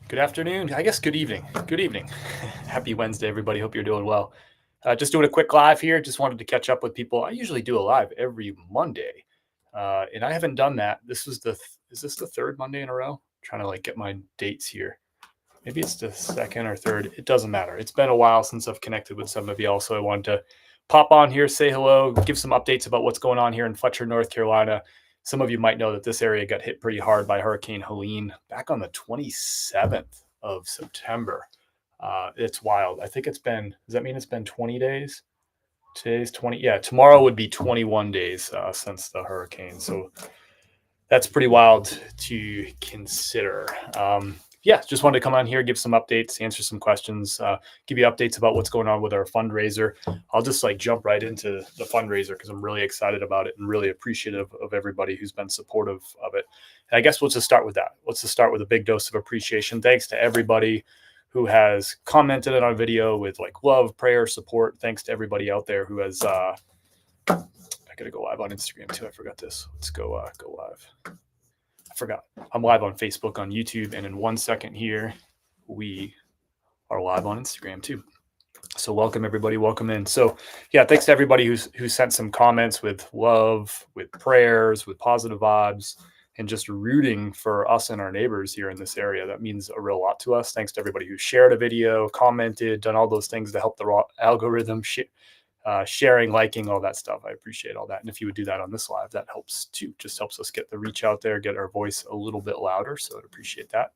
Good afternoon. I guess good evening. Good evening. Happy Wednesday, everybody. Hope you're doing well. Just doing a quick live here. Just wanted to catch up with people. I usually do a live every Monday, and I haven't done that. Is this the third Monday in a row? Trying to get my dates here. Maybe it's the second or third. It doesn't matter. It's been a while since I've connected with some of y'all, so I wanted to pop on here, say hello, give some updates about what's going on here in Fletcher, North Carolina. Some of you might know that this area got hit pretty hard by Hurricane Helene back on the 27th of September. It's wild. I think does that mean it's been 20 days? Today's 20. Yeah, tomorrow would be 21 days since the hurricane. So that's pretty wild to consider. Yeah, just wanted to come on here, give some updates, answer some questions, give you updates about what's going on with our fundraiser. I'll just jump right into the fundraiser because I'm really excited about it and really appreciative of everybody who's been supportive of it. And I guess we'll just start with that. Let's just start with a big dose of appreciation. Thanks to everybody who has commented on our video with love, prayer, support. Thanks to everybody out there who has I gotta go live on Instagram too. I forgot this. Let's go live. I forgot. I'm live on Facebook, on YouTube, and in 1 second here, we are live on Instagram too. So welcome everybody. Welcome in. So yeah, thanks to everybody who sent some comments with love, with prayers, with positive vibes, and just rooting for us and our neighbors here in this area. That means a real lot to us. Thanks to everybody who shared a video, commented, done all those things to help the algorithm sharing, liking, all that stuff. I appreciate all that. And if you would do that on this live, that helps too. Just helps us get the reach out there, get our voice a little bit louder. So I'd appreciate that.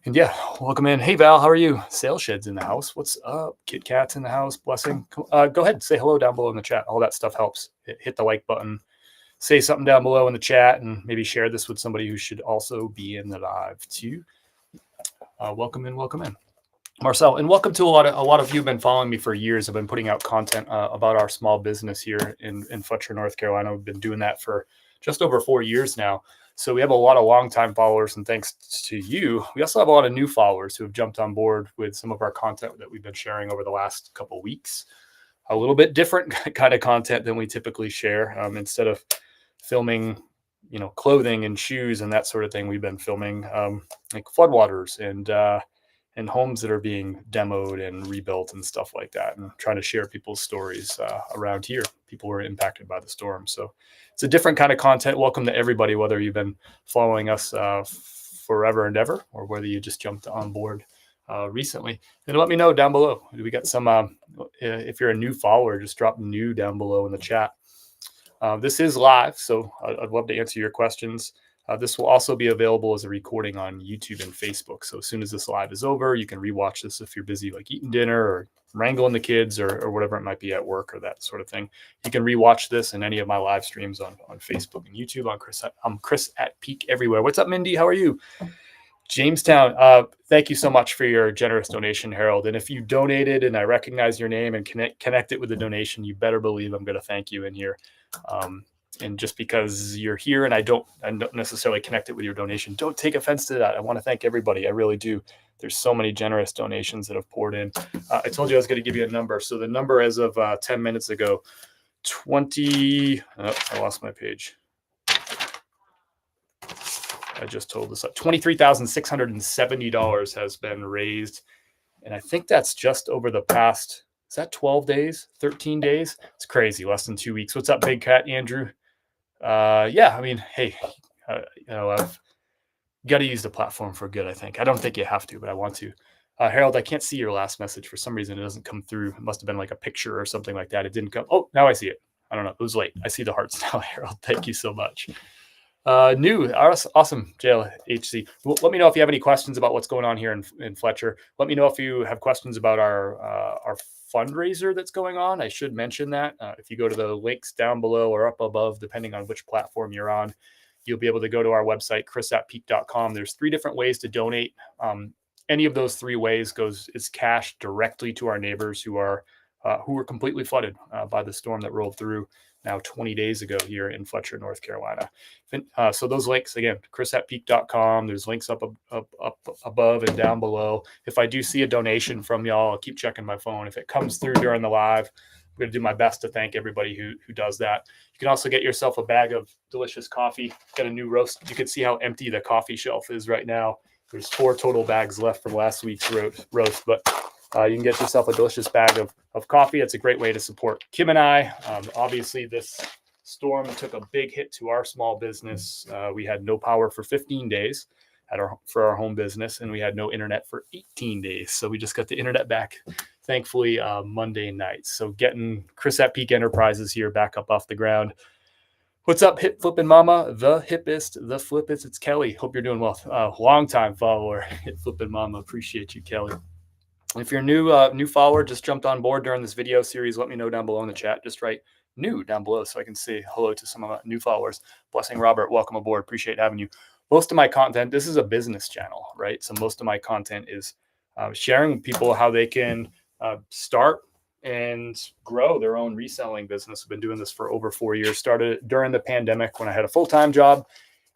And yeah, welcome in. Hey, Val, how are you? Sales Shed's in the house. What's up? Kit Kat's in the house. Blessing. Go ahead. Say hello down below in the chat. All that stuff helps. Hit the like button. Say something down below in the chat and maybe share this with somebody who should also be in the live too. Welcome in. Welcome in. Marcel, and welcome to a lot of you have been following me for years. I've been putting out content about our small business here in Fletcher, North Carolina. We've been doing that for just over 4 years now. So we have a lot of longtime followers, and thanks to you, we also have a lot of new followers who have jumped on board with some of our content that we've been sharing over the last couple of weeks. A little bit different kind of content than we typically share. Instead of filming, clothing and shoes and that sort of thing, we've been filming like floodwaters and homes that are being demoed and rebuilt and stuff like that, and trying to share people's stories around here. People were impacted by the storm. So it's a different kind of content. Welcome to everybody, whether you've been following us forever and ever, or whether you just jumped on board recently. And let me know down below. We got some, if you're a new follower, just drop new down below in the chat. This is live, so I'd love to answer your questions. This will also be available as a recording on YouTube and Facebook. So as soon as this live is over, you can rewatch this if you're busy eating dinner or wrangling the kids or whatever it might be at work or that sort of thing. You can rewatch this in any of my live streams on Facebook and YouTube. I'm Chris at Peak Everywhere. What's up, Mindy? How are you? Jamestown, thank you so much for your generous donation, Harold. And if you donated and I recognize your name and connect it with the donation, you better believe I'm going to thank you in here. And just because you're here and I don't necessarily connect it with your donation, don't take offense to that. I want to thank everybody. I really do. There's so many generous donations that have poured in. I told you I was going to give you a number. So the number as of 10 minutes ago, I lost my page. I just told this up. $23,670 has been raised. And I think that's just over the past, is that 12 days, 13 days? It's crazy. Less than 2 weeks. What's up, Big Cat, Andrew? Yeah, I mean, hey, I've got to use the platform for good, I think. I don't think you have to, but I want to. Harold, I can't see your last message. For some reason, it doesn't come through. It must have been like a picture or something like that. It didn't come. Oh, now I see it. I don't know. It was late. I see the hearts now, Harold. Thank you so much. Awesome, JLHC. Let me know if you have any questions about what's going on here in Fletcher. Let me know if you have questions about our fundraiser that's going on. I should mention that if you go to the links down below or up above, depending on which platform you're on, you'll be able to go to our website, chrisatpeak.com. There's 3 different ways to donate. Any of those 3 ways is cash directly to our neighbors who were completely flooded by the storm that rolled through now 20 days ago here in Fletcher, North Carolina. So those links, again, chrisatpeak.com. There's links up above and down below. If I do see a donation from y'all, I'll keep checking my phone. If it comes through during the live, I'm going to do my best to thank everybody who does that. You can also get yourself a bag of delicious coffee. Got a new roast. You can see how empty the coffee shelf is right now. There's 4 total bags left from last week's roast, but you can get yourself a delicious bag of coffee. It's a great way to support Kim and I. Obviously, this storm took a big hit to our small business. We had no power for 15 days for our home business, and we had no internet for 18 days. So we just got the internet back, thankfully, Monday night. So getting Chris at Peak Enterprises here back up off the ground. What's up, hip flipping mama? The hippest, the flippest. It's Kelly. Hope you're doing well. Long-time follower, hip flipping mama. Appreciate you, Kelly. If you're new follower, just jumped on board during this video series, let me know down below in the chat. Just write new down below so I can say hello to some of my new followers. Blessing Robert, welcome aboard. Appreciate having you. Most of my content, this is a business channel, right? So most of my content is sharing with people how they can start and grow their own reselling business. I've been doing this for over 4 years. Started during the pandemic when I had a full-time job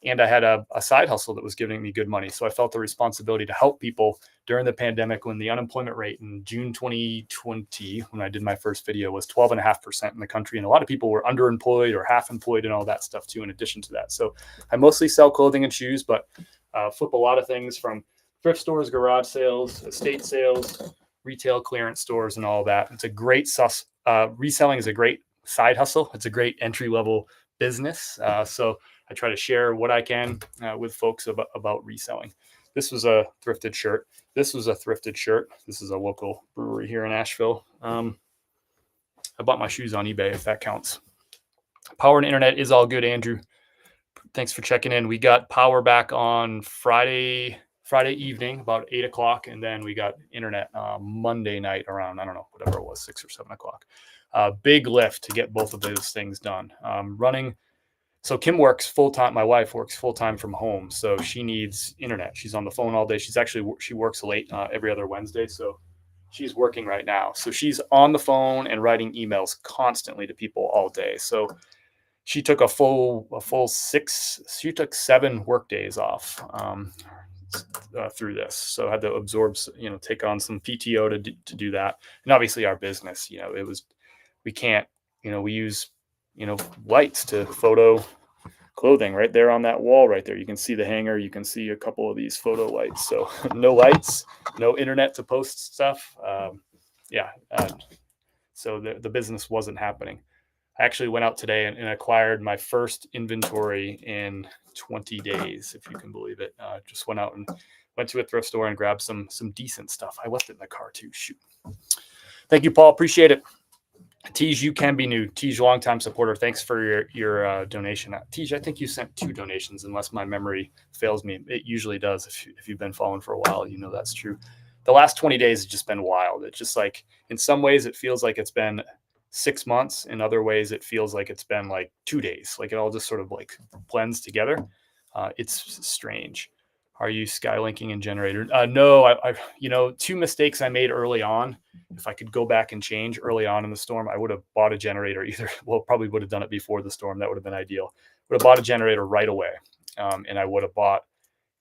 and I had a side hustle that was giving me good money. So I felt the responsibility to help people during the pandemic when the unemployment rate in June 2020, when I did my first video, was 12.5% in the country. And a lot of people were underemployed or half employed and all that stuff too, in addition to that. So I mostly sell clothing and shoes, but flip a lot of things from thrift stores, garage sales, estate sales, retail clearance stores, and all that. It's a great reselling is a great side hustle. It's a great entry-level business. So I try to share what I can with folks about reselling. This was a thrifted shirt. This was a thrifted shirt. This is a local brewery here in Asheville. I bought my shoes on eBay, if that counts. Power and internet is all good, Andrew. Thanks for checking in. We got power back on Friday evening, about 8 o'clock. And then we got internet Monday night around, I don't know, whatever it was, 6 or 7 o'clock. Big lift to get both of those things done. Running. So Kim works full-time. My wife works full-time from home. So she needs internet. She's on the phone all day. She works late every other Wednesday. So she's working right now. So she's on the phone and writing emails constantly to people all day. So she took a full 7 work days off through this. So I had to absorb, take on some PTO to do that. And obviously our business, we can't, we use, lights to photo clothing right there on that wall right there. You can see the hanger. You can see a couple of these photo lights. So no lights, no internet to post stuff. So the business wasn't happening. I actually went out today and acquired my first inventory in 20 days, if you can believe it. Just went out and went to a thrift store and grabbed some decent stuff. I left it in the car too. Shoot. Thank you, Paul. Appreciate it. Tej, you can be new. Tej, longtime supporter. Thanks for your donation. Tej, I think you sent 2 donations, unless my memory fails me. It usually does. If you've been following for a while, that's true. The last 20 days has just been wild. It's just like, in some ways, it feels like it's been 6 months. In other ways, it feels like it's been like 2 days. Like it all just sort of like blends together. It's strange. Are you Skylinking and generator? No, I 2 mistakes I made early on. If I could go back and change early on in the storm, I would have bought a generator probably would have done it before the storm. That would have been ideal. Would have bought a generator right away. And I would have bought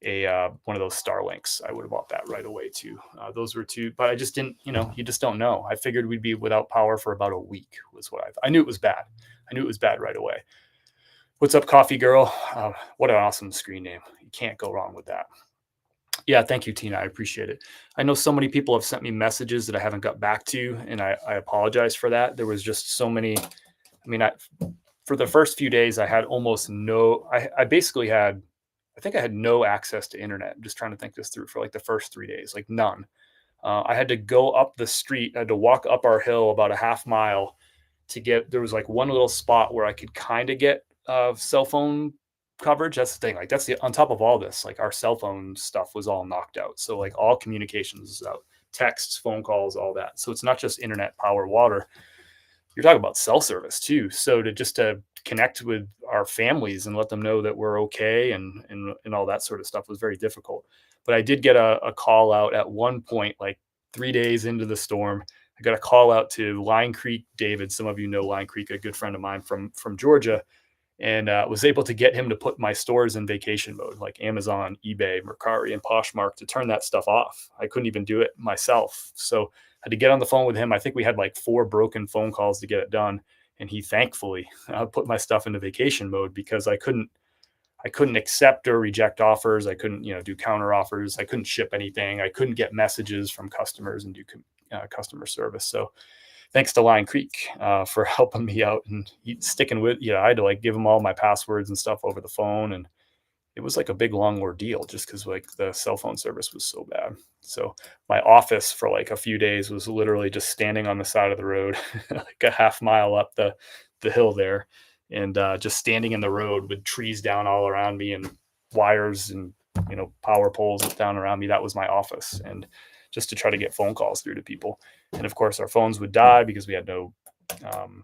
one of those Starlinks. I would have bought that right away too. Those were 2, but I just didn't, you just don't know. I figured we'd be without power for about a week was what I knew it was bad. I knew it was bad right away. What's up, Coffee Girl? What an awesome screen name. You can't go wrong with that. Yeah, thank you, Tina. I appreciate it. I know so many people have sent me messages that I haven't got back to, and I apologize for that. There was just so many. For the first few days, I had almost no. I basically had, I think I had no access to internet. I'm just trying to think this through for like the first 3 days, like none. I had to go up the street. I had to walk up our hill about a half mile to get. There was like one little spot where I could kind of get cell phone coverage. That's the thing. Like on top of all this, like our cell phone stuff was all knocked out. So like all communications is out, texts, phone calls, all that. So it's not just internet, power, water. You're talking about cell service too. So to connect with our families and let them know that we're okay and all that sort of stuff was very difficult. But I did get a call out at one point, like 3 days into the storm. I got a call out to Line Creek David. Some of you know Line Creek, a good friend of mine from Georgia. And was able to get him to put my stores in vacation mode, like Amazon, eBay, Mercari, and Poshmark, to turn that stuff off. I couldn't even do it myself. So I had to get on the phone with him. I think we had like 4 broken phone calls to get it done. And he thankfully put my stuff into vacation mode because I couldn't I couldn't accept or reject offers. I couldn't, do counter offers. I couldn't ship anything. I couldn't get messages from customers and do customer service. So thanks to Line Creek for helping me out and sticking with, I had to like give them all my passwords and stuff over the phone. And it was like a big long ordeal just because like the cell phone service was so bad. So my office for like a few days was literally just standing on the side of the road, like a half mile up the hill there, and just standing in the road with trees down all around me and wires and power poles down around me. That was my office, and just to try to get phone calls through to people. And of course, our phones would die because um,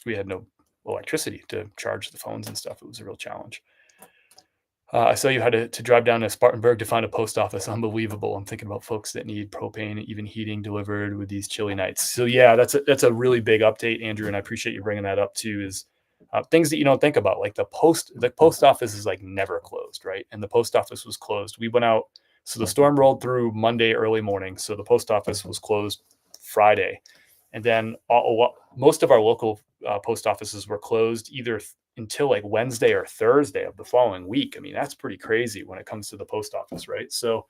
we had no electricity to charge the phones and stuff. It was a real challenge. I saw you had to drive down to Spartanburg to find a post office. Unbelievable. I'm thinking about folks that need propane, even heating delivered with these chilly nights. So yeah, that's a really big update, Andrew, and I appreciate you bringing that up too. Is things that you don't think about, like the post office is like never closed, right? And the post office was closed. We went out, so the storm rolled through Monday early morning, so the post office was closed Friday, and then most of our local post offices were closed either until like Wednesday or Thursday of the following week. I mean, that's pretty crazy when it comes to the post office, right? So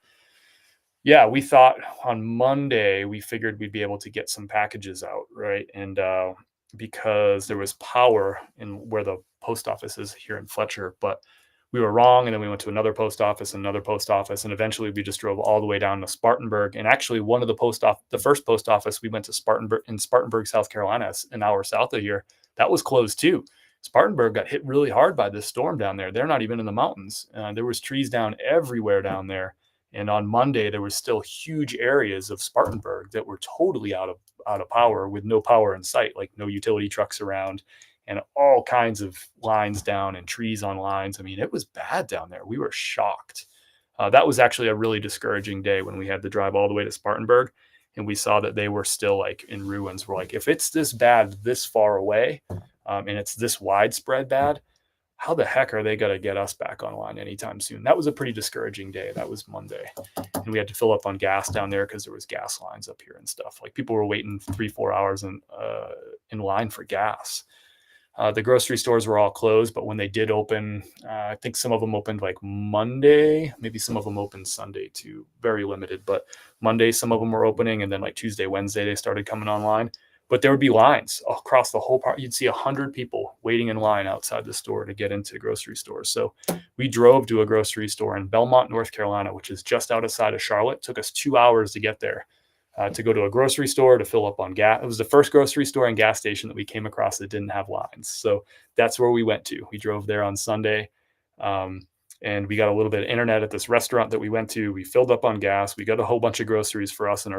yeah, we thought on Monday, we figured we'd be able to get some packages out, right? And because there was power in where the post office is here in Fletcher, but we were wrong. And then we went to another post office, and eventually we just drove all the way down to Spartanburg. And actually, one of the first post office we went to Spartanburg, South Carolina, an hour south of here, that was closed too. Spartanburg got hit really hard by this storm down there. They're not even in the mountains. There was trees down everywhere down there. And on Monday, there was still huge areas of Spartanburg that were totally out of power, with no power in sight, like no utility trucks around, and all kinds of lines down and trees on lines. I mean, it was bad down there. We were shocked. That was actually a really discouraging day when we had to drive all the way to Spartanburg, and we saw that they were still like in ruins. We're like, if it's this bad this far away, and it's this widespread bad, how the heck are they going to get us back online anytime soon? That was a pretty discouraging day. That was Monday. And we had to fill up on gas down there because there was gas lines up here and stuff. Like people were waiting 3-4 hours in line for gas. The grocery stores were all closed, but when they did open, I think some of them opened like Monday, maybe some of them opened Sunday too, very limited. But Monday, some of them were opening, and then like Tuesday, Wednesday, they started coming online. But there would be lines across the whole part. You'd see 100 people waiting in line outside the store to get into grocery stores. So we drove to a grocery store in Belmont, North Carolina, which is just outside of Charlotte. It took us 2 hours to get there, to go to a grocery store to fill up on gas. It was the first grocery store and gas station that we came across that didn't have lines. So that's where we went to. We drove there on Sunday. And we got a little bit of internet at this restaurant that we went to. We filled up on gas. We got a whole bunch of groceries for us and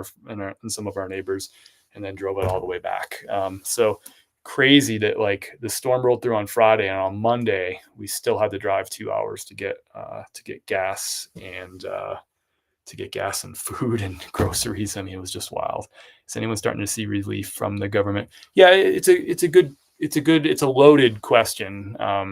some of our neighbors, and then drove it all the way back. So crazy that like the storm rolled through on Friday, and on Monday we still had to drive 2 hours to get gas and food and groceries. I mean, it was just wild. Is anyone starting to see relief from the government? Yeah, it's a loaded question. I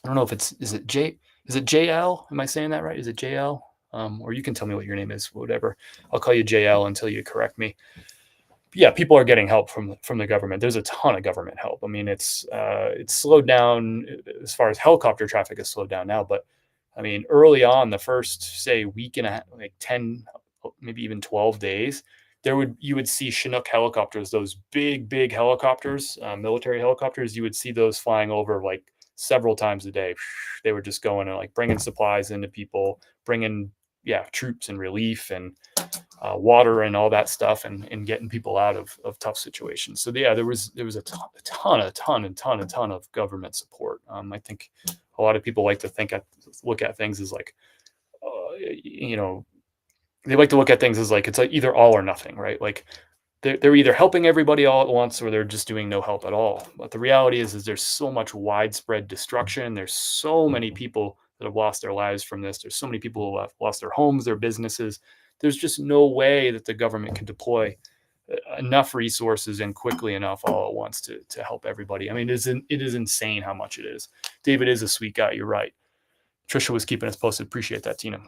don't know if is it JL? Am I saying that right? Is it JL? Or you can tell me what your name is, whatever. I'll call you JL until you correct me. Yeah, people are getting help from the government. There's a ton of government help. I mean, it's slowed down as far as helicopter traffic is slowed down now. But I mean, early on, the first say week and a half, like 10, maybe even 12 days, you would see Chinook helicopters, those big helicopters, military helicopters. You would see those flying over like several times a day. They were just going and like bringing supplies into people, bringing troops and relief and water and all that stuff, and getting people out of tough situations. So yeah, there was a ton of government support. I think a lot of people like to look at things as like, they like to look at things as like it's like either all or nothing, right? Like they're either helping everybody all at once, or they're just doing no help at all. But the reality is there's so much widespread destruction. There's so many people that have lost their lives from this. There's so many people who have lost their homes, their businesses. There's just no way that the government can deploy enough resources and quickly enough all at once to help everybody. I mean, it is insane how much it is. David is a sweet guy. You're right. Trisha was keeping us posted. Appreciate that, Tina.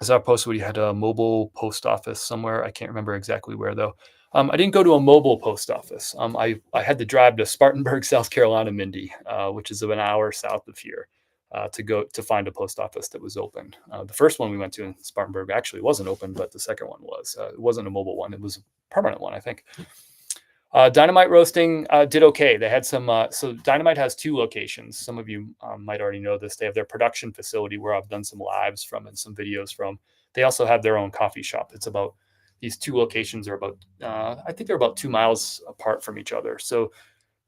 I saw a post where you had a mobile post office somewhere. I can't remember exactly where though. I didn't go to a mobile post office. I had to drive to Spartanburg, South Carolina, Mindy, which is an hour south of here. to go to find a post office that was open. The first one we went to in Spartanburg actually wasn't open, but the second one was. It wasn't a mobile one; it was a permanent one, I think. Dynamite roasting did okay. They had some. So Dynamite has 2 locations. Some of you might already know this. They have their production facility where I've done some lives from and some videos from. They also have their own coffee shop. It's about these 2 locations are about. I think they're about 2 miles apart from each other. So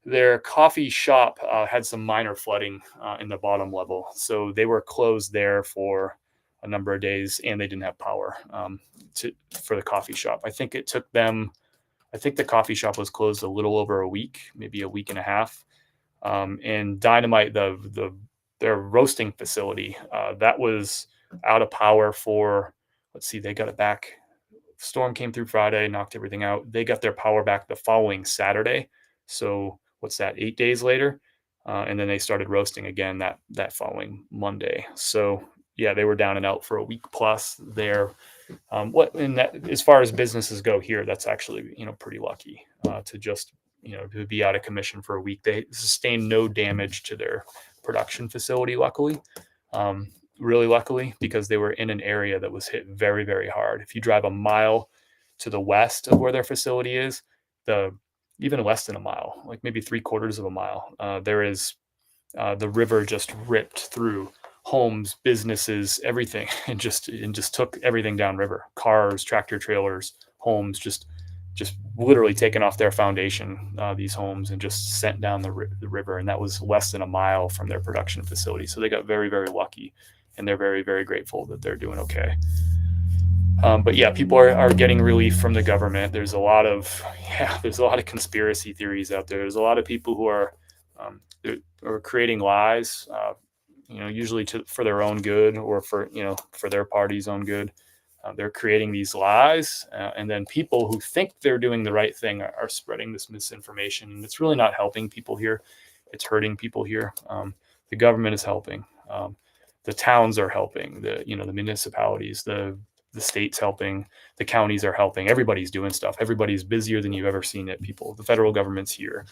their coffee shop had some minor flooding in the bottom level, so they were closed there for a number of days, and they didn't have power for the coffee shop. I think it took them. I think the coffee shop was closed a little over a week, maybe a week and a half. And Dynamite, their roasting facility, that was out of power for. Let's see, they got it back. Storm came through Friday, knocked everything out. They got their power back the following Saturday. So what's that? 8 days later, and then they started roasting again that following Monday. So yeah, they were down and out for a week plus there. As far as businesses go here, that's actually pretty lucky to just to be out of commission for a week. They sustained no damage to their production facility, luckily. Really luckily, because they were in an area that was hit very, very hard. If you drive a mile to the west of where their facility is, even less than a mile, like maybe 3/4 of a mile, there is the river just ripped through homes, businesses, everything, and just took everything downriver. Cars, tractor trailers, homes, just literally taken off their foundation, these homes, and just sent down the river. And that was less than a mile from their production facility. So they got very, very lucky, and they're very, very grateful that they're doing okay. But yeah, people are getting relief from the government. There's a lot of conspiracy theories out there. There's a lot of people who are creating lies, usually for their own good or for their party's own good. They're creating these lies, and then people who think they're doing the right thing are spreading this misinformation, and it's really not helping people here. It's hurting people here. The government is helping. The towns are helping. The municipalities, the state's helping. The counties are helping. Everybody's doing stuff. Everybody's busier than you've ever seen it. People. The federal government's here.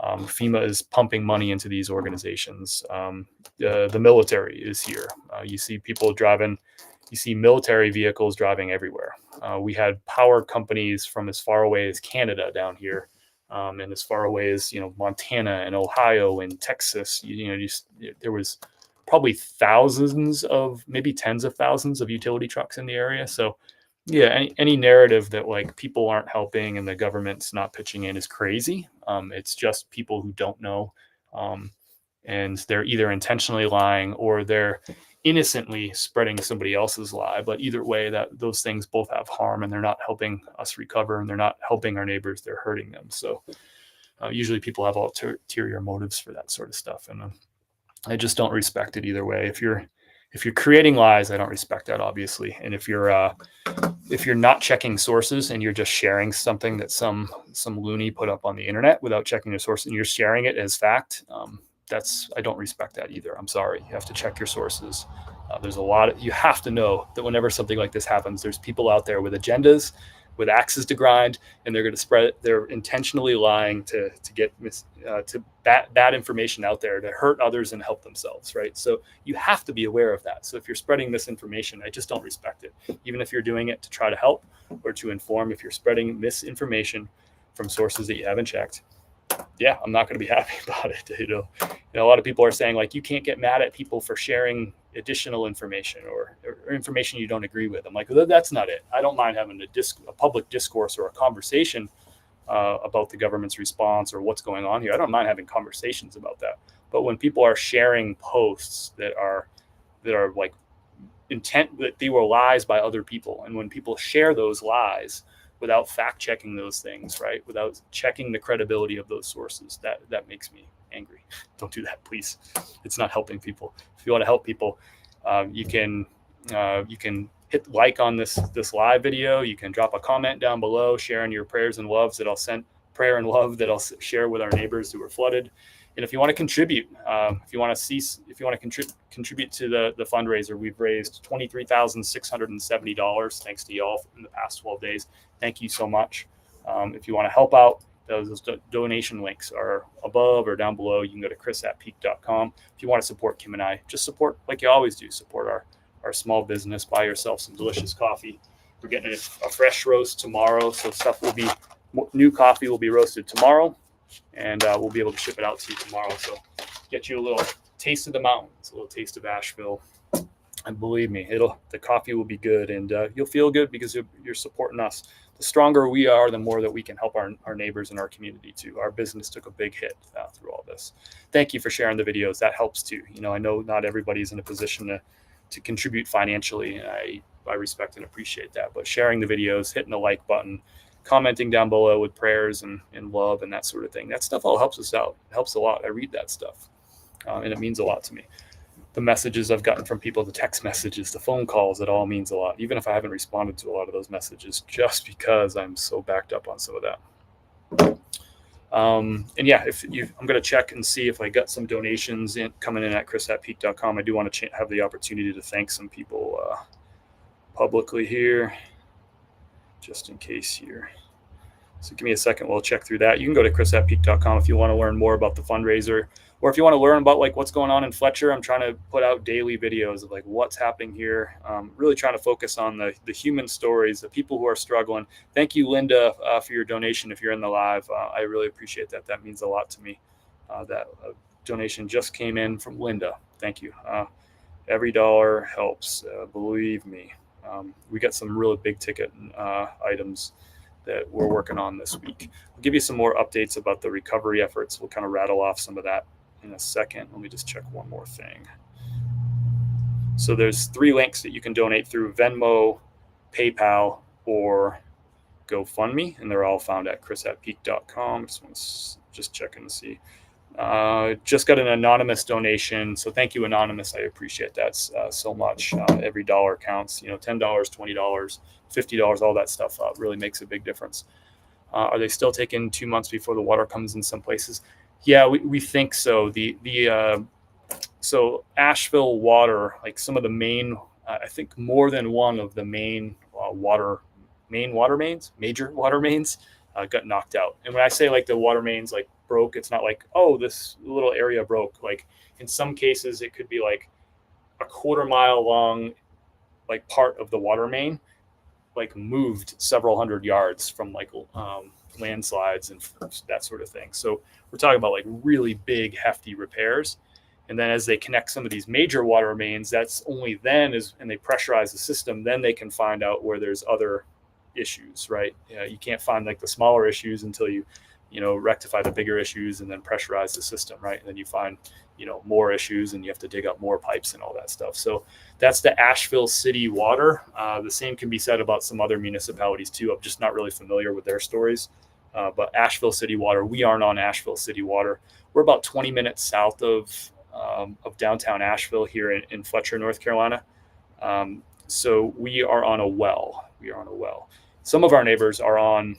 FEMA is pumping money into these organizations. The military is here. You see people driving. You see military vehicles driving everywhere. We had power companies from as far away as Canada down here, and as far away as Montana and Ohio and Texas. There was probably thousands of, maybe tens of thousands of utility trucks in the area. So yeah, any narrative that like people aren't helping and the government's not pitching in is crazy. It's just people who don't know, and they're either intentionally lying or they're innocently spreading somebody else's lie. But either way, that those things both have harm, and they're not helping us recover, and they're not helping our neighbors. They're hurting them. So usually people have ulterior motives for that sort of stuff, and I just don't respect it either way. If you're creating lies, I don't respect that, obviously. And if you're not checking sources and you're just sharing something that some loony put up on the internet without checking the source, and you're sharing it as fact, I don't respect that either. I'm sorry. You have to check your sources. There's you have to know that whenever something like this happens, there's people out there with agendas, with axes to grind, and they're going to spread it. They're intentionally lying to get bad information out there to hurt others and help themselves, right? So you have to be aware of that. So if you're spreading misinformation, I just don't respect it. Even if you're doing it to try to help or to inform, if you're spreading misinformation from sources that you haven't checked, yeah, I'm not going to be happy about it. A lot of people are saying like, you can't get mad at people for sharing additional information or information you don't agree with. I'm like, well, that's not it. I don't mind having a public discourse or a conversation about the government's response or what's going on here. I don't mind having conversations about that. But when people are sharing posts that are like intent, that they were lies by other people, and when people share those lies without fact checking those things, right, without checking the credibility of those sources, that makes me angry. Don't do that, please. It's not helping people. If you want to help people, you can hit like on this live video. You can drop a comment down below sharing your prayers and loves that I'll share with our neighbors who were flooded. And if you want to contribute, if you want to contribute to the fundraiser, we've raised $23,670 thanks to y'all in the past 12 days. Thank you so much. If you want to help out, those donation links are above or down below. You can go to chris@peak.com. If you want to support Kim and I, just support like you always do. Support our small business. Buy yourself some delicious coffee. We're getting a fresh roast tomorrow, so new coffee will be roasted tomorrow, and we'll be able to ship it out to you tomorrow. So get you a little taste of the mountains, a little taste of Asheville. And believe me, the coffee will be good, and you'll feel good because you're supporting us. The stronger we are, the more that we can help our neighbors in our community too. Our business took a big hit through all this. Thank you for sharing the videos. That helps too. I know not everybody's in a position to contribute financially, and I respect and appreciate that. But sharing the videos, hitting the like button, commenting down below with prayers and love and that sort of thing, that stuff all helps us out. It helps a lot. I read that stuff, and it means a lot to me. The messages I've gotten from people, the text messages, the phone calls, it all means a lot, even if I haven't responded to a lot of those messages, just because I'm so backed up on some of that. And yeah, I'm going to check and see if I got some donations coming in at chris@peak.com. I do want to have the opportunity to thank some people publicly here, just in case here. So give me a second. We'll check through that. You can go to chris@peak.com if you want to learn more about the fundraiser, or if you want to learn about like what's going on in Fletcher. I'm trying to put out daily videos of like what's happening here. Really trying to focus on the human stories, the people who are struggling. Thank you, Linda, for your donation. If you're in the live, I really appreciate that. That means a lot to me. That donation just came in from Linda. Thank you. Every dollar helps. Believe me. We got some really big ticket items that we're working on this week. I'll give you some more updates about the recovery efforts. We'll kind of rattle off some of that in a second. Let me just check one more thing. So there's 3 links that you can donate through: Venmo, PayPal, or GoFundMe, and they're all found at chris@peak.com. Just checking to see. Just got an anonymous donation, so thank you, anonymous. I appreciate that so much. Every dollar counts. $10, $20, $50, all that stuff really makes a big difference. Are they still taking 2 months before the water comes in some places? Yeah, we think so. So Asheville water, like some of the main, I think more than one of the main major water mains got knocked out. And when I say like the water mains like broke, it's not like, oh, this little area broke. Like in some cases, it could be like a 1/4 mile long, like part of the water main, like moved several hundred yards from like landslides and that sort of thing. So we're talking about like really big, hefty repairs. And then as they connect some of these major water mains, that's only then and they pressurize the system, then they can find out where there's other issues, right? You can't find like the smaller issues until you rectify the bigger issues and then pressurize the system, right? And then you find, more issues and you have to dig up more pipes and all that stuff. So that's the Asheville City Water. The same can be said about some other municipalities too. I'm just not really familiar with their stories. But Asheville City Water, we aren't on Asheville City Water. We're about 20 minutes south of downtown Asheville here in Fletcher, North Carolina. So we are on a well. Some of our neighbors are on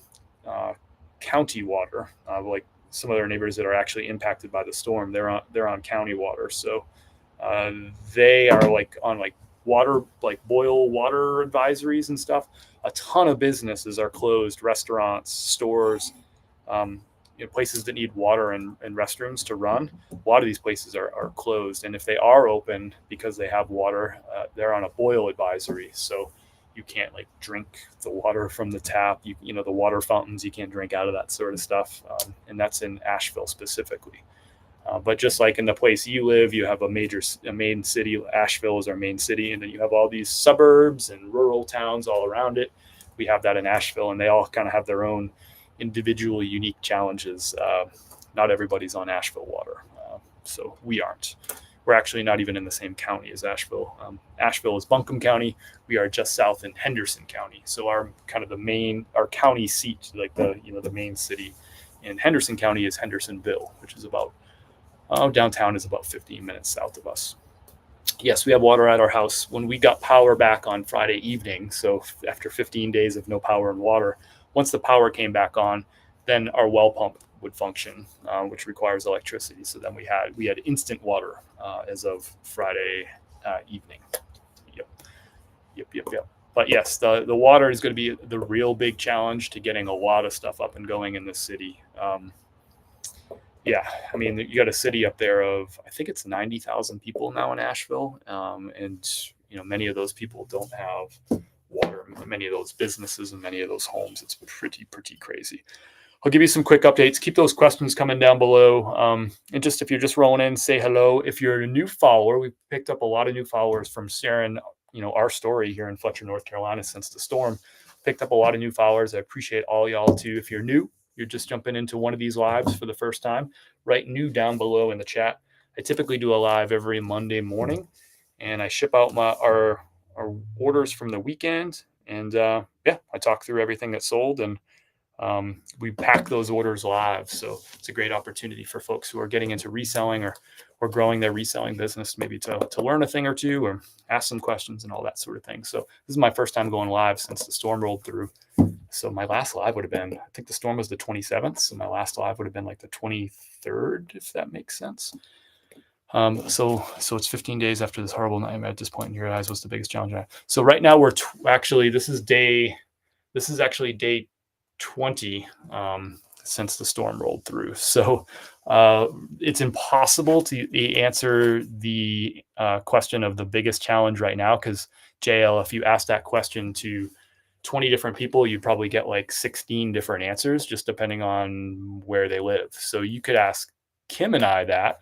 county water, like some of their neighbors that are actually impacted by the storm. They're on county water. So they are like on like water, like boil water advisories and stuff. A ton of businesses are closed: restaurants, stores, places that need water and restrooms to run. A lot of these places are closed, and if they are open because they have water, they're on a boil advisory. So you can't like drink the water from the tap. The water fountains, you can't drink out of that sort of stuff. And that's in Asheville specifically. But just like in the place you live, you have a main city. Asheville is our main city, and then you have all these suburbs and rural towns all around it. We have that in Asheville, and they all kind of have their own individual unique challenges. Not everybody's on Asheville water, so we aren't. We're actually not even in the same county as Asheville. Asheville is Buncombe County. We are just south in Henderson County. So our county seat, like the main city in Henderson County, is Hendersonville, which is about downtown is about 15 minutes south of us. Yes, we have water at our house. When we got power back on Friday evening, so after 15 days of no power and water, once the power came back on, then our well pump would function, which requires electricity. So then we had instant water as of Friday evening. Yep. But yes, the water is going to be the real big challenge to getting a lot of stuff up and going in this city. Yeah, I mean, you got a city up there of, I think it's 90,000 people now in Asheville. And, many of those people don't have water, many of those businesses and many of those homes. It's pretty crazy. I'll give you some quick updates. Keep those questions coming down below. And just if you're just rolling in, say hello. If you're a new follower, we picked up a lot of new followers from sharing, our story here in Fletcher, North Carolina since the storm. Picked up a lot of new followers. I appreciate all y'all too. If you're new, you're just jumping into one of these lives for the first time, write new down below in the chat. I typically do a live every Monday morning, and I ship out our orders from the weekend. And I talk through everything that's sold, and we pack those orders live. So it's a great opportunity for folks who are getting into reselling or growing their reselling business, maybe to learn a thing or two or ask some questions and all that sort of thing. So this is my first time going live since the storm rolled through. So my last live would have been, I think the storm was the 27th. So my last live would have been like the 23rd, if that makes sense. So it's 15 days after this horrible nightmare. At this point in your eyes, what's the biggest challenge? So right now we're this is actually day 20 since the storm rolled through. So it's impossible to answer the question of the biggest challenge right now, because JL, if you ask that question to 20 different people, you'd probably get like 16 different answers, just depending on where they live. So you could ask Kim and I that.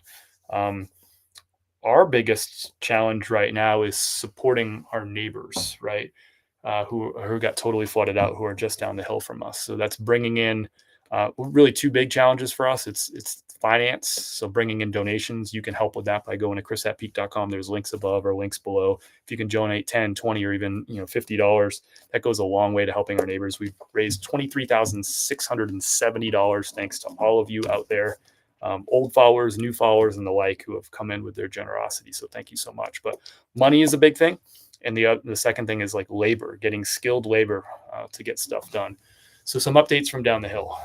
Our biggest challenge right now is supporting our neighbors, right? Who got totally flooded out, who are just down the hill from us. So that's bringing in really two big challenges for us. It's finance. So bringing in donations, you can help with that by going to chrisatpeak.com. There's links above or links below. If you can donate 10, 20, or even $50, that goes a long way to helping our neighbors. We've raised $23,670 thanks to all of you out there. Old followers, new followers, and the like, who have come in with their generosity. So thank you so much. But money is a big thing. And the second thing is like labor, getting skilled labor to get stuff done. So some updates from down the hill.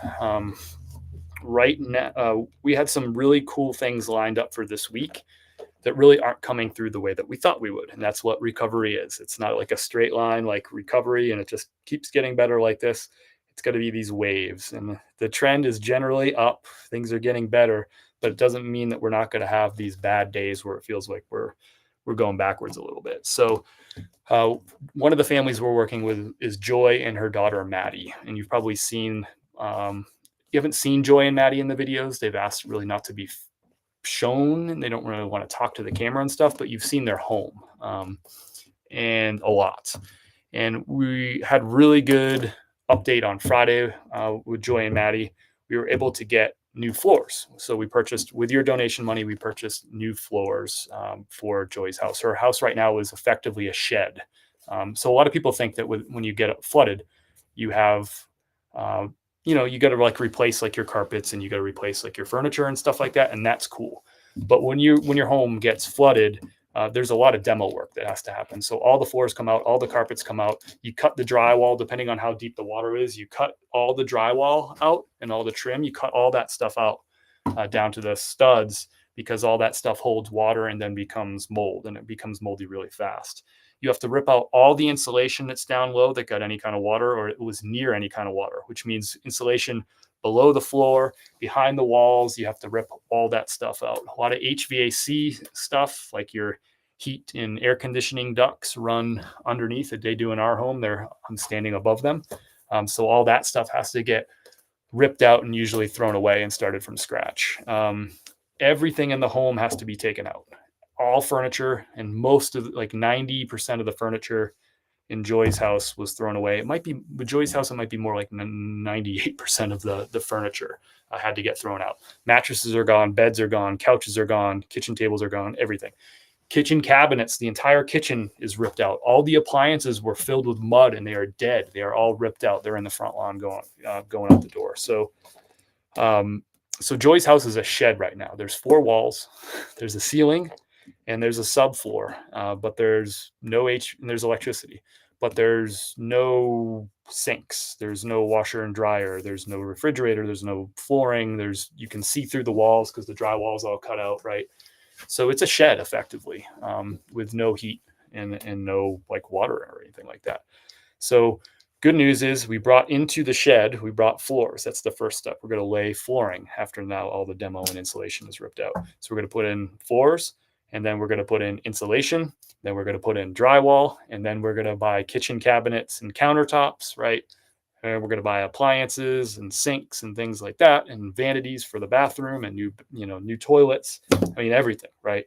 Right now, we had some really cool things lined up for this week that really aren't coming through the way that we thought we would. And that's what recovery is. It's not like a straight line like recovery, and it just keeps getting better like this. It's got to be these waves. And the trend is generally up. Things are getting better, but it doesn't mean that we're not going to have these bad days where it feels like we're going backwards a little bit. So one of the families we're working with is Joy and her daughter, Maddie. And you've probably seen, you haven't seen Joy and Maddie in the videos. They've asked really not to be shown, and they don't really want to talk to the camera and stuff, but you've seen their home and a lot. And we had really good update on Friday with Joy and Maddie. We were able to get new floors. So we purchased, with your donation money, we purchased new floors for Joy's house. Her house right now is effectively a shed. So a lot of people think that when you get flooded, you have, you got to like replace like your carpets, and you got to replace like your furniture and stuff like that. And that's cool. But when your home gets flooded, there's a lot of demo work that has to happen. So all the floors come out, all the carpets come out. You cut the drywall, depending on how deep the water is. You cut all the drywall out and all the trim. You cut all that stuff out down to the studs, because all that stuff holds water and then becomes mold, and it becomes moldy really fast. You have to rip out all the insulation that's down low that got any kind of water, or it was near any kind of water, which means insulation below the floor, behind the walls. You have to rip all that stuff out. A lot of HVAC stuff, like your heat and air conditioning ducts, run underneath it. They do in our home. I'm standing above them. So all that stuff has to get ripped out and usually thrown away and started from scratch. Everything in the home has to be taken out. All furniture, and most of, like 90% of the furniture in Joy's house was thrown away. It might be with Joy's house, it might be more like 98% of the furniture had to get thrown out. Mattresses are gone, beds are gone, couches are gone, kitchen tables are gone, everything. Kitchen cabinets, the entire kitchen is ripped out. All the appliances were filled with mud, and they are dead. They are all ripped out. They're in the front lawn going out the door. So Joy's house is a shed right now. There's 4 walls, there's a ceiling, and there's a subfloor, but there's there's electricity, but there's no sinks, there's no washer and dryer, there's no refrigerator, there's no flooring, you can see through the walls because the drywall is all cut out, right? So it's a shed effectively, with no heat and no like water or anything like that. So good news is we brought into the shed, we brought floors. That's the first step. We're going to lay flooring after now all the demo and insulation is ripped out. So we're going to put in floors, and then we're going to put in insulation. Then we're going to put in drywall, and then we're going to buy kitchen cabinets and countertops, right? And we're going to buy appliances and sinks and things like that, and vanities for the bathroom and new toilets. I mean, everything, right?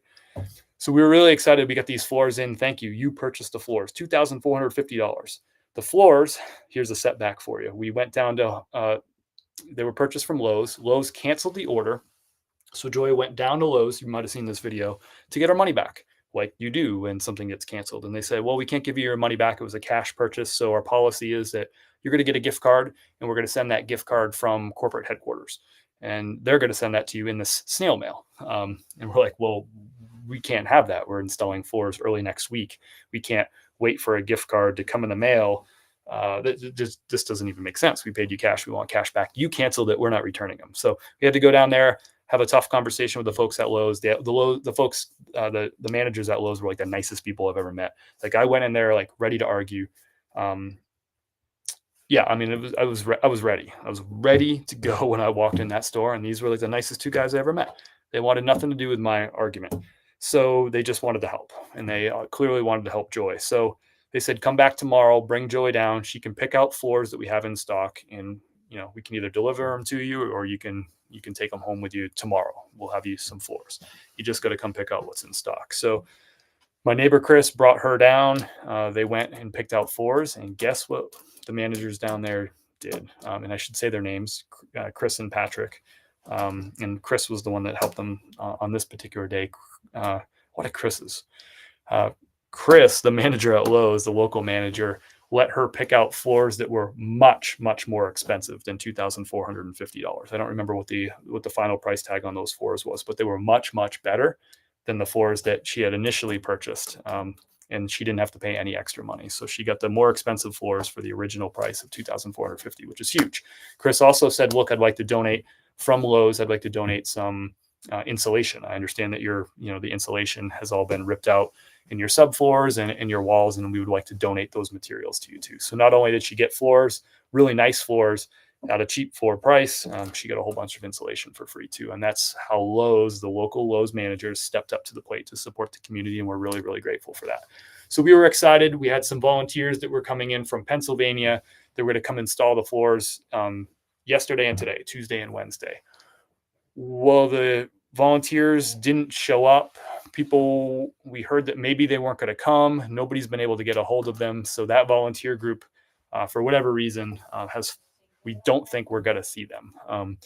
So we were really excited. We got these floors in. Thank you. You purchased the floors, $2,450. The floors, here's a setback for you. We went down to, they were purchased from Lowe's. Lowe's canceled the order. So Joy went down to Lowe's, you might have seen this video, to get our money back, like you do when something gets canceled. And they said, well, we can't give you your money back. It was a cash purchase. So our policy is that you're going to get a gift card, and we're going to send that gift card from corporate headquarters. And they're going to send that to you in this snail mail. And we're like, well, we can't have that. We're installing floors early next week. We can't wait for a gift card to come in the mail. This doesn't even make sense. We paid you cash. We want cash back. You canceled it. We're not returning them. So we had to go down there, have a tough conversation with the folks at Lowe's. The managers at Lowe's were like the nicest people I've ever met. Like I went in there like ready to argue. Yeah, I mean, I was ready. I was ready to go when I walked in that store, and these were like the nicest two guys I ever met. They wanted nothing to do with my argument. So they just wanted to help, and they clearly wanted to help Joy. So they said, come back tomorrow, bring Joy down. She can pick out floors that we have in stock, and we can either deliver them to you, or you can take them home with you tomorrow. We'll have you some floors. You just got to come pick out what's in stock. So my neighbor Chris brought her down. They went and picked out floors, and guess what the managers down there did? And I should say their names, Chris and Patrick. And Chris was the one that helped them on this particular day. What are Chris's? Chris, the manager at Lowe's, the local manager, let her pick out floors that were much, much more expensive than $2,450. I don't remember what the final price tag on those floors was, but they were much, much better than the floors that she had initially purchased. And she didn't have to pay any extra money. So she got the more expensive floors for the original price of $2,450, which is huge. Chris also said, look, I'd like to donate from Lowe's. I'd like to donate some insulation. I understand that the insulation has all been ripped out in your subfloors and in your walls, and we would like to donate those materials to you too. So not only did she get floors, really nice floors at a cheap floor price, she got a whole bunch of insulation for free too. And that's how Lowe's, the local Lowe's managers, stepped up to the plate to support the community, and we're really, really grateful for that. So we were excited. We had some volunteers that were coming in from Pennsylvania that were going to come install the floors yesterday and today, Tuesday and Wednesday. Well, the volunteers didn't show up. We heard that maybe they weren't going to come. Nobody's been able to get a hold of them. So that volunteer group, for whatever reason, we don't think we're going to see them.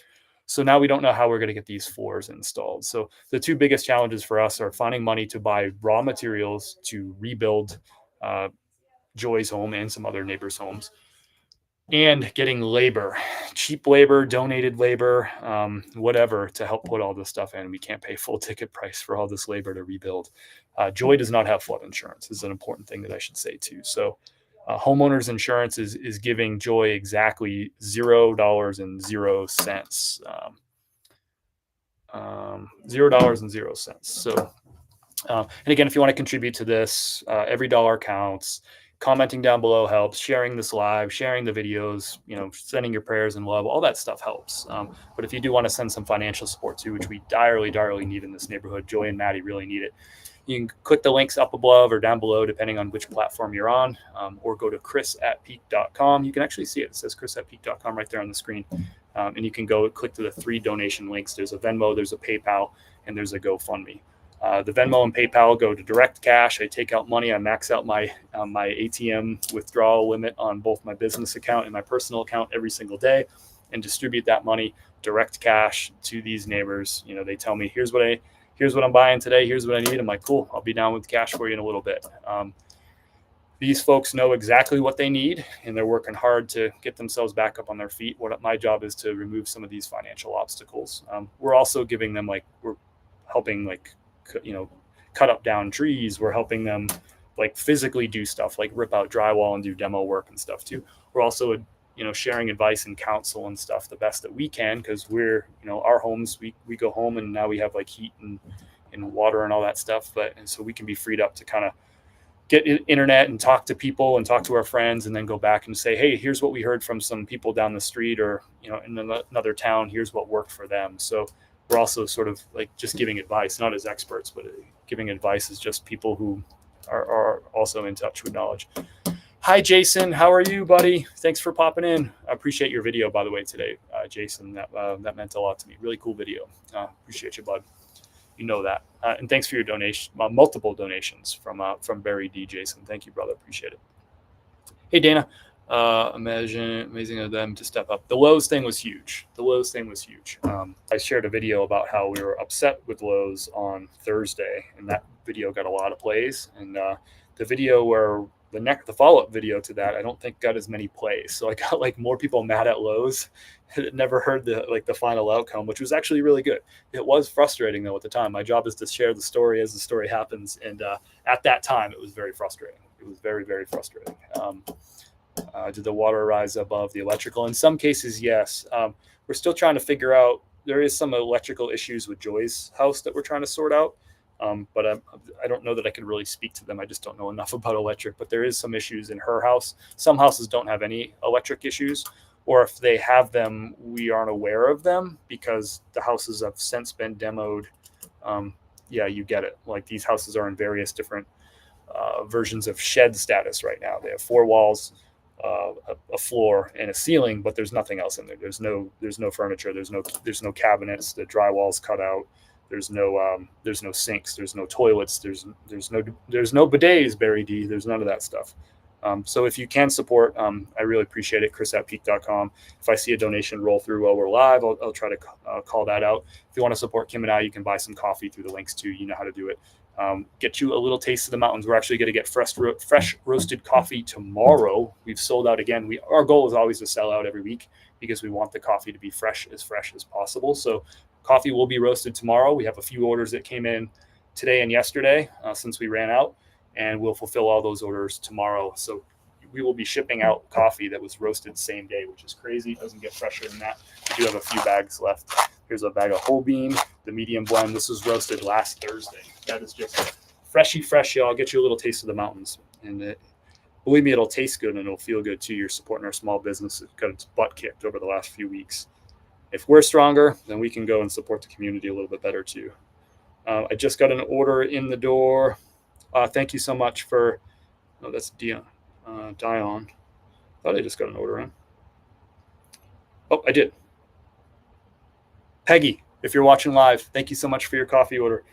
So now we don't know how we're going to get these floors installed. So the two biggest challenges for us are finding money to buy raw materials to rebuild Joy's home and some other neighbors' homes, and getting labor, cheap labor, donated labor, whatever, to help put all this stuff in. We can't pay full ticket price for all this labor to rebuild. Joy does not have flood insurance. This is an important thing that I should say too. So homeowners insurance is giving Joy exactly $0.00. $0.00. So, and again, if you want to contribute to this, every dollar counts. Commenting down below helps. Sharing this live, sharing the videos, sending your prayers and love, all that stuff helps. But if you do want to send some financial support too, which we direly need in this neighborhood, Joy and Maddie really need it. You can click the links up above or down below, depending on which platform you're on, or go to chris@peak.com. You can actually see it. It says chris@peak.com right there on the screen. And you can go click to the 3 donation links. There's a Venmo, there's a PayPal, and there's a GoFundMe. The Venmo and PayPal go to direct cash. I take out money. I max out my ATM withdrawal limit on both my business account and my personal account every single day, and distribute that money direct cash to these neighbors. They tell me, here's what I'm buying today. Here's what I need. I'm like, cool, I'll be down with cash for you in a little bit. These folks know exactly what they need, and they're working hard to get themselves back up on their feet. My job is to remove some of these financial obstacles. We're also giving them, we're helping, cut up down trees. We're helping them physically do stuff like rip out drywall and do demo work and stuff too. We're also, sharing advice and counsel and stuff the best that we can, because we're, our homes, we go home and now we have heat and water and all that stuff. And so we can be freed up to kind of get internet and talk to people and talk to our friends, and then go back and say, hey, here's what we heard from some people down the street, or in another town, here's what worked for them. So we're also sort of like just giving advice, not as experts, but giving advice as just people who are also in touch with knowledge. Hi, Jason. How are you, buddy? Thanks for popping in. I appreciate your video, by the way, today, Jason. That meant a lot to me. Really cool video. Appreciate you, bud. You know that. And thanks for your donation, multiple donations from Barry D. Jason. Thank you, brother. Appreciate it. Hey, Dana. Amazing of them to step up. The Lowe's thing was huge. I shared a video about how we were upset with Lowe's on Thursday, and that video got a lot of plays. And the video where the follow-up video to that, I don't think got as many plays. So I got like more people mad at Lowe's that never heard the final outcome, which was actually really good. It was frustrating though at the time. My job is to share the story as the story happens, and at that time it was very frustrating. It was very, very frustrating. Did the water rise above the electrical? In some cases, yes. We're still trying to figure out. There is some electrical issues with Joy's house that we're trying to sort out. But I don't know that I can really speak to them. I just don't know enough about electric. But there is some issues in her house. Some houses don't have any electric issues, or if they have them, we aren't aware of them because the houses have since been demoed. Yeah, you get it. Like these houses are in various different versions of shed status right now. They have 4 walls, a floor, and a ceiling, but there's nothing else in there. There's no furniture. There's no cabinets. The drywall's cut out. There's no sinks. There's no toilets. There's no bidets, Barry D. There's none of that stuff. So if you can support, I really appreciate it. Chris@peak.com. If I see a donation roll through while we're live, I'll try to call that out. If you want to support Kim and I, you can buy some coffee through the links too. You know how to do it. Get you a little taste of the mountains. We're actually going to get fresh roasted coffee tomorrow. We've sold out again. Our goal is always to sell out every week because we want the coffee to be fresh as possible. So coffee will be roasted tomorrow. We have a few orders that came in today and yesterday since we ran out, and we'll fulfill all those orders tomorrow. So we will be shipping out coffee that was roasted same day, which is crazy. It doesn't get fresher than that. We do have a few bags left. Here's a bag of whole bean, the medium blend. This was roasted last Thursday. That is just freshy fresh, y'all. Get you a little taste of the mountains. And believe me, it'll taste good and it'll feel good too. You're supporting our small business. It got its butt kicked over the last few weeks. If we're stronger, then we can go and support the community a little bit better too. I just got an order in the door. Thank you so much for, oh, that's Dion. Thought I just got an order in. Oh, I did. Peggy, if you're watching live, thank you so much for your coffee order.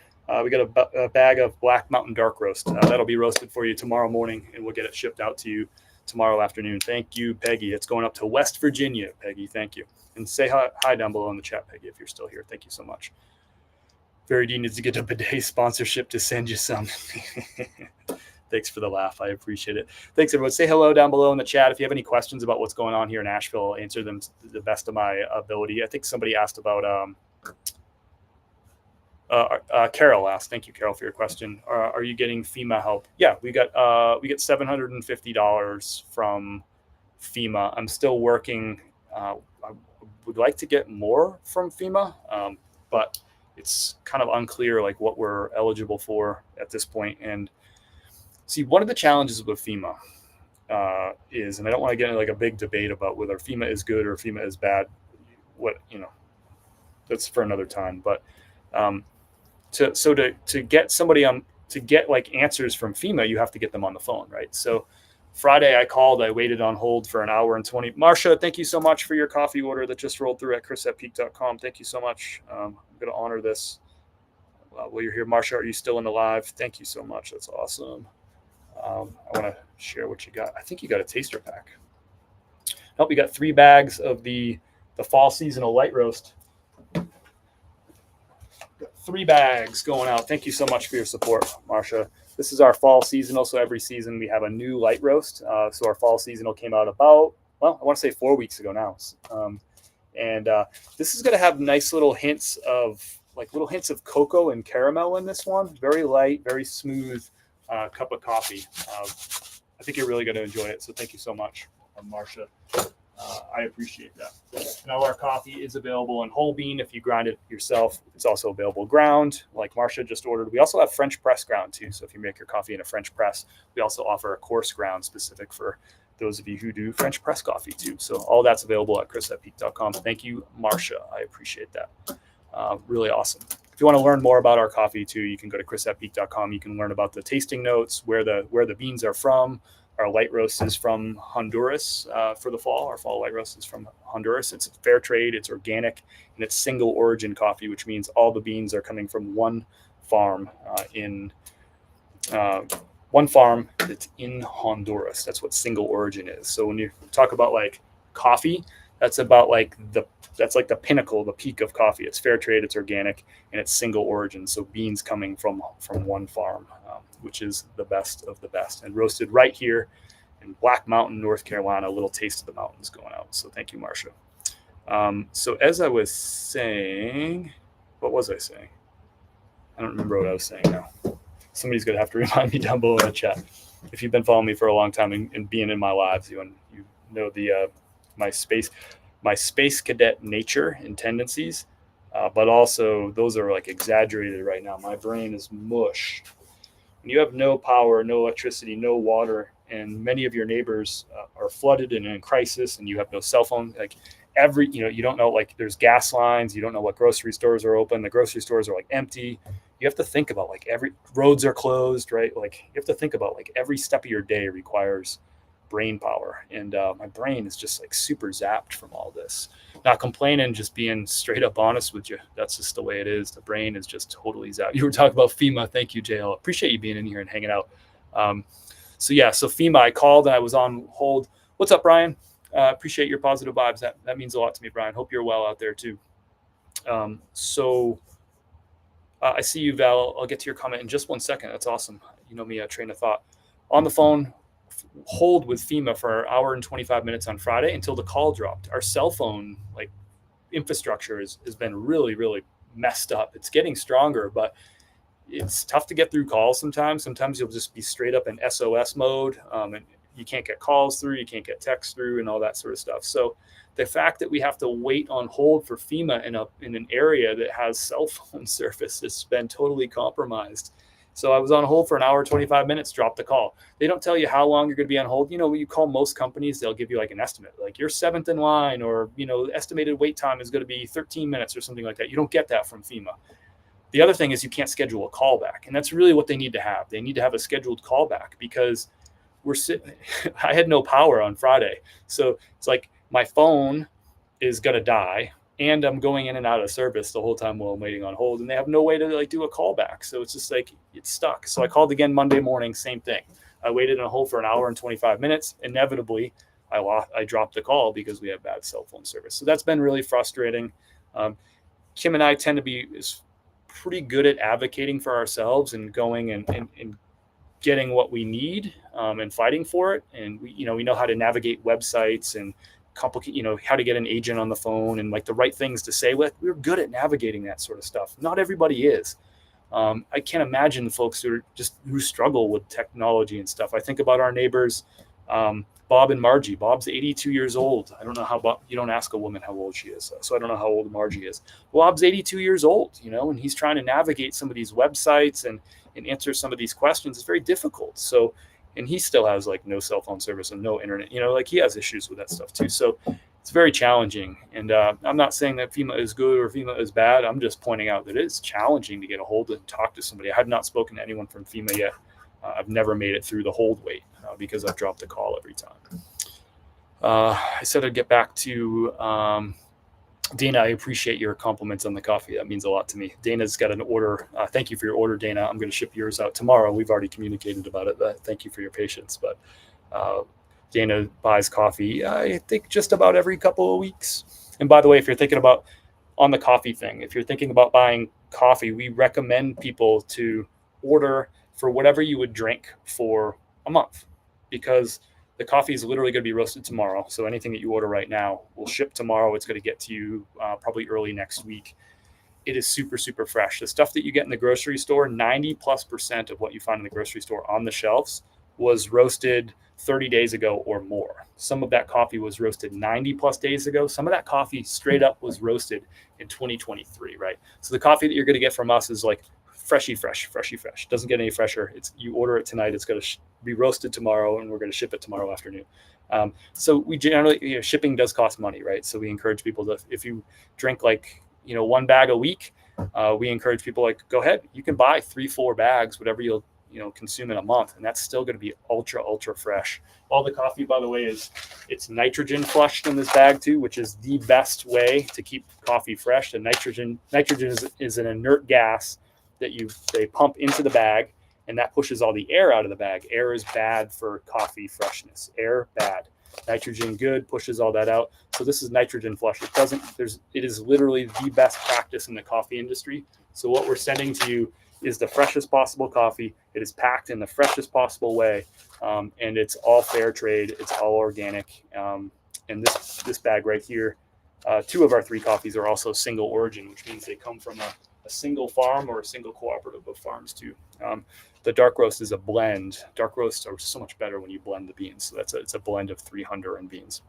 We got a bag of Black Mountain Dark Roast. That'll be roasted for you tomorrow morning, and we'll get it shipped out to you tomorrow afternoon. Thank you, Peggy. It's going up to West Virginia, Peggy. Thank you. And say hi down below in the chat, Peggy, if you're still here. Thank you so much. Very D needs to get a bidet sponsorship to send you some. Thanks for the laugh. I appreciate it. Thanks, everyone. Say hello down below in the chat. If you have any questions about what's going on here in Nashville, I'll answer them to the best of my ability. I think somebody asked about Carol asked. Thank you, Carol, for your question. Are you getting FEMA help? Yeah, we get $750 from FEMA. I'm still working. I would like to get more from FEMA, but it's kind of unclear like what we're eligible for at this point. And see, one of the challenges with FEMA is, and I don't want to get into like a big debate about whether FEMA is good or FEMA is bad. That's for another time. But to get somebody to get like answers from FEMA, you have to get them on the phone, right? So Friday I called, I waited on hold for an hour and 20. Marsha, thank you so much for your coffee order that just rolled through at chris@peak.com. Thank you so much. I'm going to honor this while you're here. Marsha, are you still in the live? Thank you so much. That's awesome. I want to share what you got. I think you got a taster pack. Nope, we got 3 bags of the fall seasonal light roast. 3 bags going out. Thank you so much for your support, Marsha. This is our fall seasonal, so every season we have a new light roast. So our fall seasonal came out about, well, I want to say 4 weeks ago now. And this is going to have nice little hints of cocoa and caramel in this one. Very light, very smooth cup of coffee. I think you're really going to enjoy it. So thank you so much, Marsha. I appreciate that. Now our coffee is available in whole bean if you grind it yourself. It's also available ground, like Marcia just ordered. We also have French press ground too. So if you make your coffee in a French press, we also offer a coarse ground specific for those of you who do French press coffee too. So all that's available at chris@peak.com. Thank you, Marcia. I appreciate that. Really awesome. If you want to learn more about our coffee too, you can go to chris@peak.com. You can learn about the tasting notes, where the beans are from. Our light roast is from Honduras for the fall. Our fall light roast is from Honduras. It's fair trade, it's organic, and it's single origin coffee, which means all the beans are coming from one farm that's in Honduras. That's what single origin is. So when you talk about like coffee, that's like the pinnacle, the peak of coffee. It's fair trade, it's organic, and it's single origin. So beans coming from one farm, which is the best of the best, and roasted right here in Black Mountain, North Carolina. A little taste of the mountains going out. So thank you, Marcia. So as I was saying, what was I saying? I don't remember what I was saying now. Somebody's going to have to remind me down below in the chat. If you've been following me for a long time and being in my lives, you know the my space cadet nature and tendencies, but also those are like exaggerated right now. My brain is mush. When you have no power, no electricity, no water, and many of your neighbors are flooded and in crisis, and you have no cell phone, like you don't know, like there's gas lines, you don't know what grocery stores are open. The grocery stores are like empty. You have to think about like every roads are closed, right? Like you have to think about like every step of your day requires brain power. And my brain is just like super zapped from all this. Not complaining, just being straight up honest with you. That's just the way it is. The brain is just totally zapped. You were talking about FEMA. Thank you, JL. Appreciate you being in here and hanging out. So FEMA, I called and I was on hold. What's up, Brian? Appreciate your positive vibes. That means a lot to me, Brian. Hope you're well out there too. I see you, Val. I'll get to your comment in just 1 second. That's awesome. You know me, a train of thought. On the phone, hold with FEMA for an hour and 25 minutes on Friday until the call dropped. Our cell phone infrastructure has been really, really messed up. It's getting stronger, but it's tough to get through calls sometimes. Sometimes you'll just be straight up in SOS mode, and you can't get calls through, you can't get texts through, and all that sort of stuff. So the fact that we have to wait on hold for FEMA in an area that has cell phone service has been totally compromised. So I was on hold for an hour, 25 minutes, dropped the call. They don't tell you how long you're going to be on hold. You know, when you call most companies, they'll give you like an estimate, like you're seventh in line, or, estimated wait time is going to be 13 minutes or something like that. You don't get that from FEMA. The other thing is you can't schedule a callback. And that's really what they need to have. They need to have a scheduled callback because I had no power on Friday. So it's like my phone is going to die, and I'm going in and out of service the whole time while I'm waiting on hold, and they have no way to do a callback. So it's just like, it's stuck. So I called again Monday morning, same thing. I waited on hold for an hour and 25 minutes. Inevitably, I dropped the call because we have bad cell phone service. So that's been really frustrating. Kim and I tend to be pretty good at advocating for ourselves and going and getting what we need and fighting for it. And we know how to navigate websites and complicate, how to get an agent on the phone and like the right things to say. We're good at navigating that sort of stuff. Not everybody is. I can't imagine the folks who struggle with technology and stuff. I think about our neighbors, Bob and Margie. Bob's 82 years old. I don't know you don't ask a woman how old she is. So I don't know how old Margie is. Bob's 82 years old, and he's trying to navigate some of these websites and answer some of these questions. It's very difficult. So, and he still has like no cell phone service and no internet, he has issues with that stuff too. So it's very challenging. And I'm not saying that FEMA is good or FEMA is bad. I'm just pointing out that it's challenging to get a hold of and talk to somebody. I have not spoken to anyone from FEMA yet. I've never made it through the hold wait because I've dropped the call every time. I said I'd get back to Dana. I appreciate your compliments on the coffee. That means a lot to me. Dana's got an order. Thank you for your order, Dana. I'm going to ship yours out tomorrow. We've already communicated about it. Thank you for your patience. But Dana buys coffee, I think, just about every couple of weeks. And by the way, if you're thinking about on the coffee thing, if you're thinking about buying coffee, we recommend people to order for whatever you would drink for a month, because the coffee is literally going to be roasted tomorrow. So anything that you order right now will ship tomorrow. It's going to get to you probably early next week. It is super, super fresh. The stuff that you get in the grocery store, 90+% of what you find in the grocery store on the shelves was roasted 30 days ago or more. Some of that coffee was roasted 90 plus days ago. Some of that coffee straight up was roasted in 2023, right? So the coffee that you're going to get from us is like freshy fresh. Doesn't get any fresher. It's, you order it tonight, it's going to be roasted tomorrow, and we're going to ship it tomorrow afternoon. So we generally, shipping does cost money, right? So we encourage people to, if you drink like, one bag a week, we encourage people like, go ahead, you can buy 3-4 bags, whatever you'll consume in a month, and that's still going to be ultra fresh. All the coffee, by the way, it's nitrogen flushed in this bag too, which is the best way to keep coffee fresh. And nitrogen is an inert gas that they pump into the bag, and that pushes all the air out of the bag. Air is bad for coffee freshness. Air bad. Nitrogen good, pushes all that out. So this is nitrogen flush. It is literally the best practice in the coffee industry. So what we're sending to you is the freshest possible coffee. It is packed in the freshest possible way, and it's all fair trade. It's all organic. And this bag right here, 2 of our 3 coffees are also single origin, which means they come from a single farm or a single cooperative of farms too. The dark roast is a blend. Dark roasts are so much better when you blend the beans. So it's a blend of 3 Honduran beans.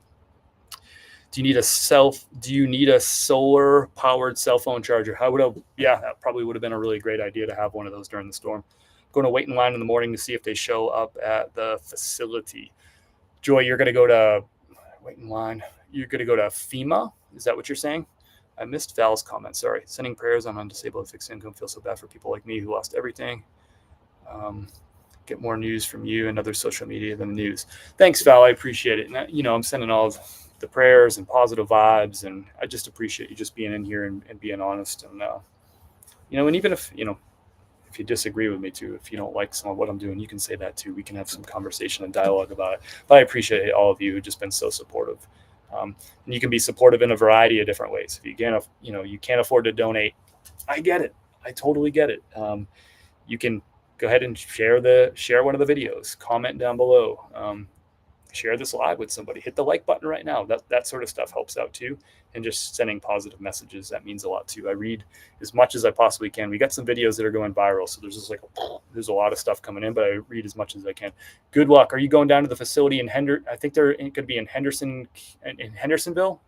Do you need a solar powered cell phone charger? That probably would have been a really great idea to have one of those during the storm. Going to wait in line in the morning to see if they show up at the facility. Joy, you're going to go to wait in line. You're going to go to FEMA. Is that what you're saying? I missed Val's comment. Sorry. Sending prayers on undisabled fixed income. Feel so bad for people like me who lost everything. Get more news from you and other social media than the news. Thanks, Val. I appreciate it. And, I'm sending all the prayers and positive vibes, and I just appreciate you just being in here and being honest. And, and even if you disagree with me too, if you don't like some of what I'm doing, you can say that too. We can have some conversation and dialogue about it. But I appreciate all of you who've just been so supportive. And you can be supportive in a variety of different ways. If you can't afford to donate, I get it. I totally get it. You can go ahead and share one of the videos, comment down below, share this live with somebody, hit the like button right now. That sort of stuff helps out too. And just sending positive messages, that means a lot too. I read as much as I possibly can. We got some videos that are going viral, so there's a lot of stuff coming in, but I read as much as I can. Good luck. Are you going down to the facility in I think it could be in Hendersonville.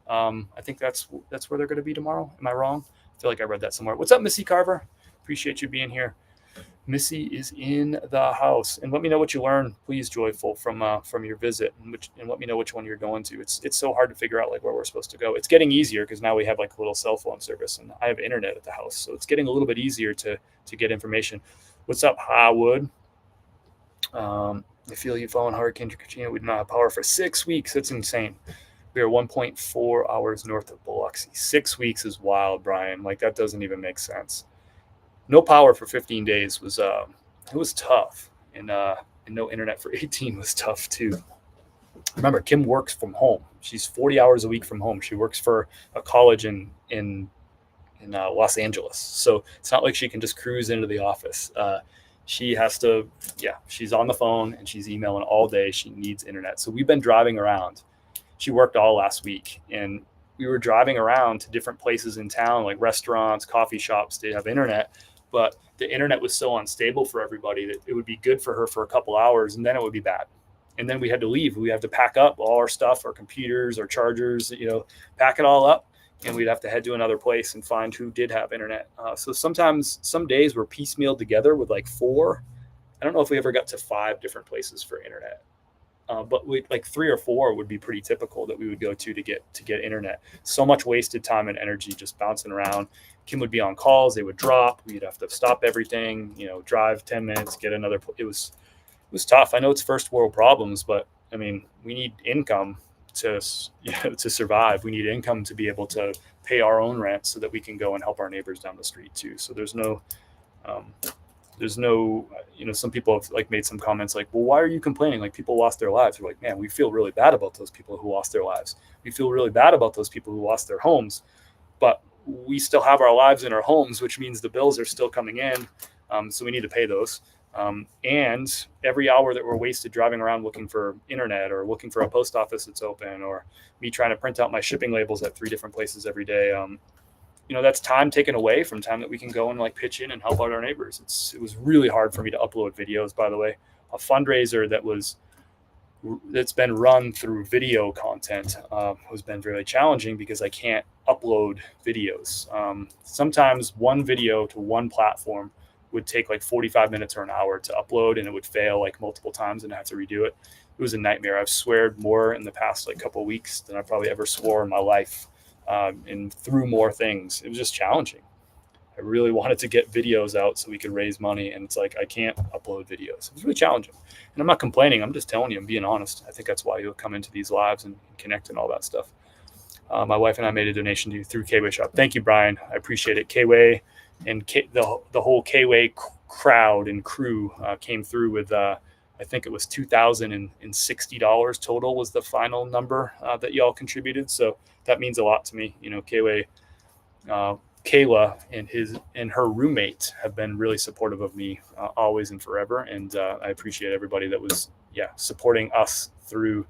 I think that's where they're going to be tomorrow. Am I wrong? I feel like I read that somewhere. What's up, Missy Carver? Appreciate you being here. Missy is in the house, and let me know what you learn, please, Joyful, from your visit, and let me know which one you're going to. It's so hard to figure out where we're supposed to go. It's getting easier because now we have a little cell phone service, and I have internet at the house, so it's getting a little bit easier to get information. What's up, Highwood? I feel you following Hurricane Katrina. We did not have power for 6 weeks. That's insane. We are 1.4 hours north of Biloxi. 6 weeks is wild, Brian. That doesn't even make sense. No power for 15 days was tough, and no internet for 18 was tough too. Remember, Kim works from home. She's 40 hours a week from home. She works for a college in Los Angeles, so it's not like she can just cruise into the office. She has to, she's on the phone and she's emailing all day. She needs internet. So we've been driving around. She worked all last week, and we were driving around to different places in town, like restaurants, coffee shops. They have internet. But the internet was so unstable for everybody that it would be good for her for a couple hours, and then it would be bad. And then we had to leave. We had to pack up all our stuff, our computers, our chargers, pack it all up, and we'd have to head to another place and find who did have internet. So sometimes some days were piecemealed together with 4. I don't know if we ever got to 5 different places for internet. But we 3 or 4 would be pretty typical that we would go to get internet. So much wasted time and energy just bouncing around. Kim would be on calls. They would drop. We'd have to stop everything, drive 10 minutes, get another. It was tough. I know it's first world problems, but I mean, we need income to survive. We need income to be able to pay our own rent so that we can go and help our neighbors down the street too. So there's no, some people have made some comments well, why are you complaining? People lost their lives. We're man, we feel really bad about those people who lost their lives. We feel really bad about those people who lost their homes, but we still have our lives in our homes, which means the bills are still coming in. So we need to pay those. And every hour that we're wasted driving around looking for internet or looking for a post office that's open, or me trying to print out my shipping labels at 3 different places every day, that's time taken away from time that we can go and pitch in and help out our neighbors. It was really hard for me to upload videos, by the way. A fundraiser that was that's been run through video content has been really challenging because I can't upload videos. Sometimes one video to one platform would take like 45 minutes or an hour to upload, and it would fail like multiple times and I have to redo it. It was a nightmare. I've sweared more in the past like couple of weeks than I probably ever swore in my life, and through more things. It was just challenging. I really wanted to get videos out so we could raise money, and it's like I can't upload videos. It's really challenging, and I'm not complaining. I'm just telling you. I'm being honest. I think that's why you'll come into these lives and connect and all that stuff. My wife and I made a donation to you through K-Way Shop. Thank you, Brian. I appreciate it. K-Way and the whole K-Way crowd and crew came through with I think it was $2,060 total was the final number that y'all contributed. So that means a lot to me. You know, K-Way. Kayla and her roommate have been really supportive of me always and forever, and I appreciate everybody that was supporting us through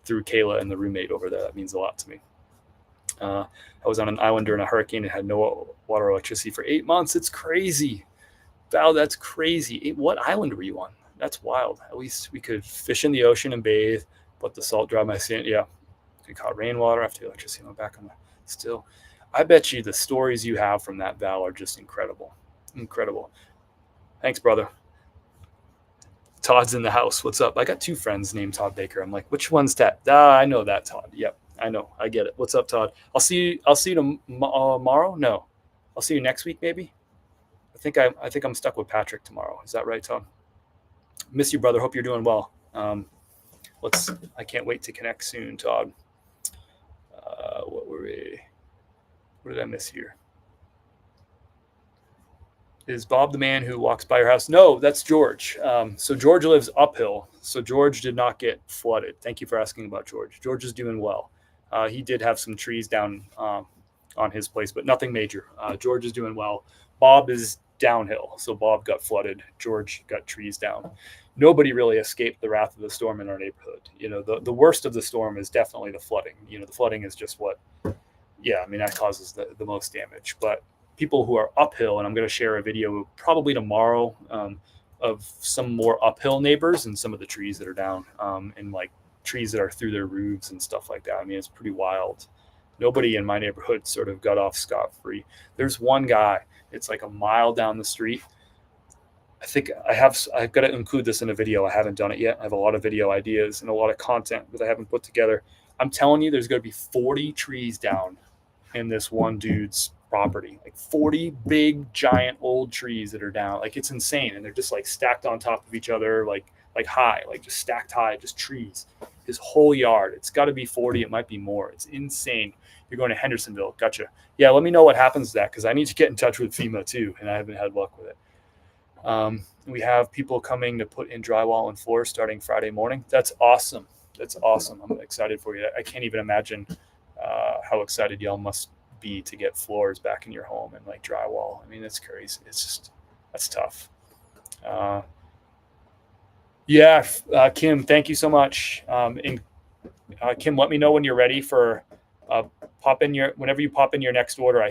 Kayla and the roommate over there. That means a lot to me. I was on an island during a hurricane and had no water or electricity for 8 months. It's crazy. Val, that's crazy. What island were you on? That's wild. At least we could fish in the ocean and bathe, but the salt dried my skin. Yeah, we caught rainwater after the electricity went back on the still. I bet you the stories you have from that, Val, are just incredible. Incredible. Thanks, brother. Todd's in the house. What's up? I got 2 friends named Todd Baker. I'm like, which one's that? I know that Todd. Yep, I know. I get it. What's up, Todd? I'll see you tomorrow. No, I'll see you next week, maybe. I think I'm stuck with Patrick tomorrow. Is that right, Todd? Miss you, brother. Hope you're doing well. I can't wait to connect soon, Todd. What did I miss here? Is Bob the man who walks by your house? No, that's George. So George lives uphill. So George did not get flooded. Thank you for asking about George. George is doing well. He did have some trees down on his place, but nothing major. George is doing well. Bob is downhill. So Bob got flooded. George got trees down. Nobody really escaped the wrath of the storm in our neighborhood. You know, the worst of the storm is definitely the flooding. You know, the flooding is just that causes the most damage. But people who are uphill, and I'm going to share a video probably tomorrow of some more uphill neighbors and some of the trees that are down and like trees that are through their roofs and stuff like that. I mean, it's pretty wild. Nobody in my neighborhood sort of got off scot-free. There's one guy, it's like a mile down the street. I think I've got to include this in a video. I haven't done it yet. I have a lot of video ideas and a lot of content that I haven't put together. I'm telling you, there's going to be 40 trees down in this one dude's property, like 40 big, giant, old trees that are down. Like, it's insane. And they're just like stacked on top of each other, like high, like just stacked high, just trees. His whole yard. It's got to be 40. It might be more. It's insane. You're going to Hendersonville. Gotcha. Yeah, let me know what happens to that, because I need to get in touch with FEMA too, and I haven't had luck with it. We have people coming to put in drywall and floors starting Friday morning. That's awesome. That's awesome. I'm excited for you. I can't even imagine how excited y'all must be to get floors back in your home and like drywall. I mean, that's crazy. It's just, that's tough. Kim, thank you so much. And Kim, let me know when you're ready for whenever you pop in your next order. I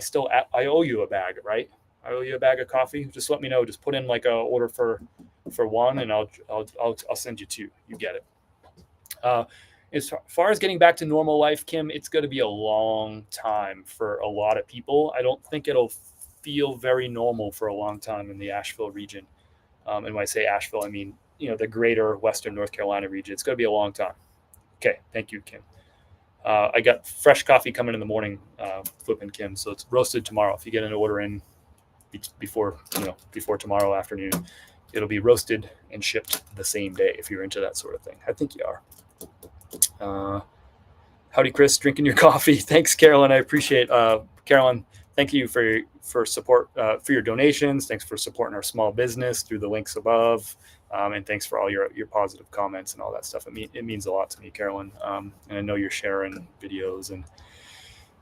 owe you a bag, right? I owe you a bag of coffee. Just let me know. Just put in like a order for one, and I'll send you 2. You get it. As far as getting back to normal life, Kim, it's going to be a long time for a lot of people. I don't think it'll feel very normal for a long time in the Asheville region. And when I say Asheville, I mean, the greater Western North Carolina region. It's going to be a long time. Okay. Thank you, Kim. I got fresh coffee coming in the morning, flipping Kim. So it's roasted tomorrow. If you get an order in before tomorrow afternoon, it'll be roasted and shipped the same day if you're into that sort of thing. I think you are. Howdy, Chris, drinking your coffee. Thanks, Carolyn. I appreciate Carolyn. Thank you for support, for your donations. Thanks for supporting our small business through the links above. And thanks for all your positive comments and all that stuff. It means a lot to me, Carolyn. And I know you're sharing videos and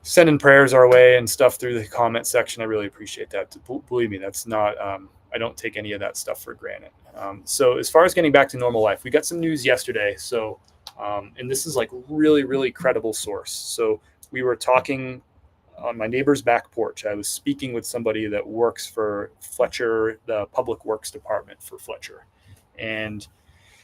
sending prayers our way and stuff through the comment section. I really appreciate that. Believe me, that's not, I don't take any of that stuff for granted. So as far as getting back to normal life, we got some news yesterday. So, and this is like really, really credible source. So we were talking on my neighbor's back porch. I was speaking with somebody that works for Fletcher, the public works department for Fletcher. And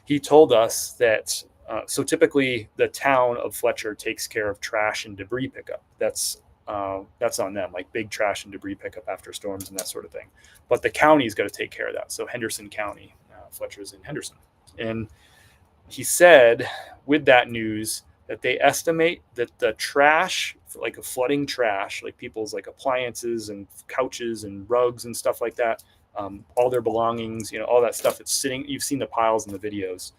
he told us that So typically the town of Fletcher takes care of trash and debris pickup. That's on them, like big trash and debris pickup after storms and that sort of thing. But the county's got to take care of that. So Henderson County, Fletcher's in Henderson. And he said with that news that they estimate that the trash, like a flooding trash, like people's like appliances and couches and rugs and stuff like that, all their belongings, all that stuff that's sitting, you've seen the piles in the videos,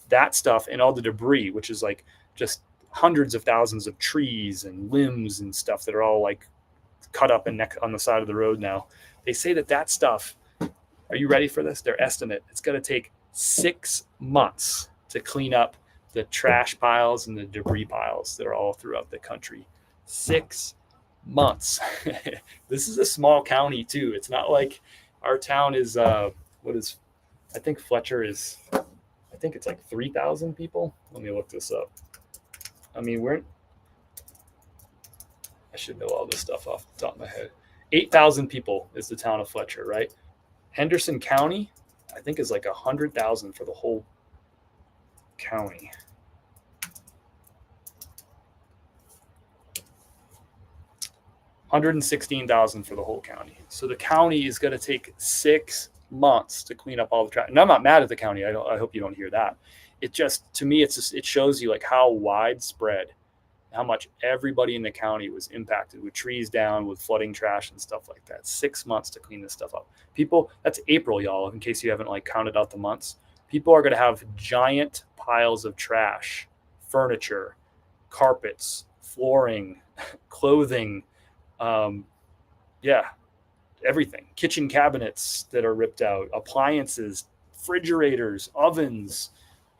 that stuff and all the debris, which is like just hundreds of thousands of trees and limbs and stuff that are all like cut up and on the side of the road now. They say that stuff, are you ready for this? Their estimate, it's going to take 6 months to clean up the trash piles and the debris piles that are all throughout the country. 6 months. This is a small county too. It's not like our town is, I think Fletcher is, I think it's like 3,000 people. Let me look this up. I mean, I should know all this stuff off the top of my head. 8,000 people is the town of Fletcher, right? Henderson County, I think, is like 100,000 for the whole county. $116,000 for the whole county. So the county is going to take 6 months to clean up all the trash. And I'm not mad at the county. I hope you don't hear that. It just, to me, it shows you like how widespread, how much everybody in the county was impacted with trees down, with flooding trash and stuff like that. 6 months to clean this stuff up. People, that's April, y'all, in case you haven't like counted out the months. People are going to have giant piles of trash, furniture, carpets, flooring, clothing, everything. Kitchen cabinets that are ripped out, appliances, refrigerators, ovens,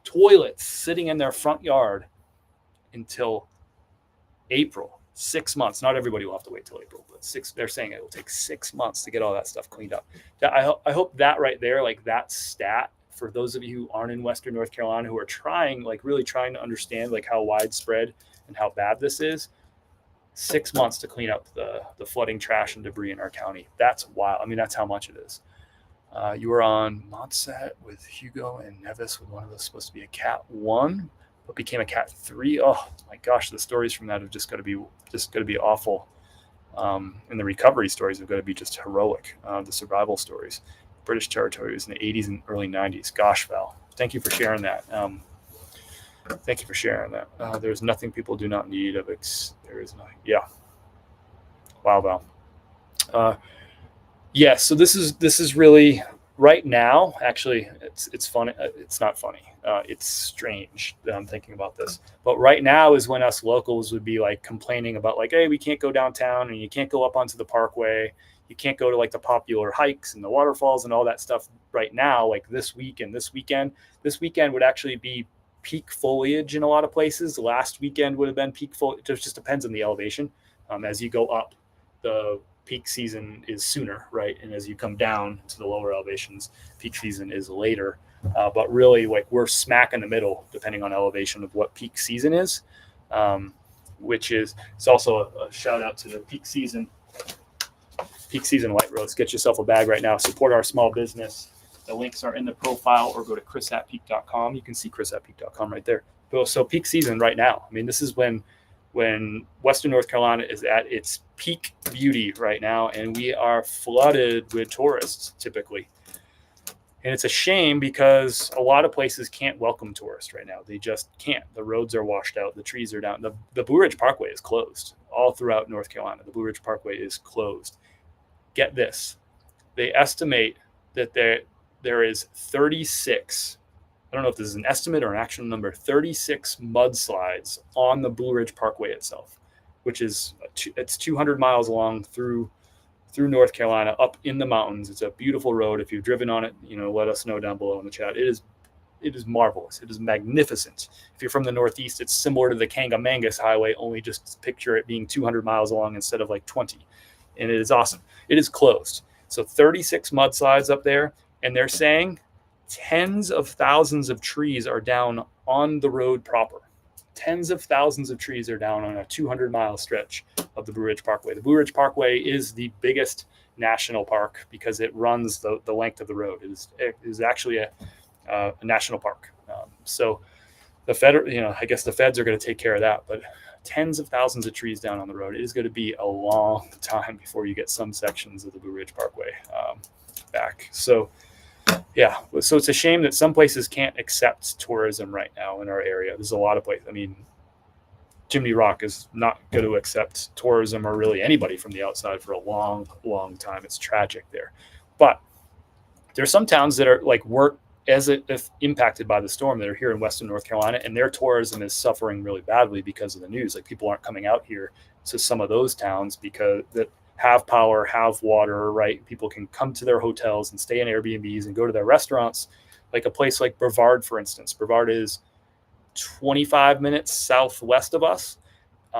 toilets sitting in their front yard until April. 6 months. Not everybody will have to wait till April, but they're saying it will take 6 months to get all that stuff cleaned up. I hope that right there, like that stat, for those of you who aren't in Western North Carolina, who are really trying to understand like how widespread and how bad this is, 6 months to clean up the flooding trash and debris in our county. That's wild. I mean, that's how much it is. You were on Montset with Hugo and Nevis, with one of those supposed to be a Cat 1, but became a Cat 3. Oh my gosh, the stories from that have just got to be awful. And the recovery stories have got to be just heroic. The survival stories. British territories in the 80s and early 90s. Gosh, Val, thank you for sharing that. Thank you for sharing that. There's nothing people do not need of there is nothing. Yeah. Wow, Val. So this is really right now. Actually, it's funny. It's not funny. It's strange that I'm thinking about this. But right now is when us locals would be like complaining about like, hey, we can't go downtown and you can't go up onto the parkway. You can't go to like the popular hikes and the waterfalls and all that stuff right now. Like this week and this weekend would actually be peak foliage in a lot of places. Last weekend would have been peak foliage. It just depends on the elevation. As you go up, the peak season is sooner, right? And as you come down to the lower elevations, peak season is later. But really, like we're smack in the middle, depending on elevation, of what peak season is, which is, it's also a shout out to the peak season light roads. Get yourself a bag right now. Support our small business. The links are in the profile, or go to chris@peak.com. You can see chris@peak.com right there. So peak season right now. I mean, this is when Western North Carolina is at its peak beauty right now, and we are flooded with tourists typically. And it's a shame because a lot of places can't welcome tourists right now. They just can't. The roads are washed out. The trees are down. The Blue Ridge Parkway is closed all throughout North Carolina. The Blue Ridge Parkway is closed. Get this. They estimate that there is 36, I don't know if this is an estimate or an actual number, 36 mudslides on the Blue Ridge Parkway itself, which is, it's 200 miles long through North Carolina, up in the mountains. It's a beautiful road. If you've driven on it, let us know down below in the chat. It is marvelous. It is magnificent. If you're from the Northeast, it's similar to the Kangamangas Highway, only just picture it being 200 miles long instead of like 20. And it is awesome. It is closed. So 36 mudslides up there, and they're saying tens of thousands of trees are down on the road proper. Tens of thousands of trees are down on a 200-mile stretch of the Blue Ridge Parkway. The Blue Ridge Parkway is the biggest national park because it runs the length of the road. It is actually a national park. So the federal, I guess the feds are going to take care of that, but tens of thousands of trees down on the road. It is going to be a long time before you get some sections of the Blue Ridge Parkway back. So yeah, so it's a shame that some places can't accept tourism right now in our area. There's a lot of places. I mean, Jiminy Rock is not going to accept tourism or really anybody from the outside for a long, long time. It's tragic there. But there's some towns that are like weren't as if impacted by the storm that are here in Western North Carolina, and their tourism is suffering really badly because of the news. Like people aren't coming out here to some of those towns because that have power, have water, right? People can come to their hotels and stay in Airbnbs and go to their restaurants. Like a place like Brevard, for instance. Brevard is 25 minutes southwest of us.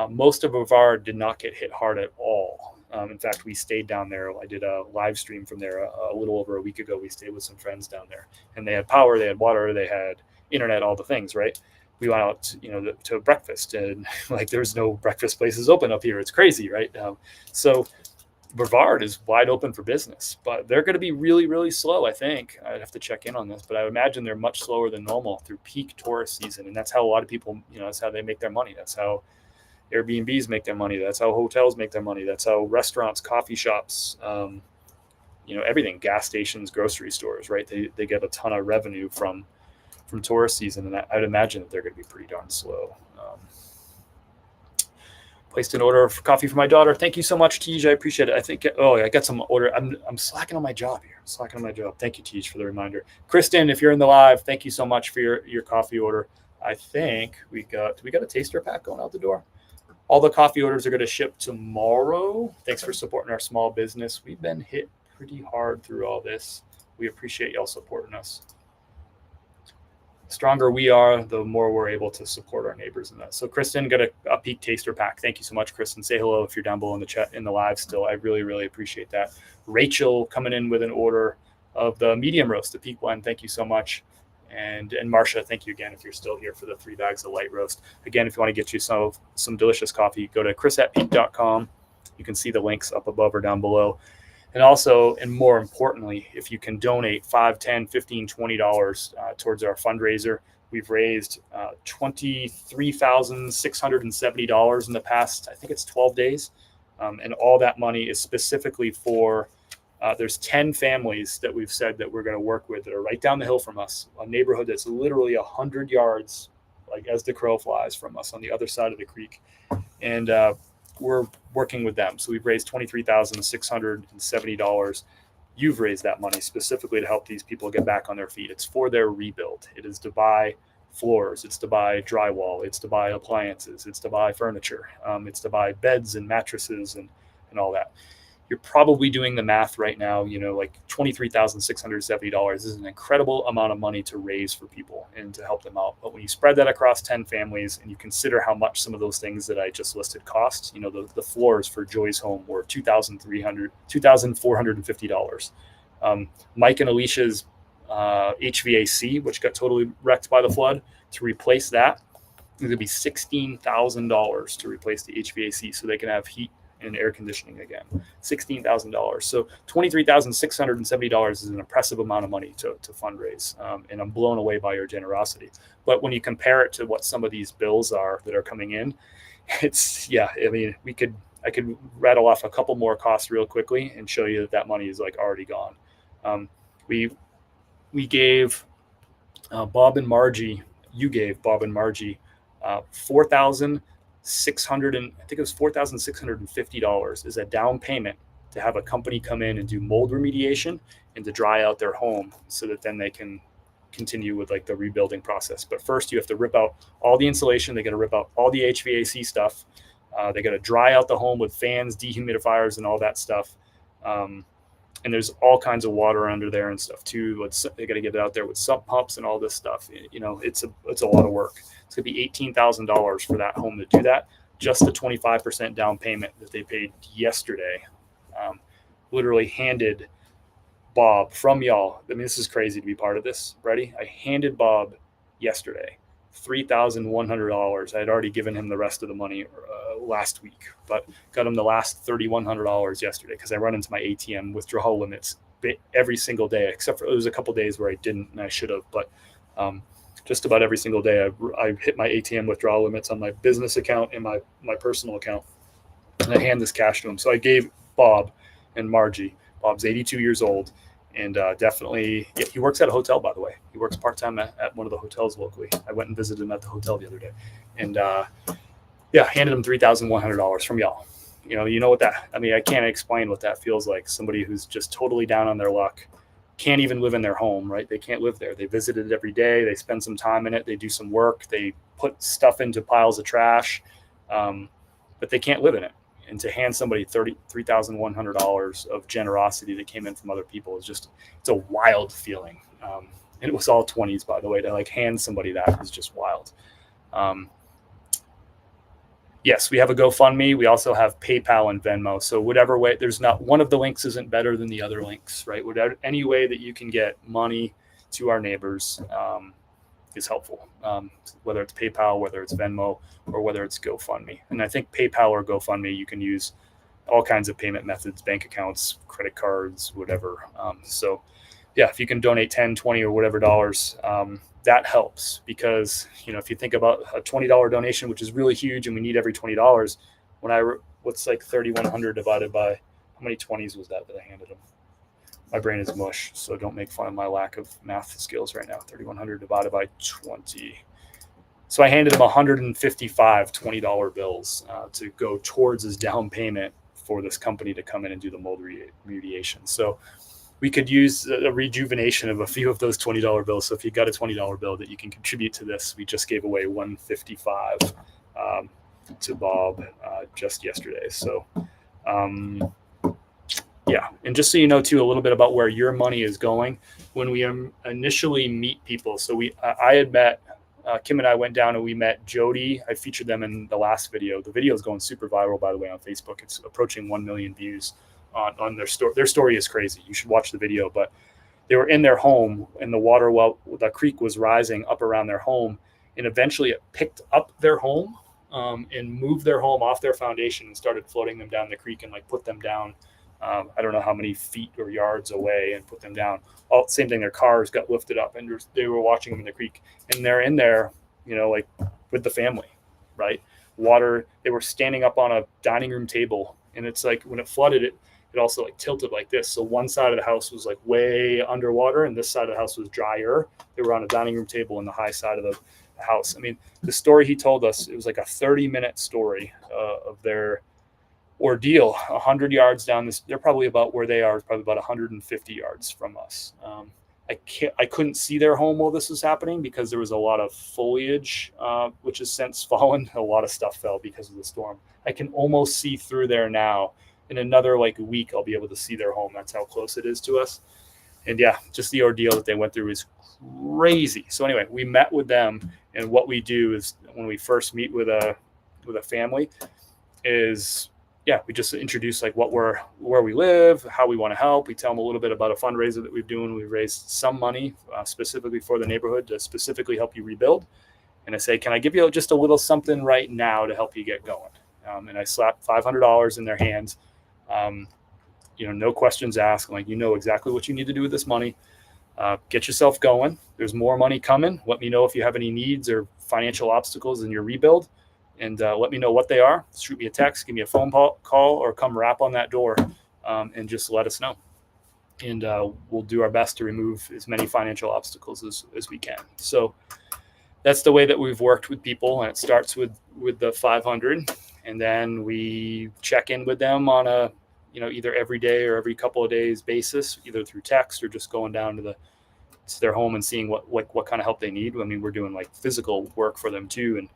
Most of Brevard did not get hit hard at all. In fact, we stayed down there. I did a live stream from there a little over a week ago. We stayed with some friends down there, and they had power, they had water, they had internet, all the things, right? We went out, to breakfast, and like there's no breakfast places open up here. It's crazy, right? So Brevard is wide open for business, but they're going to be really, really slow. I think I'd have to check in on this, but I would imagine they're much slower than normal through peak tourist season. And that's how a lot of people, that's how they make their money. That's how Airbnbs make their money. That's how hotels make their money. That's how restaurants, coffee shops, everything, gas stations, grocery stores, right? They get a ton of revenue from tourist season. And I'd imagine that they're going to be pretty darn slow. Placed an order for coffee for my daughter. Thank you so much, Tej. I appreciate it. I think, I got some order. I'm slacking on my job here. Thank you, Tej, for the reminder. Kristen, if you're in the live, thank you so much for your coffee order. I think we got a taster pack going out the door. All the coffee orders are going to ship tomorrow. Thanks for supporting our small business. We've been hit pretty hard through all this. We appreciate y'all supporting us. The stronger we are, the more we're able to support our neighbors in that. So Kristen got a peak taster pack. Thank you so much, Kristen. Say hello if you're down below in the chat, in the live still. I really, really appreciate that. Rachel coming in with an order of the medium roast, the peak blend. Thank you so much. And Marcia, thank you again if you're still here for the 3 bags of light roast. Again, if you want to get you some delicious coffee, go to chris@peak.com. You can see the links up above or down below. And also, and more importantly, if you can donate $5, $10, $15, $20 towards our fundraiser, we've raised $23,670 in the past, I think it's 12 days. And all that money is specifically for, there's 10 families that we've said that we're going to work with that are right down the hill from us, a neighborhood that's literally 100 yards, like as the crow flies from us on the other side of the creek. And we're working with them. So we've raised $23,670. You've raised that money specifically to help these people get back on their feet. It's for their rebuild. It is to buy floors. It's to buy drywall. It's to buy appliances. It's to buy furniture. It's to buy beds and mattresses and all that. You're probably doing the math right now, like $23,670 is an incredible amount of money to raise for people and to help them out. But when you spread that across 10 families and you consider how much some of those things that I just listed cost, the floors for Joy's home were $2,450. Mike and Alicia's HVAC, which got totally wrecked by the flood, to replace that, it would be $16,000 to replace the HVAC so they can have heat and air conditioning again. $16,000. So $23,670 is an impressive amount of money to fundraise. And I'm blown away by your generosity. But when you compare it to what some of these bills are that are coming in, I could rattle off a couple more costs real quickly and show you that money is like already gone. We gave Bob and Margie, you gave Bob and Margie $4,650 is a down payment to have a company come in and do mold remediation and to dry out their home so that then they can continue with like the rebuilding process. But first you have to rip out all the insulation. They got to rip out all the HVAC stuff. They got to dry out the home with fans, dehumidifiers, and all that stuff. And there's all kinds of water under there and stuff too. They got to get it out there with sump pumps and all this stuff. It's a lot of work. It's going to be $18,000 for that home to do that. Just the 25% down payment that they paid yesterday. Literally handed Bob from y'all. I mean, this is crazy to be part of this. Ready? I handed Bob yesterday $3,100. I had already given him the rest of the money last week, but got him the last $3,100 yesterday because I run into my ATM withdrawal limits every single day, except for there was a couple days where I didn't and I should have. But just about every single day. I hit my ATM withdrawal limits on my business account and my personal account, and I hand this cash to them. So I gave Bob and Margie. Bob's 82 years old, and definitely, yeah, he works at a hotel, by the way. He works part-time at one of the hotels locally. I went and visited him at the hotel the other day, and handed him $3,100 from y'all. You know what that, I mean, I can't explain what that feels like. Somebody who's just totally down on their luck, can't even live in their home, right? They can't live there. They visit it every day. They spend some time in it. They do some work. They put stuff into piles of trash, but they can't live in it. And to hand somebody $3,100 of generosity that came in from other people is just, it's a wild feeling. And it was all 20s, by the way. To like hand somebody that is just wild. Yes, we have a GoFundMe. We also have PayPal and Venmo. So whatever way, there's not one of the links isn't better than the other links, right? Whatever, any way that you can get money to our neighbors is helpful. Whether it's PayPal, whether it's Venmo, or whether it's GoFundMe. And I think PayPal or GoFundMe, you can use all kinds of payment methods, bank accounts, credit cards, whatever. So yeah, if you can donate 10, 20 or whatever dollars, that helps, because, if you think about a $20 donation, which is really huge, and we need every $20, what's like 3,100 divided by, how many 20s was that I handed them? My brain is mush, so don't make fun of my lack of math skills right now. 3,100 divided by 20. So I handed him 155 $20 bills to go towards his down payment for this company to come in and do the mold remediation. So we could use a rejuvenation of a few of those $20 bills. So if you got a $20 bill that you can contribute to this, we just gave away 155 to Bob just yesterday. So yeah, and just so you know too, a little bit about where your money is going when we initially meet people. So I had met Kim and I went down and we met Jody. I featured them in the last video. The video is going super viral, by the way, on Facebook. It's approaching 1 million views on their story. Their story is crazy. You should watch the video. But they were in their home, and the creek was rising up around their home, and eventually it picked up their home and moved their home off their foundation and started floating them down the creek and like put them down. I don't know how many feet or yards away, and put them down. Same thing. Their cars got lifted up, and they were watching them in the creek, and they're in there, like with the family, right? Water. They were standing up on a dining room table, and it's like when it flooded, it also like tilted like this. So one side of the house was like way underwater, and this side of the house was drier. They were on a dining room table in the high side of the house. I mean, the story he told us, it was like a 30-minute story of their ordeal. 100 yards down this, they're probably about where they are, probably about 150 yards from us. I couldn't see their home while this was happening because there was a lot of foliage, which has since fallen. A lot of stuff fell because of the storm. I can almost see through there now. In another week, I'll be able to see their home. That's how close it is to us. And yeah, just the ordeal that they went through is crazy. So anyway, we met with them, and what we do is when we first meet with a family is, yeah, we just introduce where we live, how we want to help. We tell them a little bit about a fundraiser that we've doing. We raised some money specifically for the neighborhood to specifically help you rebuild. And I say, can I give you just a little something right now to help you get going? And I slap $500 in their hands. No questions asked. Like, exactly what you need to do with this money. Get yourself going. There's more money coming. Let me know if you have any needs or financial obstacles in your rebuild, and let me know what they are. Shoot me a text, give me a phone call, or come rap on that door and just let us know. And we'll do our best to remove as many financial obstacles as we can. So that's the way that we've worked with people. And it starts with the 500. And then we check in with them on a, either every day or every couple of days basis, either through text or just going down to their home and seeing what kind of help they need. I mean, we're doing physical work for them too, and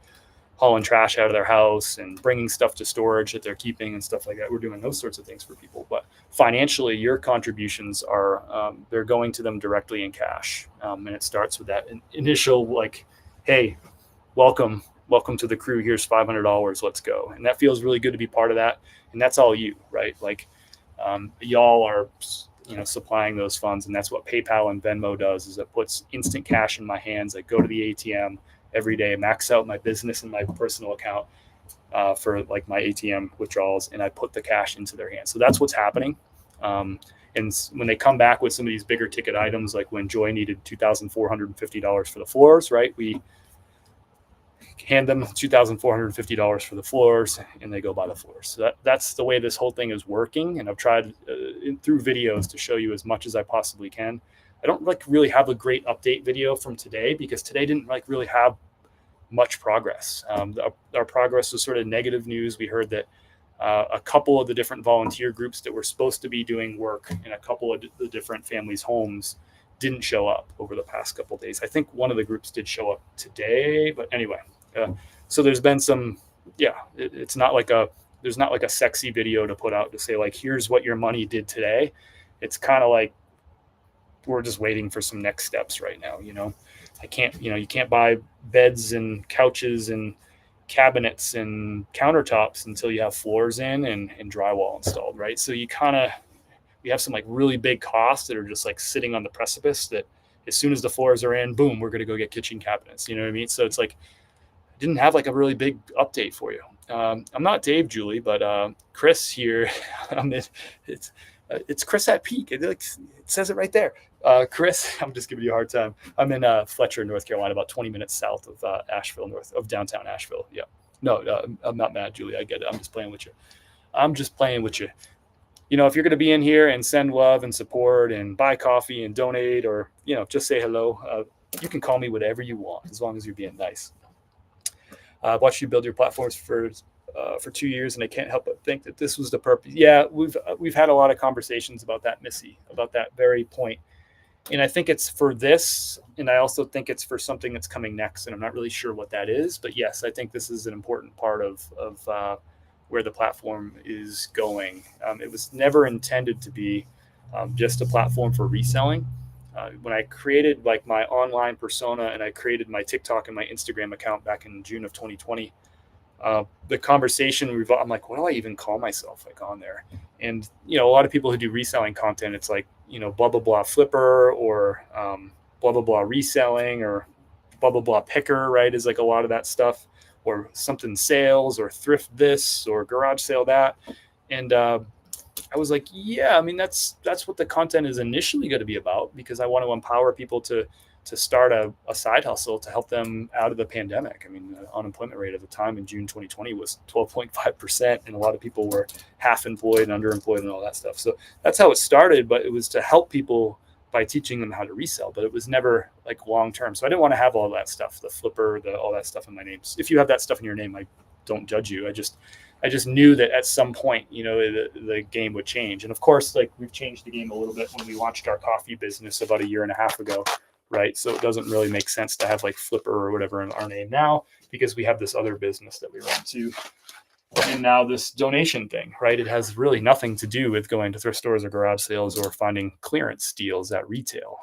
hauling trash out of their house and bringing stuff to storage that they're keeping and stuff like that. We're doing those sorts of things for people. But financially, your contributions are, they're going to them directly in cash. And it starts with that initial, hey, welcome to the crew. Here's $500. Let's go. And that feels really good to be part of that. And that's all you, right? Y'all are, supplying those funds. And that's what PayPal and Venmo does, is it puts instant cash in my hands. I go to the ATM every day, max out my business and my personal account for my ATM withdrawals, and I put the cash into their hands. So that's what's happening. And when they come back with some of these bigger ticket items, like when Joy needed $2,450 for the floors, right? We hand them $2,450 for the floors, and they go buy the floors. So that's the way this whole thing is working. And I've tried through videos to show you as much as I possibly can. I don't really have a great update video from today because today didn't really have much progress. Our progress was sort of negative news. We heard that a couple of the different volunteer groups that were supposed to be doing work in a couple of the different families' homes didn't show up over the past couple of days. I think one of the groups did show up today, but anyway. So there's been some, it's not like there's not like a sexy video to put out to say like, here's what your money did today. It's kind of like, we're just waiting for some next steps right now. You can't buy beds and couches and cabinets and countertops until you have floors in and drywall installed. Right. So we have some like really big costs that are just like sitting on the precipice that as soon as the floors are in, boom, we're going to go get kitchen cabinets. You know what I mean? So it's like, didn't have like a really big update for you. I'm not Dave, Julie, but Chris here. It's Chris at Peak. It says it right there. Chris, I'm just giving you a hard time. I'm in Fletcher, North Carolina, about 20 minutes south of Asheville, north of downtown Asheville. Yeah. No, I'm not mad, Julie. I get it. I'm just playing with you. If you're going to be in here and send love and support and buy coffee and donate or, just say hello, you can call me whatever you want as long as you're being nice. I've watched you build your platforms for 2 years, and I can't help but think that this was the purpose. Yeah, we've had a lot of conversations about that, Missy, about that very point. And I think it's for this, and I also think it's for something that's coming next, and I'm not really sure what that is. But yes, I think this is an important part of where the platform is going. It was never intended to be just a platform for reselling. When I created like my online persona and I created my TikTok and my Instagram account back in June of 2020, the conversation I'm like, what do I even call myself like on there? And, a lot of people who do reselling content, it's like, blah, blah, blah flipper or blah, blah, blah reselling or blah, blah, blah picker, right? Is like a lot of that stuff or something sales or thrift this or garage sale that. And, I was like, yeah, I mean, that's what the content is initially going to be about because I want to empower people to start a side hustle to help them out of the pandemic. I mean, the unemployment rate at the time in June 2020 was 12.5%, and a lot of people were half employed and underemployed and all that stuff. So that's how it started, but it was to help people by teaching them how to resell, but it was never like long-term. So I didn't want to have all that stuff, the flipper, all that stuff in my name. If you have that stuff in your name, I don't judge you. I just knew that at some point, the game would change. And of course, like we've changed the game a little bit when we launched our coffee business about a year and a half ago, right? So it doesn't really make sense to have like Flipper or whatever in our name now because we have this other business that we run too. And now this donation thing, right? It has really nothing to do with going to thrift stores or garage sales or finding clearance deals at retail.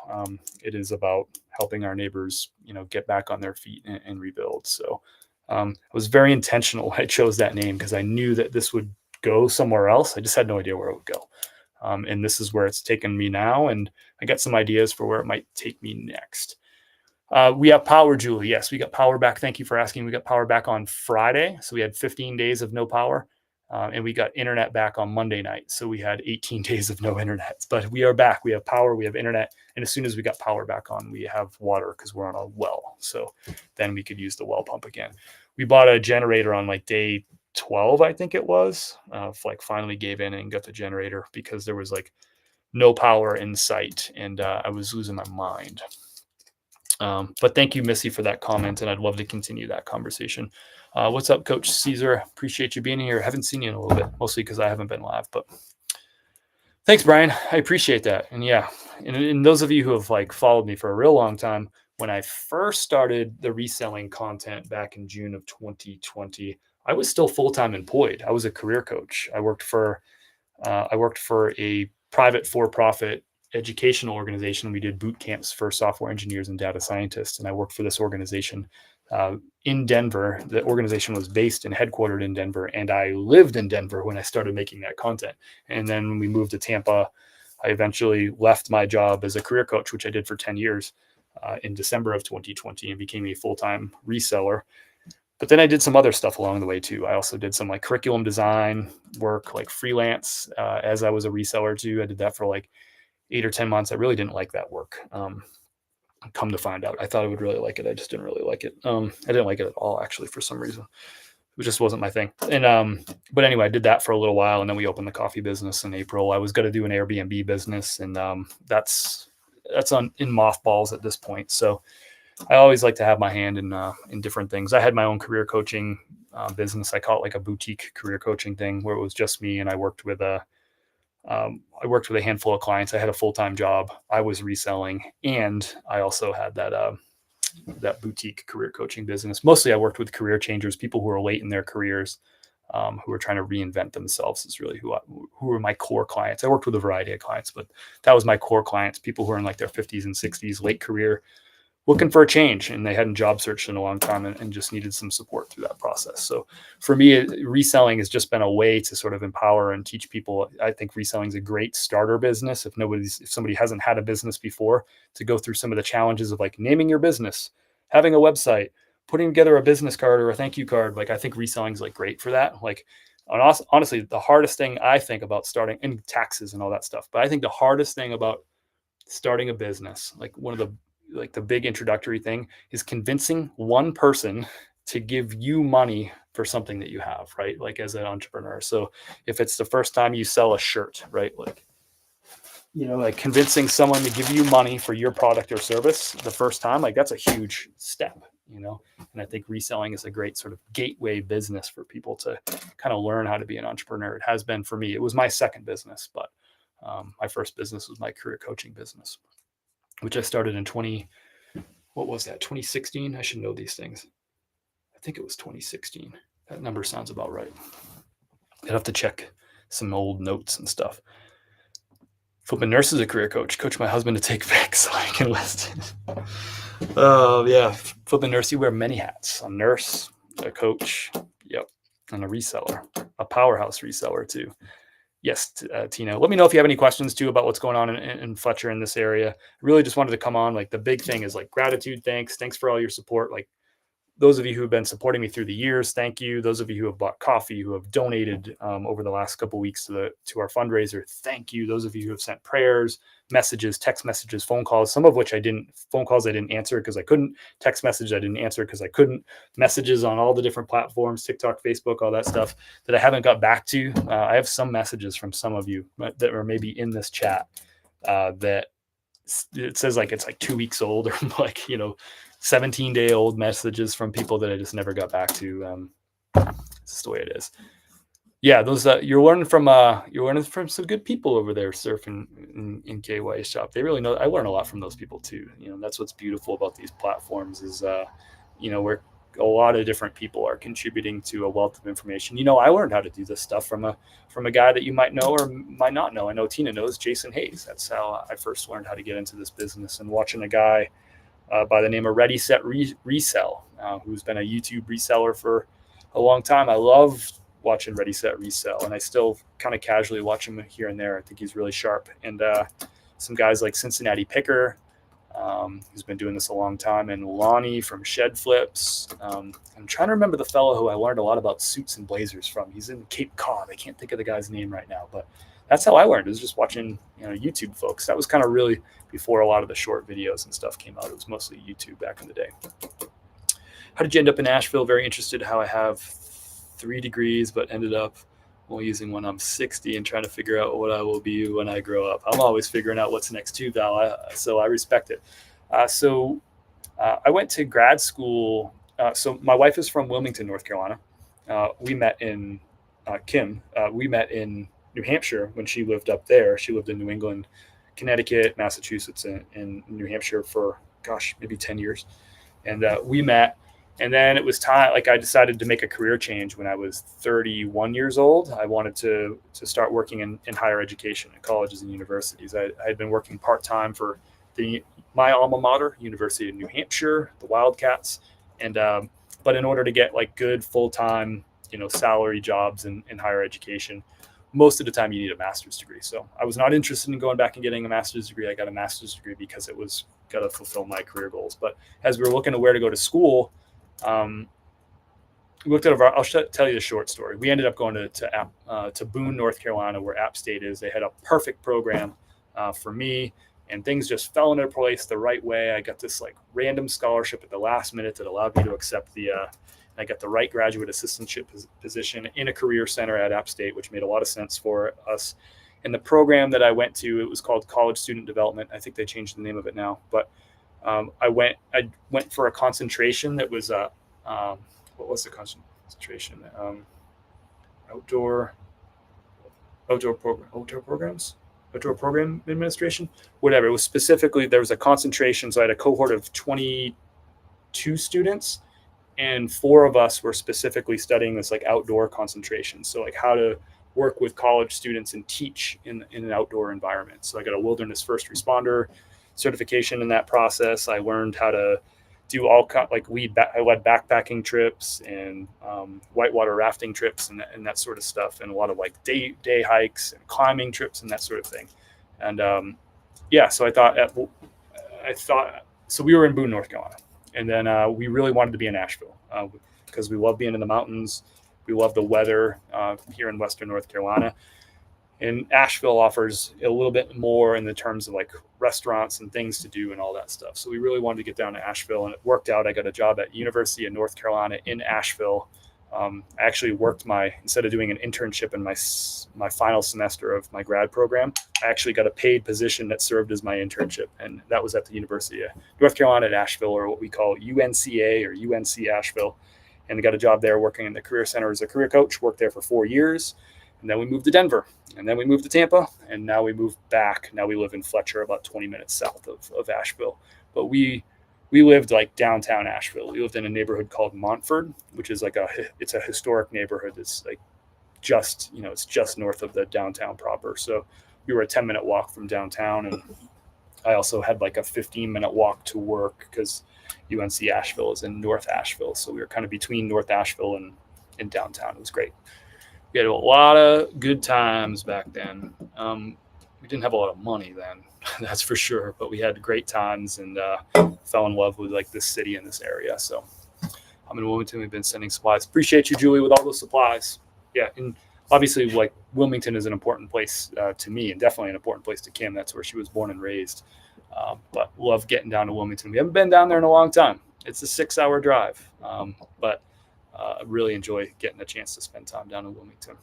It is about helping our neighbors, get back on their feet and rebuild. So it was very intentional. I chose that name because I knew that this would go somewhere else. I just had no idea where it would go. And this is where it's taken me now. And I got some ideas for where it might take me next. We have power, Julie. Yes, we got power back. Thank you for asking. We got power back on Friday. So we had 15 days of no power. And we got internet back on Monday night. So we had 18 days of no internet. But we are back. We have power. We have internet. And as soon as we got power back on, we have water because we're on a well. So then we could use the well pump again. We bought a generator on like day 12, I think it was. Finally gave in and got the generator because there was like no power in sight. And I was losing my mind. But thank you, Missy, for that comment. And I'd love to continue that conversation. What's up, Coach Caesar? Appreciate you being here. Haven't seen you in a little bit, mostly because I haven't been live. But thanks, Brian. I appreciate that. And yeah, and those of you who have followed me for a real long time, when I first started the reselling content back in June of 2020, I was still full-time employed. I was a career coach. I worked for a private for-profit educational organization. We did boot camps for software engineers and data scientists. And I worked for this organization in Denver. The organization was based and headquartered in Denver. And I lived in Denver when I started making that content. And then when we moved to Tampa, I eventually left my job as a career coach, which I did for 10 years in December of 2020 and became a full-time reseller. But then I did some other stuff along the way too. I also did some like curriculum design work, like freelance, as I was a reseller too. I did that for like 8 or 10 months. I really didn't like that work. Come to find out, I thought I would really like it. I just didn't really like it. I didn't like it at all, actually, for some reason. It just wasn't my thing. And but anyway, I did that for a little while, and then we opened the coffee business in April. I was going to do an Airbnb business, and that's in mothballs at this point. So I always like to have my hand in different things. I had my own career coaching business. I call it like a boutique career coaching thing, where it was just me, and I worked with a handful of clients. I had a full-time job. I was reselling, and I also had that boutique career coaching business. Mostly I worked with career changers, people who are late in their careers, who are trying to reinvent themselves is really who were my core clients. I worked with a variety of clients, but that was my core clients, people who are in like their 50s and 60s, late career, looking for a change, and they hadn't job searched in a long time and just needed some support through that process. So for me, reselling has just been a way to sort of empower and teach people. I think reselling is a great starter business. If somebody hasn't had a business before, to go through some of the challenges of like naming your business, having a website, putting together a business card or a thank you card. Like, I think reselling is like great for that. Like, honestly, the hardest thing I think about starting, and taxes and all that stuff, but I think the hardest thing about starting a business, like the big introductory thing, is convincing one person to give you money for something that you have, right? Like, as an entrepreneur. So if it's the first time you sell a shirt, right? Like, like convincing someone to give you money for your product or service the first time, like, that's a huge step, and I think reselling is a great sort of gateway business for people to kind of learn how to be an entrepreneur. It has been for me. It was my second business, but my first business was my career coaching business, which I started in 2016? I should know these things. I think it was 2016. That number sounds about right. I'd have to check some old notes and stuff. Flipping Nurse is a career coach. Coach my husband to take Vic so I can list it. Oh, yeah. Flipping Nurse, you wear many hats. A nurse, a coach, yep, and a reseller, a powerhouse reseller too. Yes, Tina. Let me know if you have any questions too about what's going on in Fletcher in this area. I really just wanted to come on. Like, the big thing is like gratitude. Thanks for all your support. Like, those of you who have been supporting me through the years, thank you. Those of you who have bought coffee, who have donated over the last couple of weeks to our fundraiser, thank you. Those of you who have sent prayers, messages, text messages, phone calls, some of which phone calls I didn't answer because I couldn't, text messages I didn't answer because I couldn't, messages on all the different platforms, TikTok, Facebook, all that stuff that I haven't got back to. I have some messages from some of you that are maybe in this chat that it says like it's like 2 weeks old, or like 17-day-old messages from people that I just never got back to. It's just the way it is. Yeah, those you're learning from some good people over there surfing in KY shop. They really know. I learn a lot from those people too. That's what's beautiful about these platforms is where a lot of different people are contributing to a wealth of information. I learned how to do this stuff from a guy that you might know or might not know. I know Tina knows, Jason Hayes. That's how I first learned how to get into this business, and watching a guy by the name of Ready, Set, Resell, who's been a YouTube reseller for a long time. I love watching Ready, Set, Resell, and I still kind of casually watch him here and there. I think he's really sharp. And some guys like Cincinnati Picker, who's been doing this a long time, and Lonnie from Shed Flips. I'm trying to remember the fellow who I learned a lot about suits and blazers from. He's in Cape Cod. I can't think of the guy's name right now, but that's how I learned. It was just watching YouTube folks. That was kind of really before a lot of the short videos and stuff came out. It was mostly YouTube back in the day. How did you end up in Asheville? Very interested how I have 3 degrees, but ended up only using when I'm 60 and trying to figure out what I will be when I grow up. I'm always figuring out what's next too, Val. So I respect it. I went to grad school. So my wife is from Wilmington, North Carolina. We met in we met in New Hampshire when she lived up there. She lived in New England, Connecticut, Massachusetts, and New Hampshire for, maybe 10 years. And we met. And then it was time, like, I decided to make a career change when I was 31 years old. I wanted to start working in higher education at colleges and universities. I had been working part-time for my alma mater, University of New Hampshire, the Wildcats. And but in order to get like good full-time, salary jobs in higher education, most of the time you need a master's degree. So I was not interested in going back and getting a master's degree. I got a master's degree because it was got to fulfill my career goals. But as we were looking at where to go to school, we looked at I'll tell you the short story. We ended up going to Boone, North Carolina, where App State is. They had a perfect program for me, and things just fell into place the right way. I got this like random scholarship at the last minute that allowed me to accept I got the right graduate assistantship position in a career center at App State, which made a lot of sense for us. And the program that I went to, it was called College Student Development. I think they changed the name of it now, but I went for a concentration that was what was the concentration? Outdoor program administration, whatever. It was specifically, there was a concentration. So I had a cohort of 22 students, and 4 of us were specifically studying this like outdoor concentration. So like how to work with college students and teach in an outdoor environment. So I got a wilderness first responder certification in that process. I learned how to do all like I led backpacking trips and whitewater rafting trips and that sort of stuff, and a lot of like day hikes and climbing trips and that sort of thing. And so I thought so we were in Boone, North Carolina, and then we really wanted to be in Asheville because we love being in the mountains. We love the weather here in Western North Carolina. And Asheville offers a little bit more in the terms of like restaurants and things to do and all that stuff. So we really wanted to get down to Asheville, and it worked out. I got a job at University of North Carolina in Asheville. I actually worked instead of doing an internship in my final semester of my grad program, I actually got a paid position that served as my internship. And that was at the University of North Carolina at Asheville, or what we call UNCA or UNC Asheville. And I got a job there working in the career center as a career coach, worked there for 4 years. And then we moved to Denver, and then we moved to Tampa, and now we moved back. Now we live in Fletcher, about 20 minutes south of Asheville. But we lived like downtown Asheville. We lived in a neighborhood called Montford, which is it's a historic neighborhood. It's like it's just north of the downtown proper. So we were a 10-minute walk from downtown, and I also had like a 15-minute walk to work because UNC Asheville is in North Asheville. So we were kind of between North Asheville and downtown. It was great. We had a lot of good times back then. We didn't have a lot of money then, that's for sure, but we had great times and fell in love with like this city and this area. So I'm in Wilmington. We've been sending supplies. Appreciate you, Julie, with all those supplies. Yeah, and obviously like Wilmington is an important place to me, and definitely an important place to Kim. That's where she was born and raised. But love getting down to Wilmington. We haven't been down there in a long time. It's a 6-hour drive, but I really enjoy getting a chance to spend time down in Wilmington.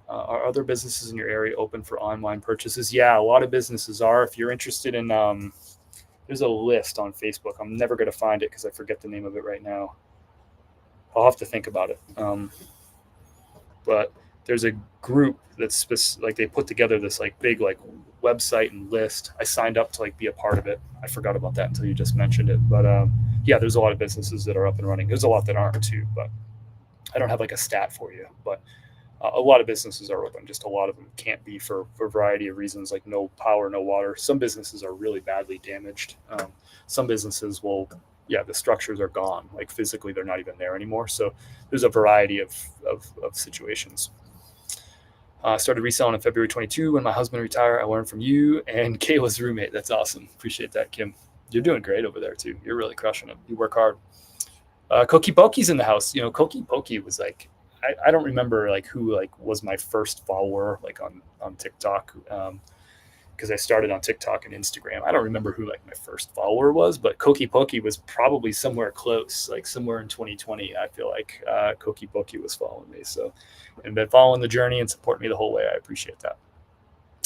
Are other businesses in your area open for online purchases? Yeah, a lot of businesses are. If you're interested in, there's a list on Facebook. I'm never going to find it because I forget the name of it right now. I'll have to think about it. But there's a group that's like they put together this like big like website and list. I signed up to like be a part of it. I forgot about that until you just mentioned it. But yeah, there's a lot of businesses that are up and running. There's a lot that aren't too, but I don't have like a stat for you. But a lot of businesses are open. Just a lot of them can't be for a variety of reasons, like no power, no water. Some businesses are really badly damaged. Some businesses the structures are gone. Like physically, they're not even there anymore. So there's a variety of situations. Started reselling in February 22 when my husband retired. I learned from you and Kayla's roommate. That's awesome. Appreciate that, Kim. You're doing great over there too. You're really crushing it. You work hard. Koki Poki's in the house. Koki Poki was like, I don't remember like who like was my first follower like on TikTok. Because I started on TikTok and Instagram. I don't remember who like my first follower was, but Koki Poki was probably somewhere close, like somewhere in 2020. I feel like Koki Poki was following me. So, and been following the journey and supporting me the whole way. I appreciate that.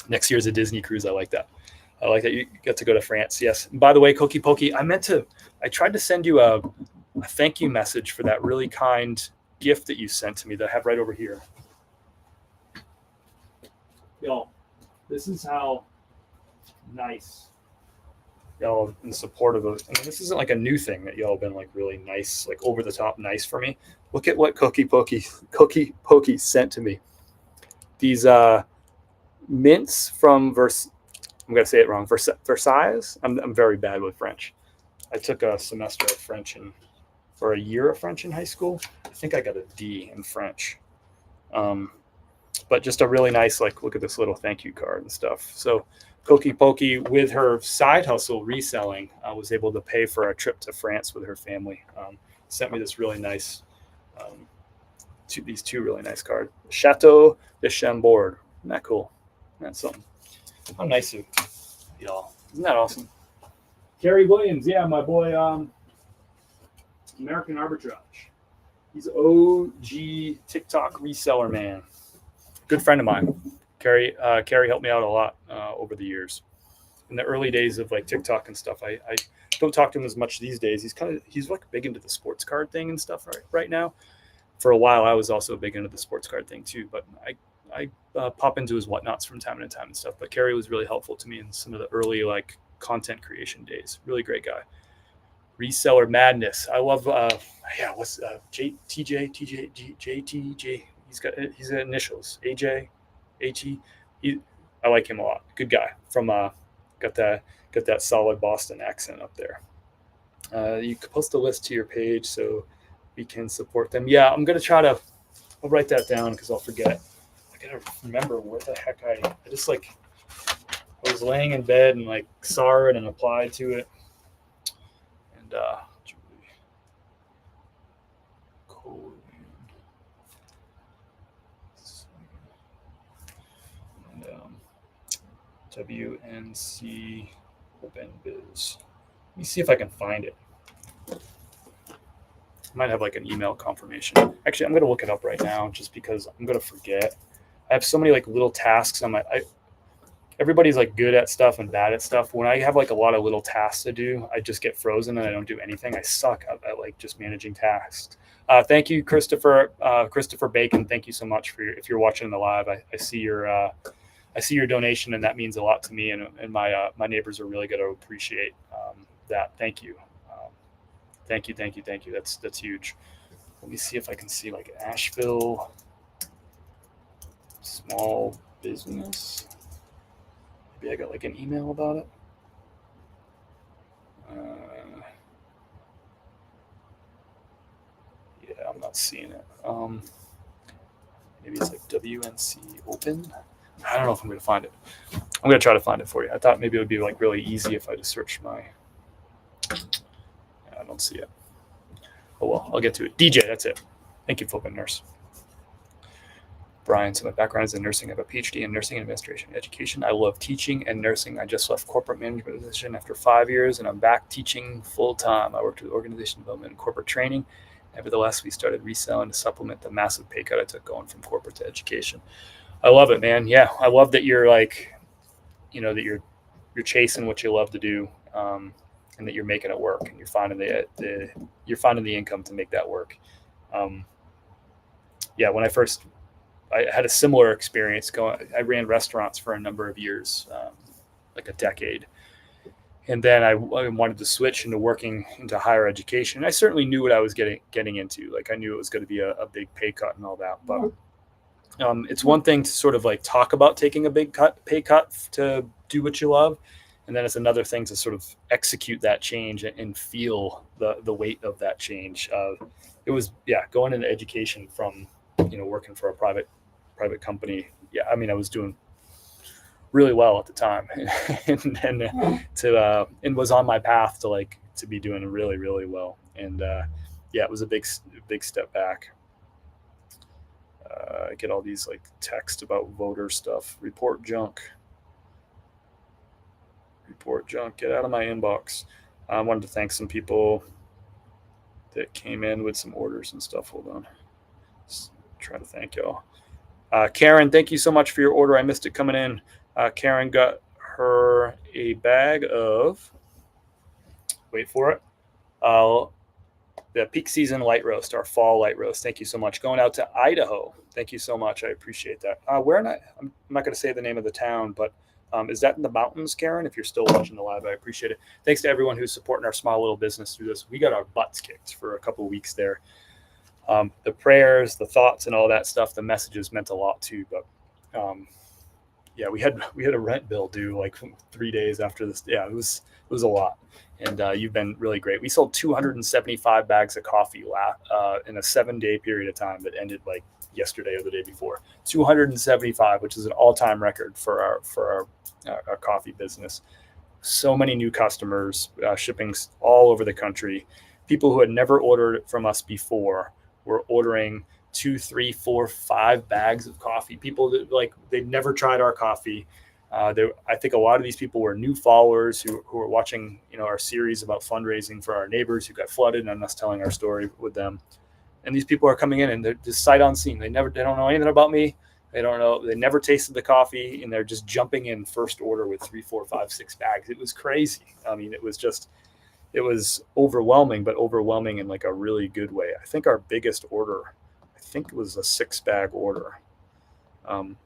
Next year's a Disney cruise. I like that. I like that you get to go to France. Yes. And by the way, Koki Poki, I tried to send you a thank you message for that really kind gift that you sent to me that I have right over here. Y'all, this is how nice y'all have been supportive of. I mean, this isn't like a new thing that y'all have been like really nice, like over the top nice for me. Look at what Koki Poki sent to me. These mints from I'm gonna say it wrong. Versailles. I'm very bad with French. I took a semester of French or a year of French in high school. I think I got a D in French. But just a really nice, like, look at this little thank you card and stuff. So Koki Poki, with her side hustle reselling, was able to pay for a trip to France with her family. Sent me this really nice These two really nice cards. Chateau de Chambord. Isn't that cool? That's something. How nice of y'all. Isn't that awesome? Kerry Williams, yeah, my boy, American Arbitrage. He's OG TikTok reseller man. Good friend of mine. Kerry helped me out a lot over the years. In the early days of like TikTok and stuff, I don't talk to him as much these days. He's like big into the sports card thing and stuff right now. For a while, I was also big into the sports card thing too, but I pop into his whatnots from time to time and stuff. But Kerry was really helpful to me in some of the early like content creation days. Really great guy. Reseller madness. I love what's JTJ. He's got his initials AJ, AT. I like him a lot. Good guy. From got that solid Boston accent up there. You can post a list to your page so we can support them. Yeah, I'm gonna try to. I'll write that down because I'll forget. I gotta remember what the heck I just like. I was laying in bed and like saw it and applied to it. And WNC Open Biz. Let me see if I can find it. I might have like an email confirmation. Actually, I'm going to look it up right now just because I'm going to forget. I have so many like little tasks on everybody's like good at stuff and bad at stuff. When I have like a lot of little tasks to do, I just get frozen and I don't do anything. I suck at like just managing tasks. Thank you, Christopher Bacon. Thank you so much if you're watching the live. I see your donation and that means a lot to me and my neighbors are really going to appreciate that. Thank you. Thank you. That's huge. Let me see if I can see like Asheville small business. Maybe I got like an email about it. Yeah, I'm not seeing it. Maybe it's like WNC Open. I don't know if I'm going to find it. I'm going to try to find it for you. I thought maybe it would be like really easy if I just searched my. I don't see it. Oh well, I'll get to it. DJ, that's it. Thank you, Flippin' Nurse. Brian, so my background is in nursing. I have a PhD in nursing administration and education. I love teaching and nursing. I just left corporate management position after 5 years, and I'm back teaching full time. I worked with organization development and corporate training. Nevertheless, we started reselling to supplement the massive pay cut I took going from corporate to education. I love it, man. Yeah, I love that you're like, that you're chasing what you love to do, and that you're making it work, and you're finding the income to make that work. Yeah, when I had a similar experience I ran restaurants for a number of years, like a decade. And then I wanted to switch into working into higher education. I certainly knew what I was getting into. Like I knew it was going to be a big pay cut and all that. But it's one thing to sort of like talk about taking a big pay cut to do what you love. And then it's another thing to sort of execute that change and feel the weight of that change. It was, going into education from, working for a private company. Yeah, I mean, I was doing really well at the time, and was on my path to be doing really, really well. And it was a big step back. I get all these like texts about voter stuff. Report junk. Get out of my inbox. I wanted to thank some people that came in with some orders and stuff. Hold on. Just try to thank y'all. Karen, thank you so much for your order. I missed it coming in. Karen got her a bag of, wait for it, the peak season light roast, our fall light roast. Thank you so much. Going out to Idaho. Thank you so much. I appreciate that. I'm not going to say the name of the town, but is that in the mountains, Karen? If you're still watching the live, I appreciate it. Thanks to everyone who's supporting our small little business through this. We got our butts kicked for a couple of weeks there. The prayers, the thoughts, and all that stuff, the messages meant a lot too. But we had a rent bill due like 3 days after this. Yeah, it was a lot. And you've been really great. We sold 275 bags of coffee in a 7-day period of time that ended like yesterday or the day before. 275, which is an all-time record for our coffee business. So many new customers, shipping all over the country. People who had never ordered from us before were ordering 2, 3, 4, 5 bags of coffee. People that like they'd never tried our coffee. I think a lot of these people were new followers who were watching, our series about fundraising for our neighbors who got flooded and us telling our story with them. And these people are coming in and they're just sight unseen. They don't know anything about me. They don't know. They never tasted the coffee, and they're just jumping in first order with 3, 4, 5, 6 bags. It was crazy. I mean, it was overwhelming, but overwhelming in like a really good way. I think our biggest order, it was a 6-bag order. And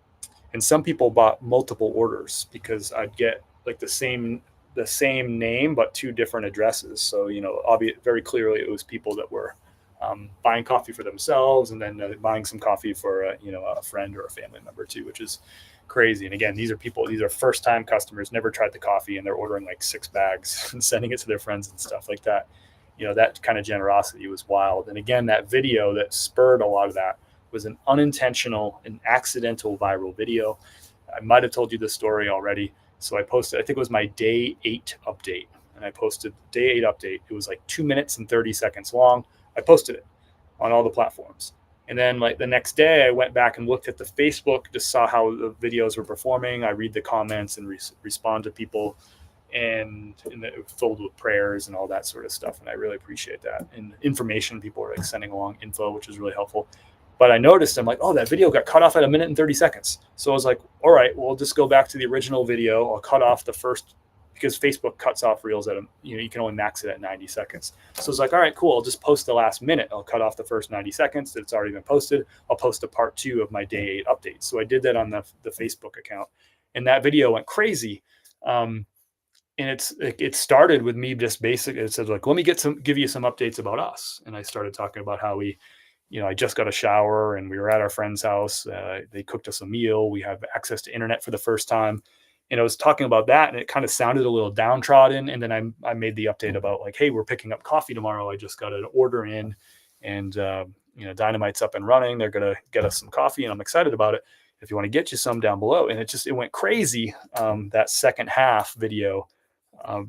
some people bought multiple orders because I'd get like the same name, but 2 different addresses. So, very clearly it was people that were buying coffee for themselves and then buying some coffee for a friend or a family member too, which is crazy. And again, these are first-time customers, never tried the coffee, and they're ordering like 6 bags and sending it to their friends and stuff like that. That kind of generosity was wild. And again, that video that spurred a lot of that was an unintentional and accidental viral video. I might have told you this story already. So I posted, I think it was my day 8 update, and I posted day 8 update. It was like 2 minutes and 30 seconds long. I posted it on all the platforms. And then like the next day I went back and looked at the Facebook, just saw how the videos were performing. I read the comments and respond to people, and it was filled with prayers and all that sort of stuff. And I really appreciate that. And information, people were like sending along info, which was really helpful. But I noticed, I'm like, oh, that video got cut off at 1 minute and 30 seconds. So I was like, all right, well, I'll just go back to the original video. I'll cut off the first, because Facebook cuts off reels at you can only max it at 90 seconds. So it's like, all right, cool. I'll just post the last minute. I'll cut off the first 90 seconds that's already been posted. I'll post a part 2 of my day 8 update. So I did that on the Facebook account, and that video went crazy. And it started with me just basically, it said like, let me give you some updates about us. And I started talking about how we, I just got a shower and we were at our friend's house. They cooked us a meal. We have access to internet for the first time. And I was talking about that, and it kind of sounded a little downtrodden. And then I made the update about like, hey, we're picking up coffee tomorrow. I just got an order in, and Dynamite's up and running. They're going to get us some coffee, and I'm excited about it. If you want to get you some, down below. And it went crazy. That second half video,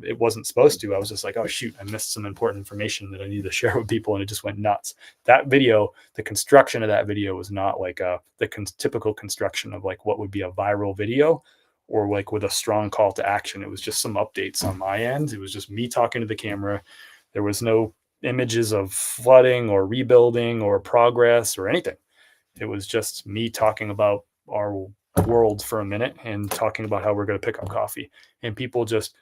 it wasn't supposed to. I was just like, oh shoot, I missed some important information that I need to share with people, and it just went nuts. That video, the construction of that video was not like the typical construction of like what would be a viral video, or like with a strong call to action. It was just some updates on my end. It was just me talking to the camera. There was no images of flooding or rebuilding or progress or anything. It was just me talking about our world for a minute and talking about how we're going to pick up coffee. And people just,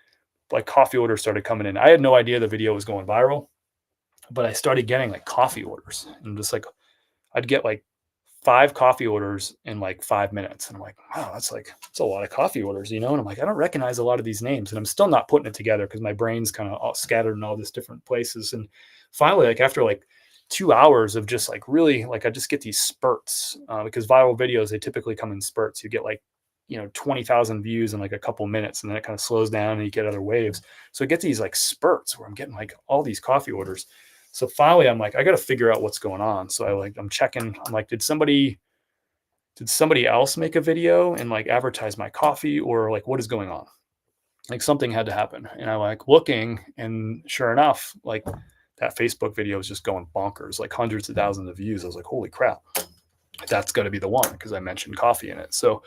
like, coffee orders started coming in. I had no idea the video was going viral, but I started getting like coffee orders, and just like I'd get like 5 coffee orders in like 5 minutes. And I'm like, wow, that's a lot of coffee orders, And I'm like, I don't recognize a lot of these names, and I'm still not putting it together because my brain's kind of all scattered in all these different places. And finally, like after like 2 hours of just like really, like I just get these spurts, because viral videos, they typically come in spurts. You get like 20,000 views in like a couple minutes, and then it kind of slows down and you get other waves. So I get these like spurts where I'm getting like all these coffee orders. So finally I'm like, I got to figure out what's going on. So I'm checking, I'm like, did somebody else make a video and like advertise my coffee, or like what is going on? Like something had to happen. And I like looking, and sure enough, like that Facebook video is just going bonkers, like hundreds of thousands of views. I was like, holy crap, that's got to be the one, because I mentioned coffee in it. So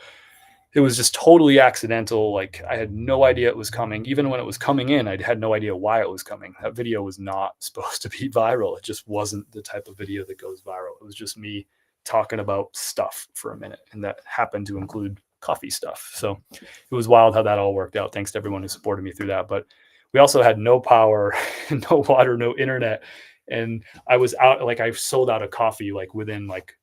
it was just totally accidental. Like I had no idea it was coming. Even when it was coming in, I had no idea why it was coming. That video was not supposed to be viral. It just wasn't the type of video that goes viral. It was just me talking about stuff for a minute, and that happened to include coffee stuff. So it was wild how that all worked out. Thanks to everyone who supported me through that. But we also had no power, no water, no internet. And I was out, like I sold out of coffee within like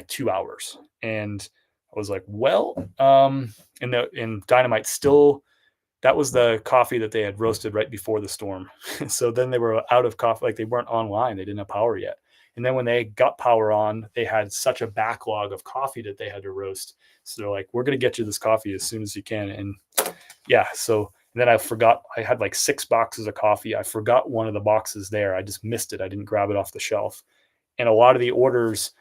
2 hours. And I was like, well, and Dynamite still, that was the coffee that they had roasted right before the storm. So then they were out of coffee, like they weren't online. They didn't have power yet. And then when they got power on, they had such a backlog of coffee that they had to roast. So they're like, we're going to get you this coffee as soon as you can. And yeah, so then I forgot, I had like 6 boxes of coffee. I forgot one of the boxes there. I just missed it. I didn't grab it off the shelf. And a lot of the orders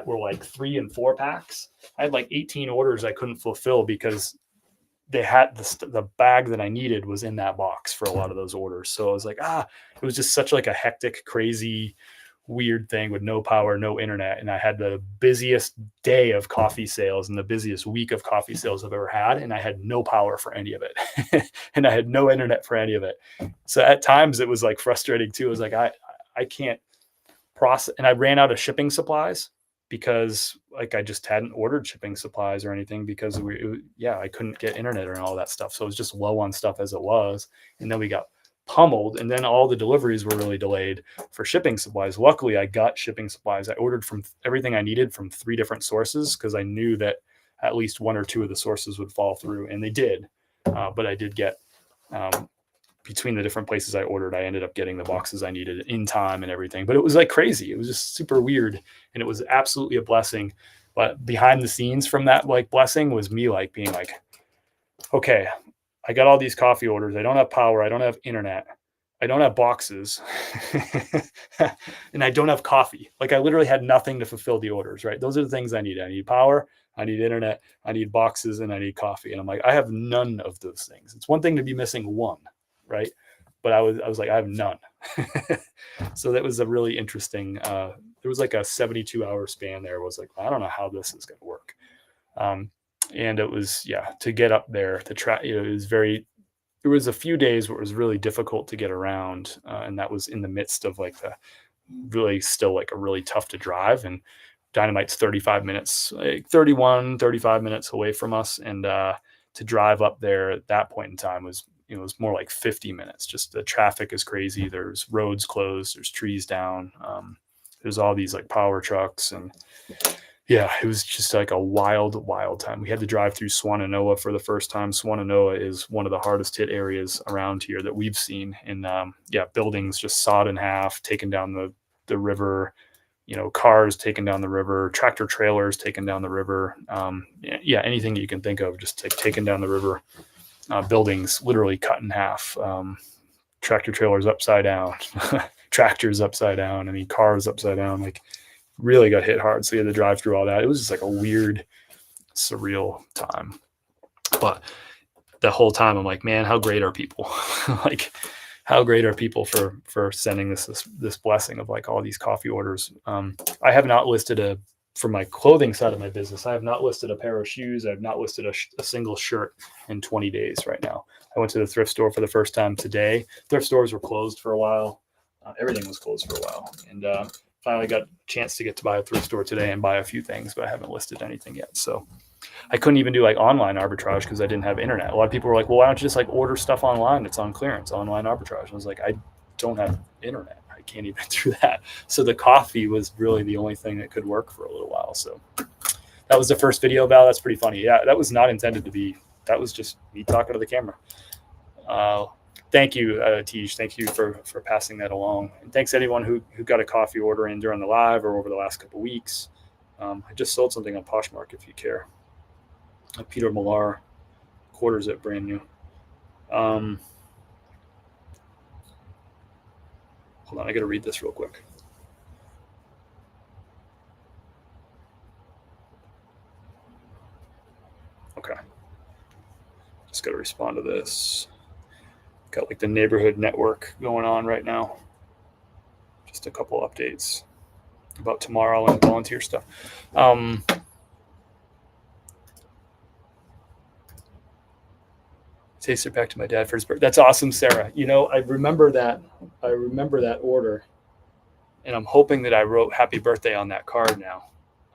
were like 3 and 4 packs. I had like 18 orders I couldn't fulfill because they had the bag that I needed was in that box for a lot of those orders. So I was like, it was just such like a hectic, crazy weird thing with no power, no internet. And I had the busiest day of coffee sales and the busiest week of coffee sales I've ever had. And I had no power for any of it. And I had no internet for any of it. So at times it was like frustrating too. It was like, I can't process. And I ran out of shipping supplies because like I just hadn't ordered shipping supplies or anything because I couldn't get internet and all that stuff. So it was just low on stuff as it was. And then we got pummeled, and then all the deliveries were really delayed for shipping supplies. Luckily, I got shipping supplies. I ordered from everything I needed from 3 different sources because I knew that at least 1 or 2 of the sources would fall through, and they did. But I did get between the different places I ordered, I ended up getting the boxes I needed in time and everything. But it was like crazy. It was just super weird, and it was absolutely a blessing. But behind the scenes from that like blessing was me like being like, okay, I got all these coffee orders. I don't have power. I don't have internet. I don't have boxes. And I don't have coffee. Like I literally had nothing to fulfill the orders, right? Those are the things I need. I need power. I need internet. I need boxes, and I need coffee. And I'm like, I have none of those things. It's one thing to be missing one, right? But I was like, I have none. So that was a really interesting, there was like a 72-hour span there. It was like, I don't know how this is going to work. And it was, to get up there, there was a few days where it was really difficult to get around. And that was in the midst of like still like a really tough to drive. And Dynamite's 35 minutes, like 35 minutes away from us. And to drive up there at that point in time was, it was more like 50 minutes. Just the traffic is crazy. There's roads closed, there's trees down. There's all these like power trucks, and it was just like a wild time. We had to drive through Swannanoa for the first time. Swannanoa is one of the hardest hit areas around here that we've seen. And buildings just sawed in half, taken down the river, cars taken down the river, tractor trailers taken down the river. Anything you can think of, just like taken down the river. Buildings literally cut in half. Tractor trailers upside down, tractors upside down. I mean, cars upside down. Like, really got hit hard. So you had to drive through all that. It was just like a weird, surreal time. But the whole time I'm like, man, how great are people? Like, how great are people for sending this blessing of like all these coffee orders? I have not listed for my clothing side of my business, I have not listed a pair of shoes. I have not listed a single shirt in 20 days right now. I went to the thrift store for the first time today. Thrift stores were closed for a while. Everything was closed for a while. And finally got a chance to get to buy a thrift store today and buy a few things, but I haven't listed anything yet. So I couldn't even do like online arbitrage because I didn't have internet. A lot of people were like, well, why don't you just like order stuff online? It's on clearance, online arbitrage. I was like, I don't have internet. I can't even do that. So the coffee was really the only thing that could work for a little while. So that was the first video, Val. That's pretty funny. Yeah, that was not intended to be, that was just me talking to the camera. Thank you, Tej. Thank you for passing that along. And thanks anyone who got a coffee order in during the live or over the last couple of weeks. I just sold something on Poshmark if you care. Peter Millar, quarters at brand new. Hold on, I got to read this real quick. Okay. Just got to respond to this. Got like the neighborhood network going on right now. Just a couple updates about tomorrow and volunteer stuff. Taster pack to my dad for his birthday. That's awesome, Sarah. I remember that order, and I'm hoping that I wrote happy birthday on that card now.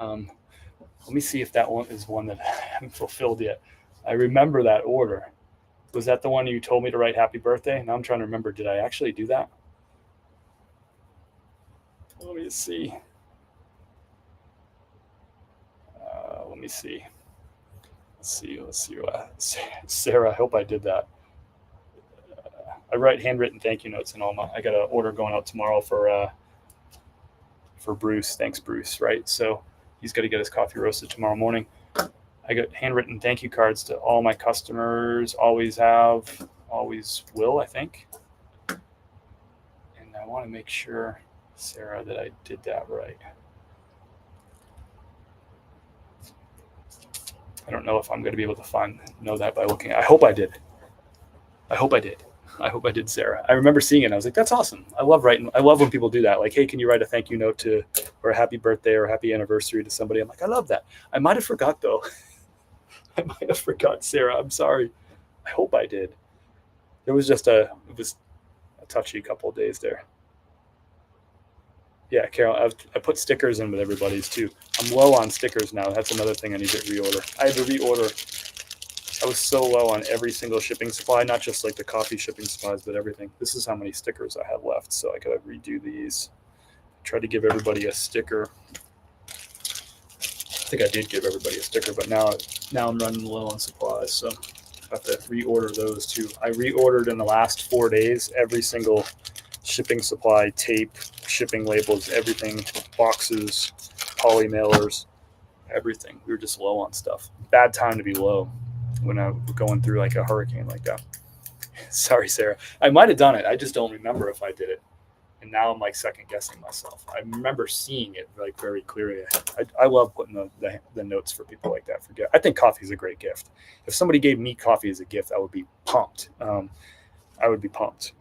Let me see if that one is one that I haven't fulfilled yet. I remember that order. Was that the one you told me to write happy birthday? Now I'm trying to remember. Did I actually do that? Let me see. Let me see. Let's see. Sarah, I hope I did that. I write handwritten thank you notes and all I got an order going out tomorrow for Bruce. Thanks, Bruce. Right. So he's got to get his coffee roasted tomorrow morning. I got handwritten thank you cards to all my customers. Always have, always will, I think. And I want to make sure, Sarah, that I did that right. I don't know if I'm going to be able to know that by looking. I hope I did. I hope I did, Sarah. I remember seeing it. And I was like, that's awesome. I love writing. I love when people do that. Like, hey, can you write a thank you note to, or a happy birthday or happy anniversary to somebody? I'm like, I love that. I might have forgot though. I might have forgot, Sarah. I'm sorry. I hope I did. It was a touchy couple of days there. Yeah, Carol, I put stickers in with everybody's too. I'm low on stickers now. That's another thing I need to reorder. I had to reorder. I was so low on every single shipping supply, not just like the coffee shipping supplies, but everything. This is how many stickers I have left, so I gotta redo these. Try to give everybody a sticker. I think I did give everybody a sticker, but now I'm running low on supplies, so I have to reorder those too. I reordered in the last 4 days every single shipping supply, tape, shipping labels, everything, boxes, poly mailers, everything. We were just low on stuff. Bad time to be low when I'm going through like a hurricane like that. Sorry, Sarah. I might have done it. I just don't remember if I did it. And now I'm like second guessing myself. I remember seeing it like very clearly. I love putting the notes for people like that. I think coffee is a great gift. If somebody gave me coffee as a gift, I would be pumped. I would be pumped.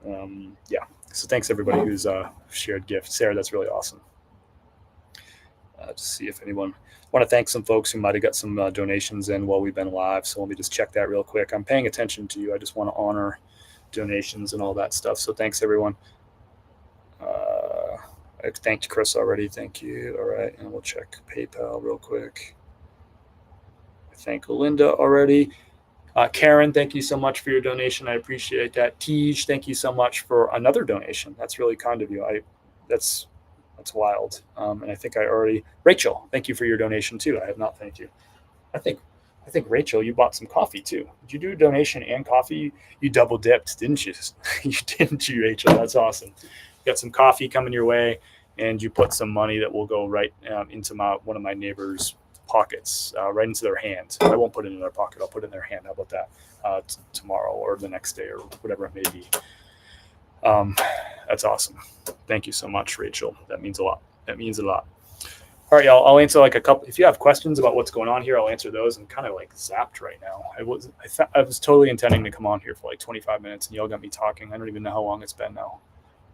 Yeah. So thanks everybody who's shared gifts. Sarah, that's really awesome. Just see if anyone want to thank some folks who might have got some donations in while we've been live. So let me just check that real quick. I'm paying attention to you. I just want to honor donations and all that stuff. So thanks everyone. I thanked Chris already. Thank you. All right. And we'll check PayPal real quick. I thank Linda already. Karen, thank you so much for your donation. I appreciate that. Tej, thank you so much for another donation. That's really kind of you. That's wild. And I think Rachel, thank you for your donation too. I have not thanked you. I think Rachel, you bought some coffee too. Did you do a donation and coffee? You double dipped, didn't you? Didn't you, Rachel? That's awesome. You got some coffee coming your way, and you put some money that will go right into one of my neighbors' pockets, right into their hand. I won't put it in their pocket. I'll put it in their hand. How about that? Tomorrow or the next day or whatever it may be. That's awesome. Thank you so much, Rachel. That means a lot. All right, y'all. I'll answer like a couple. If you have questions about what's going on here, I'll answer those. I'm kind of like zapped right now. I was totally intending to come on here for like 25 minutes, and y'all got me talking. I don't even know how long it's been now.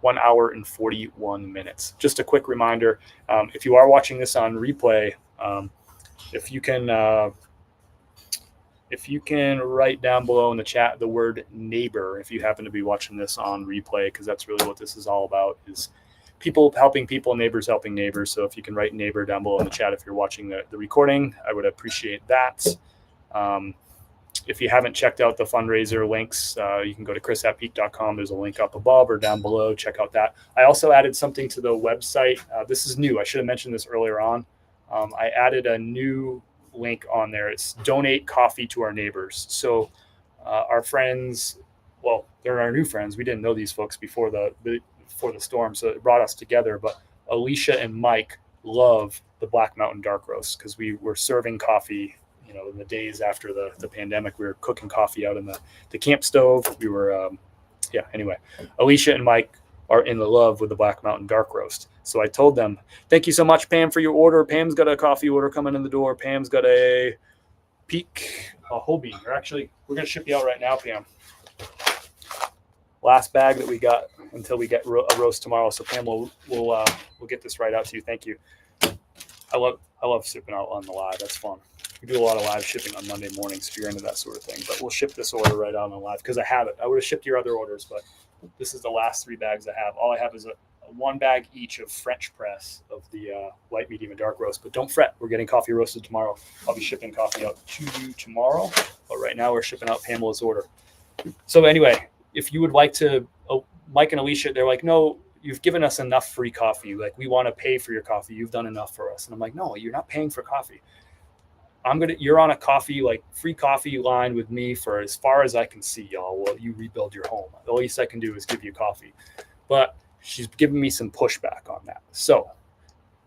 1 hour and 41 minutes. Just a quick reminder: if you are watching this on replay, if you can write down below in the chat the word neighbor, if you happen to be watching this on replay, because that's really what this is all about, is people helping people, neighbors helping neighbors. So if you can write neighbor down below in the chat if you're watching the recording, I would appreciate that. If you haven't checked out the fundraiser links, you can go to chris@peak.com. There's a link up above or down below. Check out that. I also added something to the website. This is new. I should have mentioned this earlier on. I added a new link on there. It's donate coffee to our neighbors. So our friends, well, they're our new friends. We didn't know these folks before the storm, so it brought us together. But Alicia and Mike love the Black Mountain Dark Roast because we were serving coffee, in the days after the pandemic. We were cooking coffee out in the camp stove. We were, anyway, Alicia and Mike are in love with the Black Mountain Dark Roast. So I told them, thank you so much, Pam, for your order. Pam's got a coffee order coming in the door. Pam's got a whole bean. We're going to ship you out right now, Pam. Last bag that we got until we get a roast tomorrow. So Pam, we'll get this right out to you. Thank you. I love shipping out on the live. That's fun. We do a lot of live shipping on Monday mornings if you're into that sort of thing. But we'll ship this order right out on live because I have it. I would have shipped your other orders, but this is the last 3 bags I have. All I have is a 1 bag each of French press of the light, medium, and dark roast. But don't fret, we're getting coffee roasted tomorrow. I'll be shipping coffee out to you tomorrow. But right now we're shipping out Pamela's order. So anyway, if you would like to, Mike and Alicia, they're like, no, you've given us enough free coffee. Like, we want to pay for your coffee. You've done enough for us. And I'm like, no, you're not paying for coffee. You're on a free coffee line with me for as far as I can see, y'all, while you rebuild your home. The least I can do is give you coffee. But she's giving me some pushback on that. So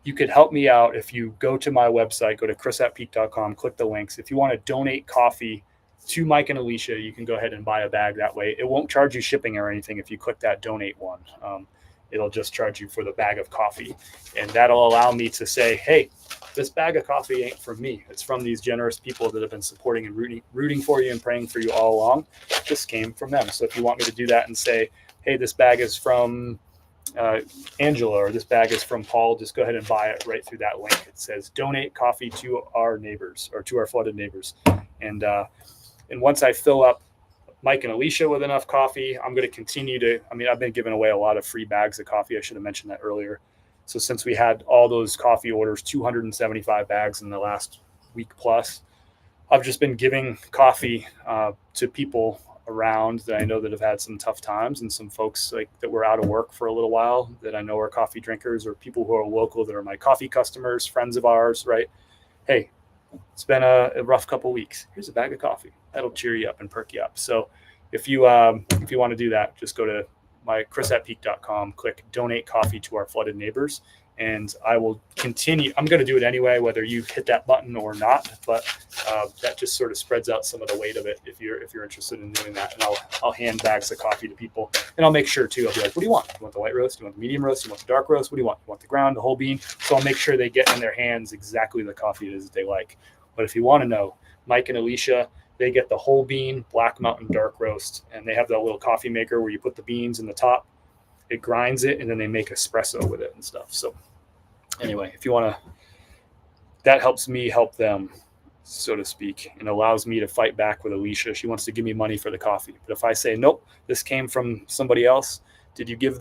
you could help me out if you go to my website, go to chris@peak.com, click the links. If you want to donate coffee to Mike and Alicia, you can go ahead and buy a bag that way. It won't charge you shipping or anything if you click that donate one. it'll just charge you for the bag of coffee. And that'll allow me to say, hey, this bag of coffee ain't from me. It's from these generous people that have been supporting and rooting for you and praying for you all along. This came from them. So if you want me to do that and say, hey, this bag is from Angela, or this bag is from Paul, just go ahead and buy it right through that link. It says donate coffee to our neighbors, or to our flooded neighbors. And once I fill up Mike and Alicia with enough coffee, I'm going to continue to, I've been giving away a lot of free bags of coffee. I should have mentioned that earlier. So since we had all those coffee orders, 275 bags in the last week plus, I've just been giving coffee to people around that I know that have had some tough times, and some folks like that were out of work for a little while that I know are coffee drinkers, or people who are local that are my coffee customers, friends of ours, right? Hey, it's been a rough couple weeks. Here's a bag of coffee. That'll cheer you up and perk you up. So if you want to do that, just go to my chris@peak.com, click donate coffee to our flooded neighbors, and I will continue. I'm going to do it anyway, whether you hit that button or not, but that just sort of spreads out some of the weight of it if you're interested in doing that. And I'll hand bags of coffee to people, and I'll make sure too. I'll be like, what do you want? Do you want the light roast? Do you want the medium roast? Do you want the dark roast? What do you want? Do you want the ground, the whole bean? So I'll make sure they get in their hands exactly the coffee it is that they like. But if you want to know, Mike and Alicia, they get the whole bean Black Mountain dark roast, and they have that little coffee maker where you put the beans in the top, it grinds it, and then they make espresso with it and stuff. So anyway, if you want to, that helps me help them, so to speak, and allows me to fight back with Alicia. She wants to give me money for the coffee. But if I say, nope, this came from somebody else, did you give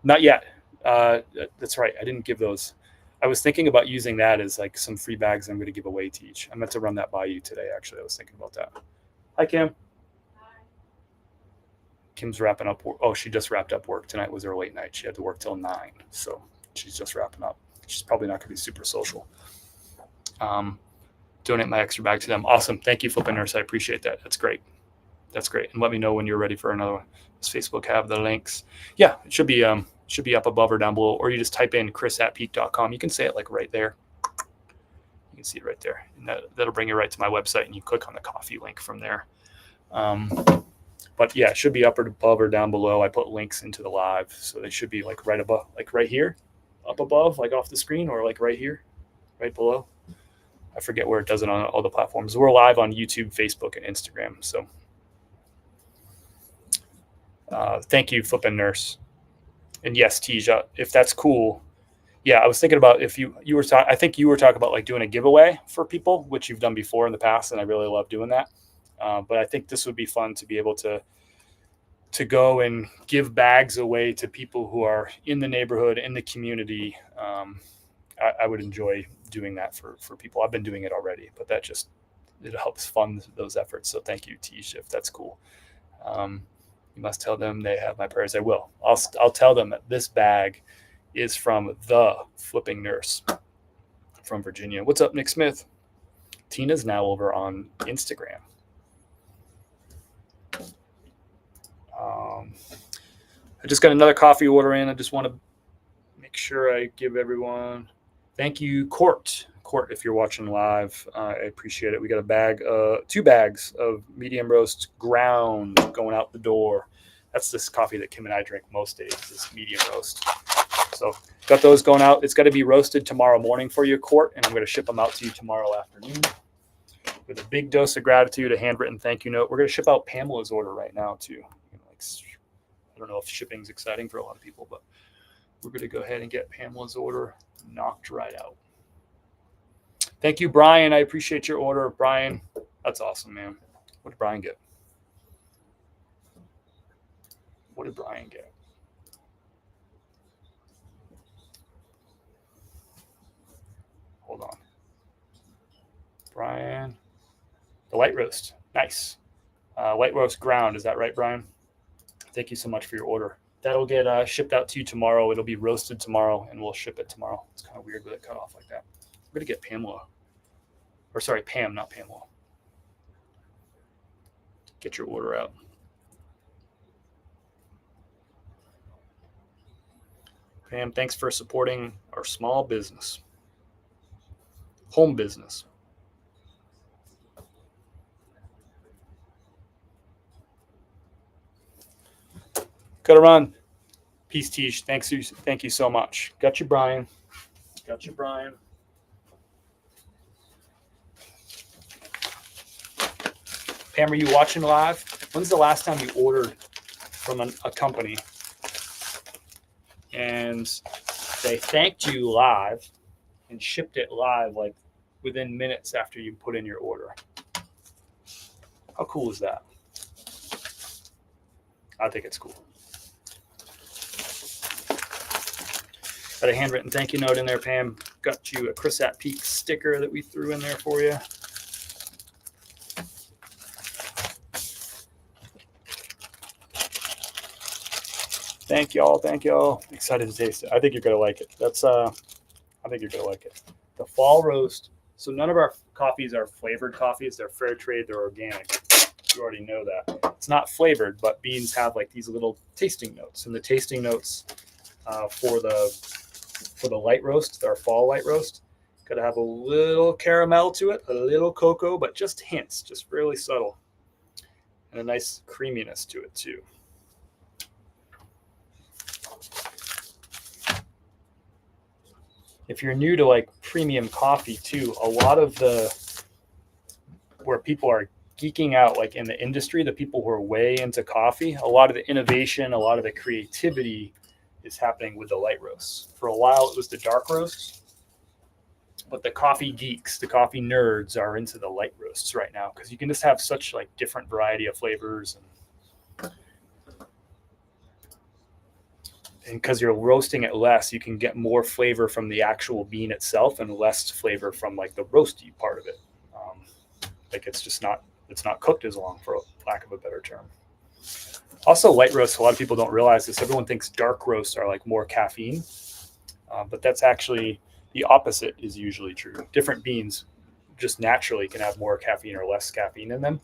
not yet. That's right. I didn't give those. I was thinking about using that as like some free bags I'm going to give away to each. I meant to run that by you today, actually. I was thinking about that. Hi, Kim. Hi. Kim's wrapping up work. Oh, she just wrapped up work. Tonight was her late night. She had to work till 9. So she's just wrapping up. She's probably not going to be super social. Donate my extra bag to them. Awesome. Thank you, Flippin' Nurse. I appreciate that. That's great. That's great. And let me know when you're ready for another one. Does Facebook have the links? Yeah, it should be up above or down below, or you just type in chris@peak.com. You can say it like right there. You can see it right there. And that'll bring you right to my website, and you click on the coffee link from there. But yeah, it should be up or above or down below. I put links into the live, so they should be like right above, like right here, up above, like off the screen, or like right here, right below. I forget where it does it on all the platforms. We're live on YouTube, Facebook, and Instagram. So thank you, Flippin' Nurse. And yes, Tisha, if that's cool. Yeah, I was thinking about if you were I think you were talking about like doing a giveaway for people, which you've done before in the past, and I really love doing that. But I think this would be fun to be able to go and give bags away to people who are in the neighborhood, in the community. I would enjoy doing that for people. I've been doing it already, but it helps fund those efforts. So thank you, Tisha, if that's cool. You must tell them they have my prayers. I will. I'll tell them that this bag is from the Flipping Nurse from Virginia. What's up, Nick Smith? Tina's now over on Instagram. I just got another coffee order in. I just want to make sure I give everyone. Thank you, Court. Court, if you're watching live, I appreciate it. We got a bag, 2 bags of medium roast ground going out the door. That's this coffee that Kim and I drink most days, this medium roast. So got those going out. It's got to be roasted tomorrow morning for you, Court, and I'm going to ship them out to you tomorrow afternoon with a big dose of gratitude, a handwritten thank you note. We're going to ship out Pamela's order right now too. I don't know if shipping's exciting for a lot of people, but we're going to go ahead and get Pamela's order knocked right out. Thank you, Brian. I appreciate your order, Brian. That's awesome, man. What did Brian get? What did Brian get? Hold on. Brian. The light roast. Nice. Light roast ground. Is that right, Brian? Thank you so much for your order. That'll get shipped out to you tomorrow. It'll be roasted tomorrow, and we'll ship it tomorrow. It's kind of weird with it cut off like that. I'm going to get Pamela. Or sorry, Pam, not Pamela. Get your order out. Pam, thanks for supporting our small business. Home business. Gotta run. Peace, Tish. Thank you so much. Got you, Brian. Got you, Brian. Pam, are you watching live? When's the last time you ordered from a company and they thanked you live and shipped it live like within minutes after you put in your order? How cool is that? I think it's cool. Got a handwritten thank you note in there, Pam. Got you a Chris at Peak sticker that we threw in there for you. Thank y'all. Thank y'all. Excited to taste it. I think you're going to like it. I think you're going to like it. The fall roast. So none of our coffees are flavored coffees. They're fair trade. They're organic. You already know that. It's not flavored, but beans have like these little tasting notes. And the tasting notes for the light roast, our fall light roast, got to have a little caramel to it, a little cocoa, but just hints, just really subtle. And a nice creaminess to it too. If you're new to like premium coffee too, a lot of where people are geeking out, like in the industry, the people who are way into coffee, a lot of the innovation, a lot of the creativity is happening with the light roasts. For a while, it was the dark roasts, but the coffee geeks, the coffee nerds are into the light roasts right now because you can just have such like different variety of flavors and because you're roasting it less, you can get more flavor from the actual bean itself and less flavor from like the roasty part of it. Like it's not cooked as long, for lack of a better term. Also, light roasts, a lot of people don't realize this. Everyone thinks dark roasts are like more caffeine, but that's actually the opposite is usually true. Different beans just naturally can have more caffeine or less caffeine in them.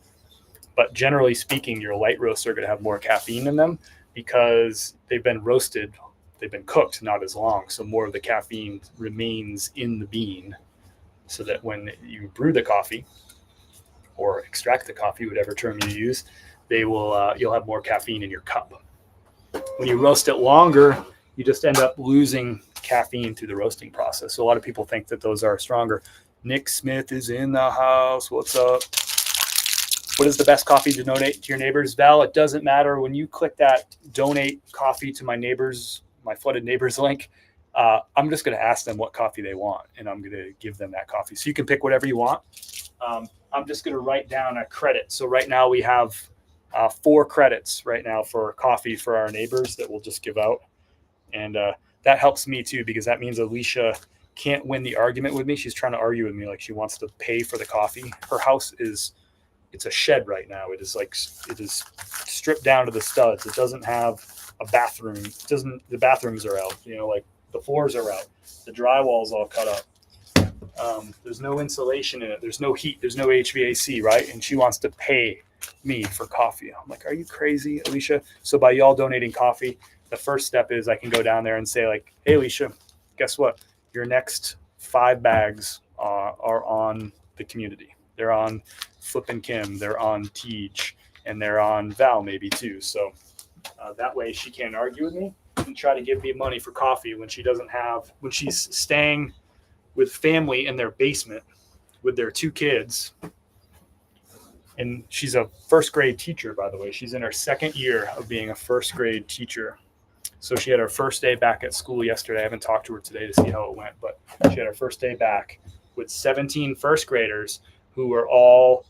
But generally speaking, your light roasts are going to have more caffeine in them because they've been roasted, they've been cooked not as long. So more of the caffeine remains in the bean so that when you brew the coffee or extract the coffee, whatever term you use, you'll have more caffeine in your cup. When you roast it longer, you just end up losing caffeine through the roasting process. So a lot of people think that those are stronger. Nick Smith is in the house. What's up? What is the best coffee to donate to your neighbors? Val, it doesn't matter. When you click that donate coffee to my neighbors, my flooded neighbors link, I'm just going to ask them what coffee they want, and I'm going to give them that coffee. So you can pick whatever you want. I'm just going to write down a credit. So right now we have 4 credits right now for coffee for our neighbors that we'll just give out. And that helps me too, because that means Alicia can't win the argument with me. She's trying to argue with me like she wants to pay for the coffee. Her house it's a shed right now. It is stripped down to the studs. It doesn't have a bathroom. The bathrooms are out, like the floors are out. The drywall's all cut up. There's no insulation in it. There's no heat. There's no HVAC, right? And she wants to pay me for coffee. I'm like, are you crazy, Alicia? So by y'all donating coffee, the first step is I can go down there and say like, hey, Alicia, guess what? Your next 5 bags are on the community. They're on Flippin' Kim, they're on Teej, and they're on Val maybe too. So that way she can't argue with me and try to give me money for coffee when she's staying with family in their basement with their 2 kids. And she's a first grade teacher, by the way. She's in her 2nd year of being a first grade teacher. So she had her first day back at school yesterday. I haven't talked to her today to see how it went, but she had her first day back with 17 first graders who were all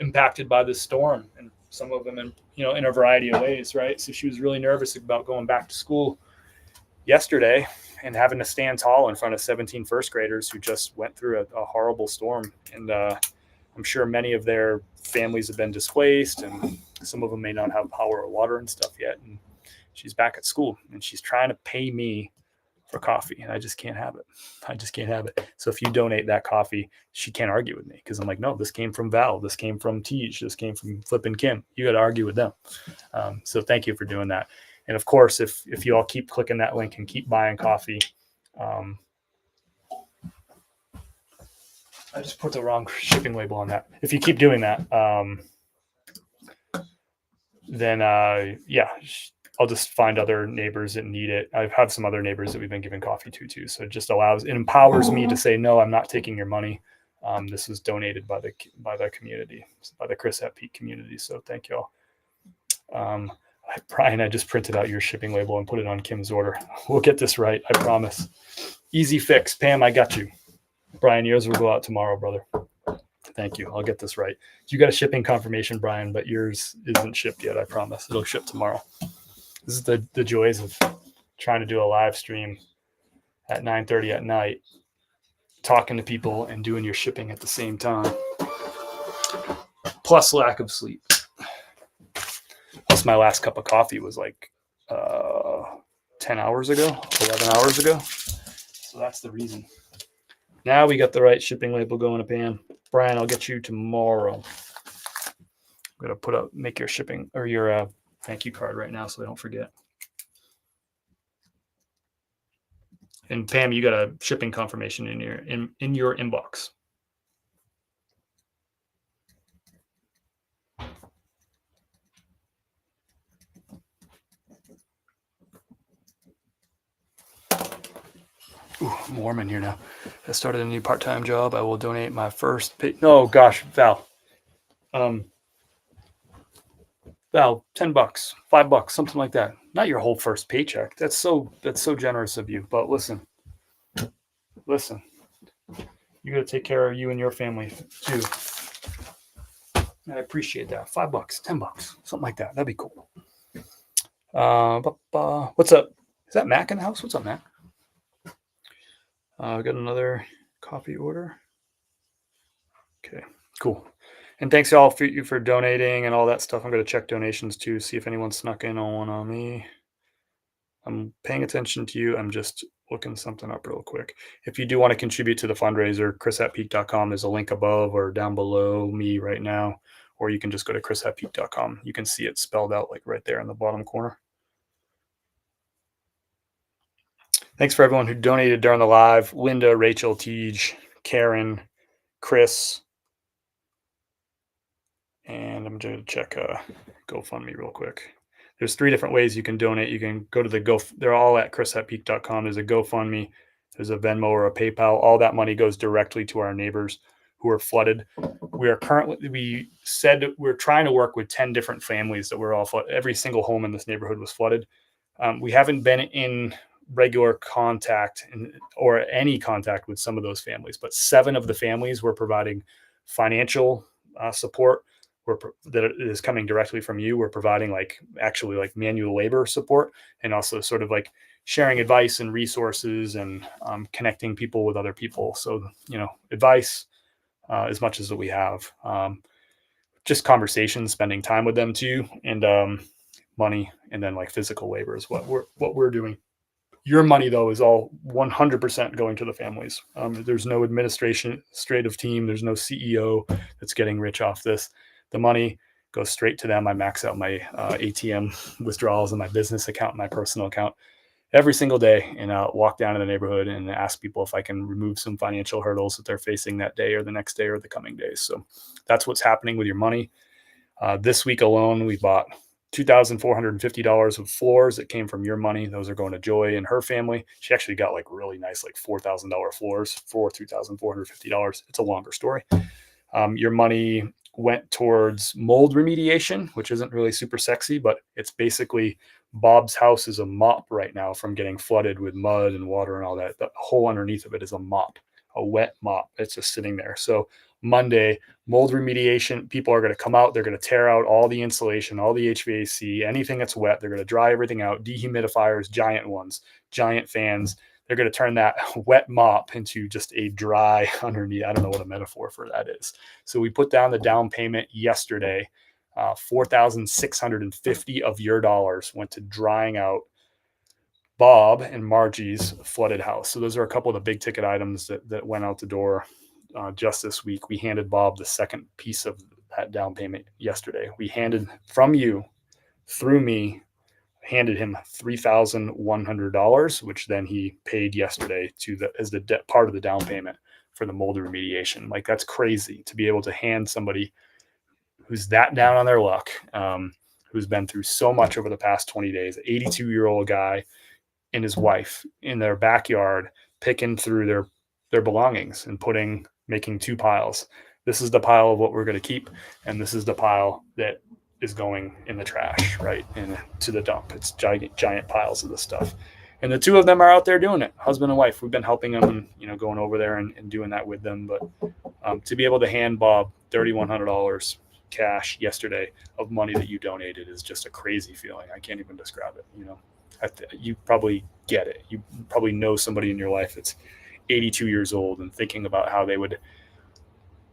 impacted by this storm, and some of them in a variety of ways, right? So she was really nervous about going back to school yesterday and having to stand tall in front of 17 first graders who just went through a horrible storm. And I'm sure many of their families have been displaced, and some of them may not have power or water and stuff yet. And she's back at school, and she's trying to pay me for coffee, and I just can't have it. So if you donate that coffee, she can't argue with me, because I'm like, no, this came from Val, this came from Teej, this came from Flippin' Kim. You got to argue with them. So thank you for doing that. And of course, if you all keep clicking that link and keep buying coffee, I just put the wrong shipping label on that. If you keep doing that, then I'll just find other neighbors that need it. I have some other neighbors that we've been giving coffee to too. So it empowers me to say, no, I'm not taking your money. This was donated by the community, by the Chris at Peak community. So thank y'all. Brian, I just printed out your shipping label and put it on Kim's order. We'll get this right. I promise. Easy fix. Pam, I got you. Brian, yours will go out tomorrow, brother. Thank you. I'll get this right. You got a shipping confirmation, Brian, but yours isn't shipped yet. I promise. It'll ship tomorrow. This is the joys of trying to do a live stream at 9:30 at night, talking to people and doing your shipping at the same time. Plus lack of sleep. Plus my last cup of coffee was like 10 hours ago, 11 hours ago. So that's the reason. Now we got the right shipping label going to Pam. Brian, I'll get you tomorrow. I'm going to make your shipping or your thank you card right now so I don't forget. And Pam, you got a shipping confirmation in your inbox. Ooh, I'm warm in here now. I started a new part-time job. I will donate my first pay. No, gosh, Val. Val, $10, $5, something like that. Not your whole first paycheck. That's so generous of you. But listen. You got to take care of you and your family too. I appreciate that. $5, $10, something like that. That'd be cool. What's up? Is that Mac in the house? What's up, Mac? Got another coffee order. Okay, cool. And thanks y'all for donating and all that stuff. I'm going to check donations too, see if anyone snuck in on one on me. I'm paying attention to you. I'm just looking something up real quick. If you do want to contribute to the fundraiser, chris@peak.com. There's a link above or down below me right now, or you can just go to chris@peak.com. You can see it spelled out like right there in the bottom corner. Thanks for everyone who donated during the live. Linda, Rachel, Tej, Karen, Chris. And I'm going to check GoFundMe real quick. There's 3 different ways you can donate. You can go to they're all at chris@peak.com. There's a GoFundMe, there's a Venmo or a PayPal. All that money goes directly to our neighbors who are flooded. We said we're trying to work with 10 different families that were all flooded. Every single home in this neighborhood was flooded. We haven't been in regular contact or any contact with some of those families, but 7 of the families were providing financial support that is coming directly from you. We're providing actually manual labor support, and also sort of like sharing advice and resources and connecting people with other people. So, advice as much as that we have, just conversations, spending time with them too, and money, and then physical labor is what we're doing. Your money, though, is all 100% going to the families. There's no administrative team. There's no CEO that's getting rich off this. The money goes straight to them. I max out my ATM withdrawals in my business account, my personal account every single day. And I'll walk down to the neighborhood and ask people if I can remove some financial hurdles that they're facing that day or the next day or the coming days. So that's what's happening with your money. This week alone, we bought $2,450 of floors that came from your money. Those are going to Joy and her family. She actually got really nice, $4,000 floors for $2,450. It's a longer story. Your money went towards mold remediation, which isn't really super sexy, but it's basically Bob's house is a mop right now from getting flooded with mud and water and all that. The hole underneath of it is a mop, a wet mop. It's just sitting there. So Monday, mold remediation, people are going to come out. They're going to tear out all the insulation, all the HVAC, anything that's wet. They're going to dry everything out. Dehumidifiers, giant ones, giant fans. They're going to turn that wet mop into just a dry underneath. I don't know what a metaphor for that is. So we put down the down payment yesterday. $4,650 of your dollars went to drying out Bob and Margie's flooded house. So those are a couple of the big ticket items that went out the door just this week. We handed Bob the second piece of that down payment yesterday. We handed from you through me, handed him $3,100, which then he paid yesterday as the part of the down payment for the mold remediation. That's crazy to be able to hand somebody who's that down on their luck, who's been through so much over the past 20 days. 82-year-old guy and his wife in their backyard picking through their belongings and making two piles. This is the pile of what we're going to keep, and this is the pile that is going in the trash, right, and to the dump. It's giant piles of this stuff. And the two of them are out there doing it, husband and wife. We've been helping them and, going over there and doing that with them. But to be able to hand Bob $3,100 cash yesterday of money that you donated is just a crazy feeling. I can't even describe it. You probably get it. You probably know somebody in your life that's 82 years old and thinking about how they would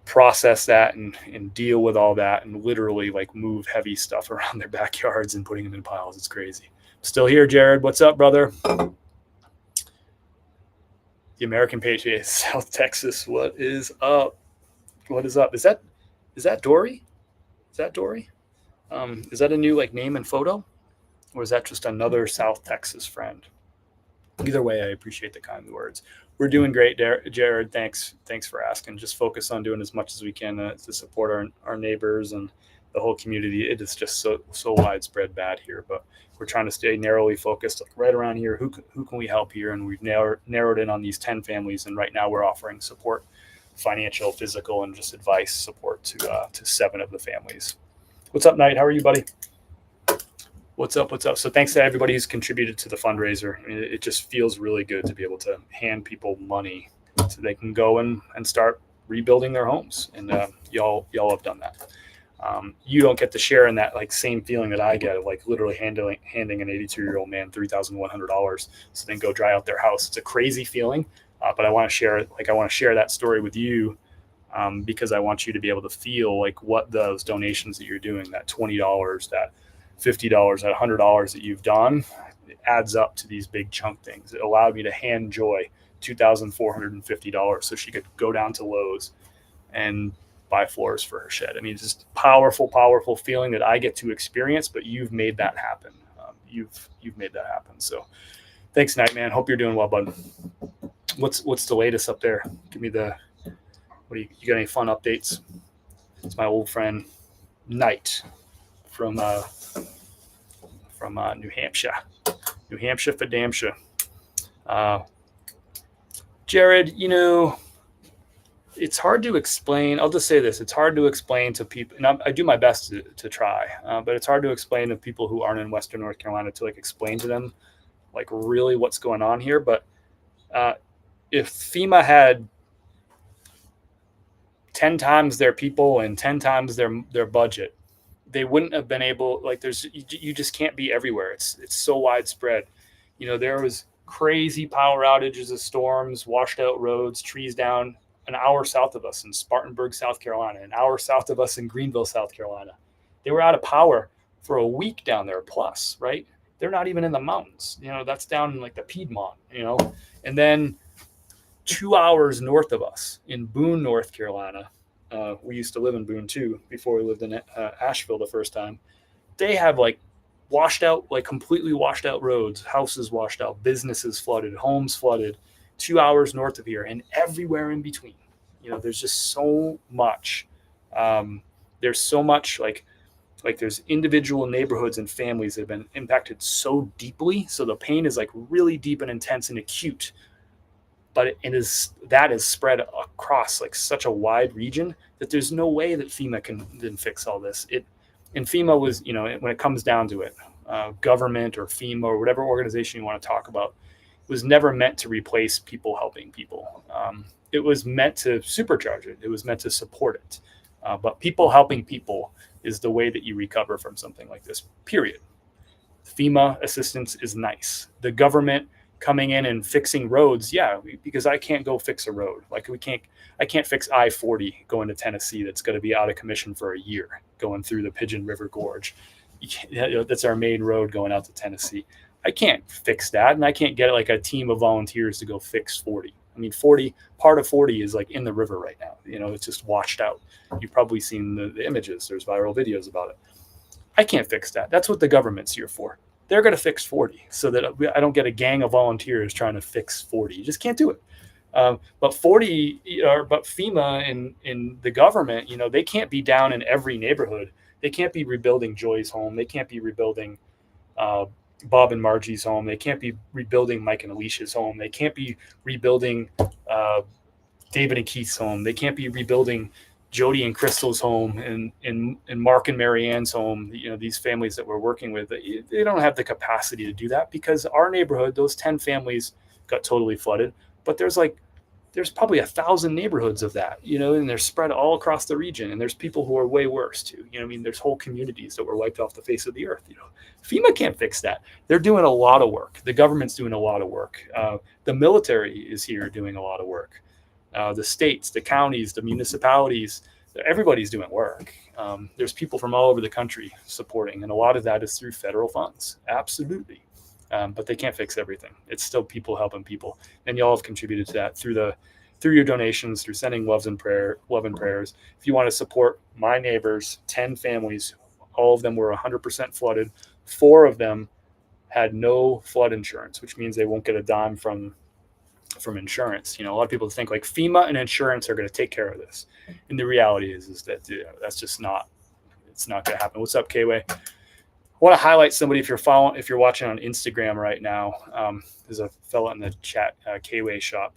process that and deal with all that and literally like move heavy stuff around their backyards and putting them in piles. It's crazy. Still here, Jared. What's up, brother? The American Patriots, South Texas. What is up? What is up? Is that Dory? Is that Dory? Is that a new name and photo? Or is that just another South Texas friend? Either way, I appreciate the kind words. We're doing great, Jared. Thanks for asking. Just focus on doing as much as we can to support our neighbors and the whole community. It is just so widespread bad here, but we're trying to stay narrowly focused, right around here. Who can we help here? And we've narrowed in on these 10 families, and right now we're offering support, financial, physical, and just advice support to 7 of the families. What's up, Knight? How are you, buddy? What's up? So thanks to everybody who's contributed to the fundraiser. I mean, it just feels really good to be able to hand people money so they can go and start rebuilding their homes. And y'all have done that. You don't get to share in that same feeling that I get of literally handing an 82-year-old man $3,100 so then go dry out their house. It's a crazy feeling, but I want to share it. I want to share that story with you because I want you to be able to feel what those donations that you're doing, that $20, that $50, that $100 that you've done, it adds up to these big chunk things. It allowed me to hand Joy $2,450 so she could go down to Lowe's and buy floors for her shed. I mean, it's just powerful feeling that I get to experience, but you've made that happen. You've made that happen. So thanks, Knight, man. Hope you're doing well, bud. What's the latest up there? Give me you got any fun updates? It's my old friend Knight from New Hampshire for damn sure. Jared, it's hard to explain. I'll just say this. It's hard to explain to people, and I do my best to try, but it's hard to explain to people who aren't in Western North Carolina to explain to them really what's going on here. But if FEMA had 10 times their people and 10 times their budget, they wouldn't have been able, you just can't be everywhere. It's so widespread. There was crazy power outages of storms, washed out roads, trees down an hour south of us in Spartanburg, South Carolina, an hour south of us in Greenville, South Carolina. They were out of power for a week down there plus, right? They're not even in the mountains. That's down in the Piedmont, and then 2 hours north of us in Boone, North Carolina, we used to live in Boone too before we lived in Asheville the first time. They have washed out, completely washed out roads, houses washed out, businesses flooded, homes flooded, 2 hours north of here and everywhere in between. There's just so much. There's so much there's individual neighborhoods and families that have been impacted so deeply. So the pain is really deep and intense and acute. But that is spread across such a wide region that there's no way that FEMA can then fix all this. And FEMA was, when it comes down to it, government or FEMA or whatever organization you want to talk about, was never meant to replace people helping people. It was meant to supercharge it. It was meant to support it. But people helping people is the way that you recover from something like this, period. FEMA assistance is nice. The government coming in and fixing roads, yeah, because I can't go fix a road. I can't fix I-40 going to Tennessee that's going to be out of commission for a year going through the Pigeon River Gorge. That's our main road going out to Tennessee. I can't fix that, and I can't get a team of volunteers to go fix 40. I mean, part of 40 is in the river right now. It's just washed out. You've probably seen the images. There's viral videos about it. I can't fix that. That's what the government's here for. They're going to fix 40 so that I don't get a gang of volunteers trying to fix 40. You just can't do it. But FEMA and the government, they can't be down in every neighborhood They can't be rebuilding Joy's home. They can't be rebuilding Bob and Margie's home. They can't be rebuilding Mike and Alicia's home. They can't be rebuilding David and Keith's home. They can't be rebuilding Jody and Crystal's home and Mark and Marianne's home. These families that we're working with, they don't have the capacity to do that because our neighborhood, those 10 families got totally flooded. But there's probably 1,000 neighborhoods of that, and they're spread all across the region. And there's people who are way worse too. There's whole communities that were wiped off the face of the earth. FEMA can't fix that. They're doing a lot of work. The government's doing a lot of work. The military is here doing a lot of work. The states, the counties, the municipalities, everybody's doing work. There's people from all over the country supporting, and a lot of that is through federal funds. Absolutely. But they can't fix everything. It's still people helping people. And y'all have contributed to that through your donations, through sending love and prayers. If you want to support my neighbors, 10 families, all of them were 100% flooded. 4 of them had no flood insurance, which means they won't get a dime from insurance. A lot of people think like FEMA and insurance are going to take care of this. And the reality is that that's just not, it's not going to happen. What's up, K-Way? I want to highlight somebody if you're watching on Instagram right now. There's a fella in the chat, K-Way Shop.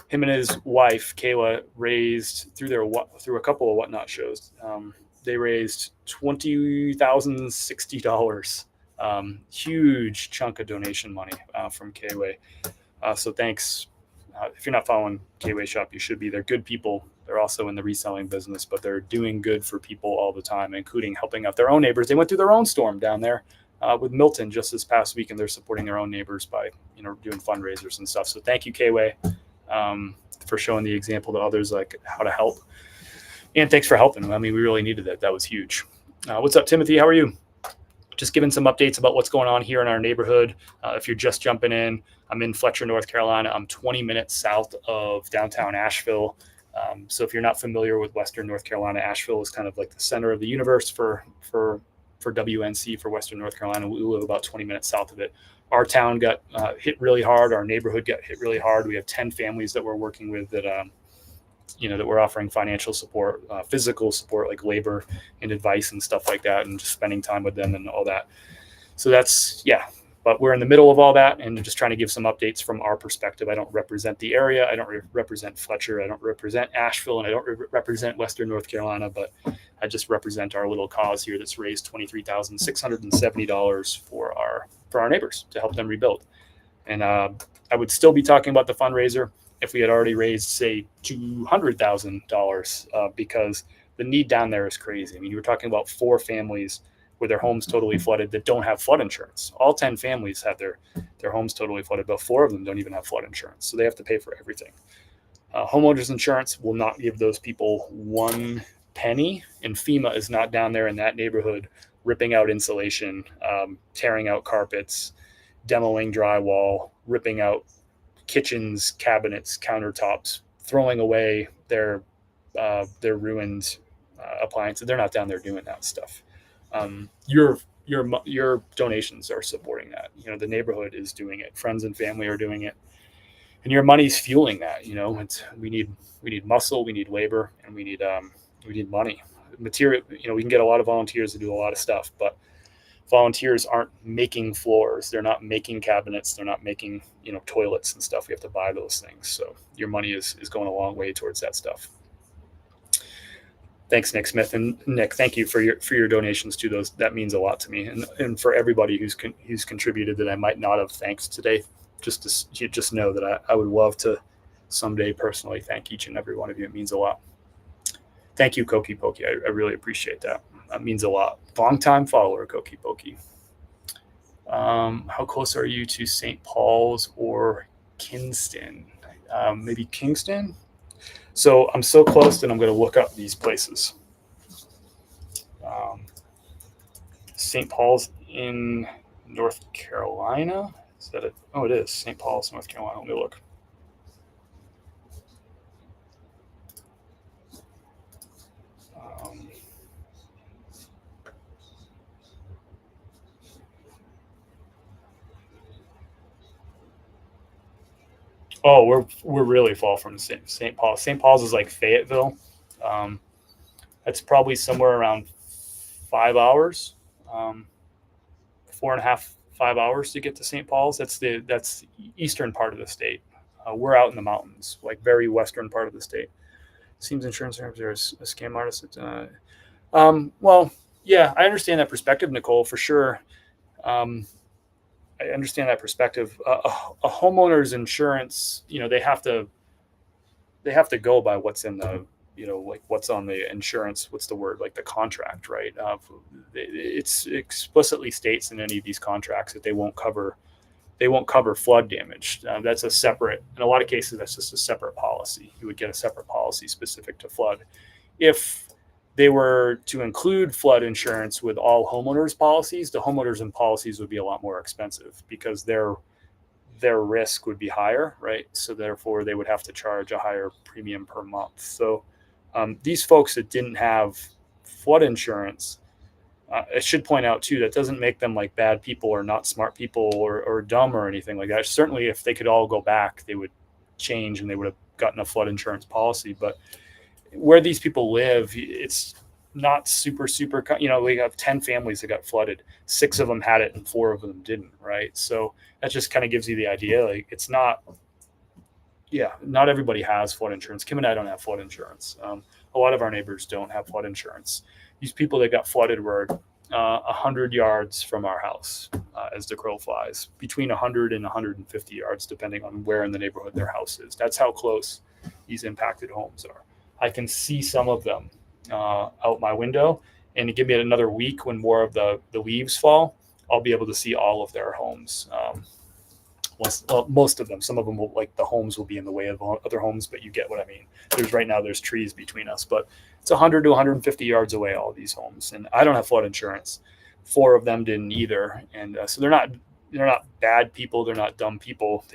Him and his wife, Kayla, raised through a couple of Whatnot shows. They raised $20,060. Huge chunk of donation money from K-Way. So thanks. If you're not following K-Way Shop, you should be. They're good people. They're also in the reselling business, but they're doing good for people all the time, including helping out their own neighbors. They went through their own storm down there with Milton just this past week, and they're supporting their own neighbors by doing fundraisers and stuff. So thank you, K-Way, for showing the example to others like how to help. And thanks for helping. I mean, we really needed that. That was huge. What's up, Timothy? How are you? Just giving some updates about what's going on here in our neighborhood. If you're just jumping in, I'm in Fletcher, North Carolina. I'm 20 minutes south of downtown Asheville. So if you're not familiar with Western North Carolina, Asheville is kind of like the center of the universe for WNC, for Western North Carolina. We live about 20 minutes south of it. Our town got hit really hard. Our neighborhood got hit really hard. We have 10 families that we're working with that we're offering financial support, physical support, like labor and advice and stuff like that, and just spending time with them and all that. So that's, but we're in the middle of all that and just trying to give some updates from our perspective. I don't represent the area. I don't represent Fletcher. I don't represent Asheville, and I don't represent Western North Carolina, but I just represent our little cause here that's raised $23,670 for our neighbors to help them rebuild. And I would still be talking about the fundraiser if we had already raised, say, $200,000 because the need down there is crazy. I mean, you were talking about 4 families with their homes totally flooded that don't have flood insurance. All 10 families have their homes totally flooded, but 4 of them don't even have flood insurance. So they have to pay for everything. Homeowners insurance will not give those people 1 penny, and FEMA is not down there in that neighborhood ripping out insulation, tearing out carpets, demoing drywall, ripping out kitchens, cabinets, countertops, throwing away their ruined appliances. They're not down there doing that stuff. Your donations are supporting that. The neighborhood is doing it. Friends and family are doing it, and your money's fueling that. We need muscle, we need labor, and we need money, material. We can get a lot of volunteers to do a lot of stuff, but volunteers aren't making floors. They're not making cabinets. They're not making, toilets and stuff. We have to buy those things. So your money is going a long way towards that stuff. Thanks, Nick Smith. And Nick, thank you for your donations to those. That means a lot to me. And for everybody who's contributed that I might not have thanked today, just know that I would love to someday personally thank each and every one of you. It means a lot. Thank you, Koki Poki. I really appreciate that. That means a lot. Long-time follower, Koki Poki. How close are you to St. Paul's or Kingston? Maybe Kingston? So I'm so close that I'm going to look up these places. St. Paul's in North Carolina. Is that it? Oh, it is. St. Paul's, North Carolina. Let me look. Oh, we're really far from St. Paul. St. Paul's is like Fayetteville. That's probably somewhere around 5 hours, 4.5, 5 hours to get to St. Paul's. That's eastern part of the state. We're out in the mountains, like very western part of the state. Seems insurance firms are a scam artist. Well, yeah, I understand that perspective, Nicole, for sure. Um, I understand that perspective. A homeowner's insurance, they have to go by what's in the, like what's on the insurance. What's the word? Like the contract, right? It's explicitly states in any of these contracts that they won't cover flood damage. That's a separate. In a lot of cases, that's just a separate policy. You would get a separate policy specific to flood. If they were to include flood insurance with all homeowners policies, the homeowners and policies would be a lot more expensive because their risk would be higher, right? So therefore, they would have to charge a higher premium per month. So these folks that didn't have flood insurance, I should point out too, that doesn't make them like bad people or not smart people or dumb or anything like that. Certainly, if they could all go back, they would change and they would have gotten a flood insurance policy. But where these people live, it's not super. We have 10 families that got flooded. 6 of them had it and 4 of them didn't, right? So that just kind of gives you the idea. Like it's not, yeah, not everybody has flood insurance. Kim and I don't have flood insurance. A lot of our neighbors don't have flood insurance. These people that got flooded were 100 yards from our house, as the crow flies, between 100 and 150 yards, depending on where in the neighborhood their house is. That's how close these impacted homes are. I can see some of them out my window, and to give me another week when more of the leaves fall, I'll be able to see all of their homes. Most of them. Some of them will, like the homes will be in the way of other homes, but you get what I mean. There's trees between us, but it's 100 to 150 yards away, all these homes. And I don't have flood insurance. 4 of them didn't either. And so they're not bad people. They're not dumb people.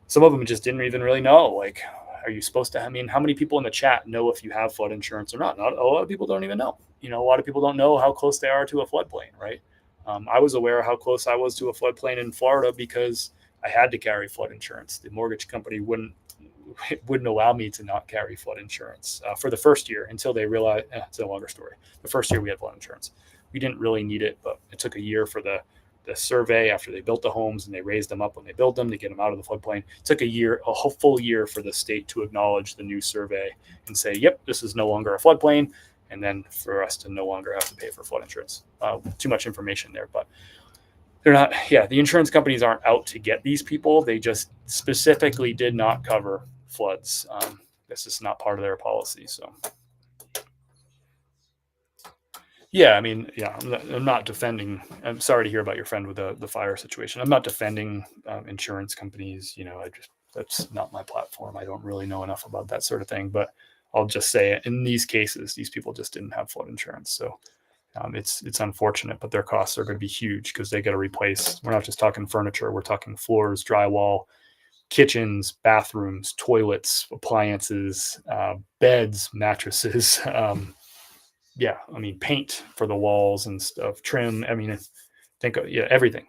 Some of them just didn't even really know. Like, are you supposed to, I mean, how many people in the chat know if you have flood insurance or not? Not a lot of people don't even know. A lot of people don't know how close they are to a floodplain, right? I was aware of how close I was to a floodplain in Florida because I had to carry flood insurance. The mortgage company wouldn't allow me to not carry flood insurance for the first year until they realized it's a longer story. The first year we had flood insurance. We didn't really need it, but it took a year for the survey after they built the homes and they raised them up when they built them to get them out of the floodplain. It took a whole full year for the state to acknowledge the new survey and say, yep, this is no longer a floodplain. And then for us to no longer have to pay for flood insurance. Too much information there, but they're not. Yeah, the insurance companies aren't out to get these people. They just specifically did not cover floods. This is not part of their policy. So, yeah, I mean, yeah, I'm not defending. I'm sorry to hear about your friend with the fire situation. I'm not defending insurance companies. That's not my platform. I don't really know enough about that sort of thing, but I'll just say in these cases, these people just didn't have flood insurance. So it's unfortunate, but their costs are going to be huge because they got to replace. We're not just talking furniture. We're talking floors, drywall, kitchens, bathrooms, toilets, appliances, beds, mattresses. Yeah, I mean, paint for the walls and stuff, trim. I mean, everything.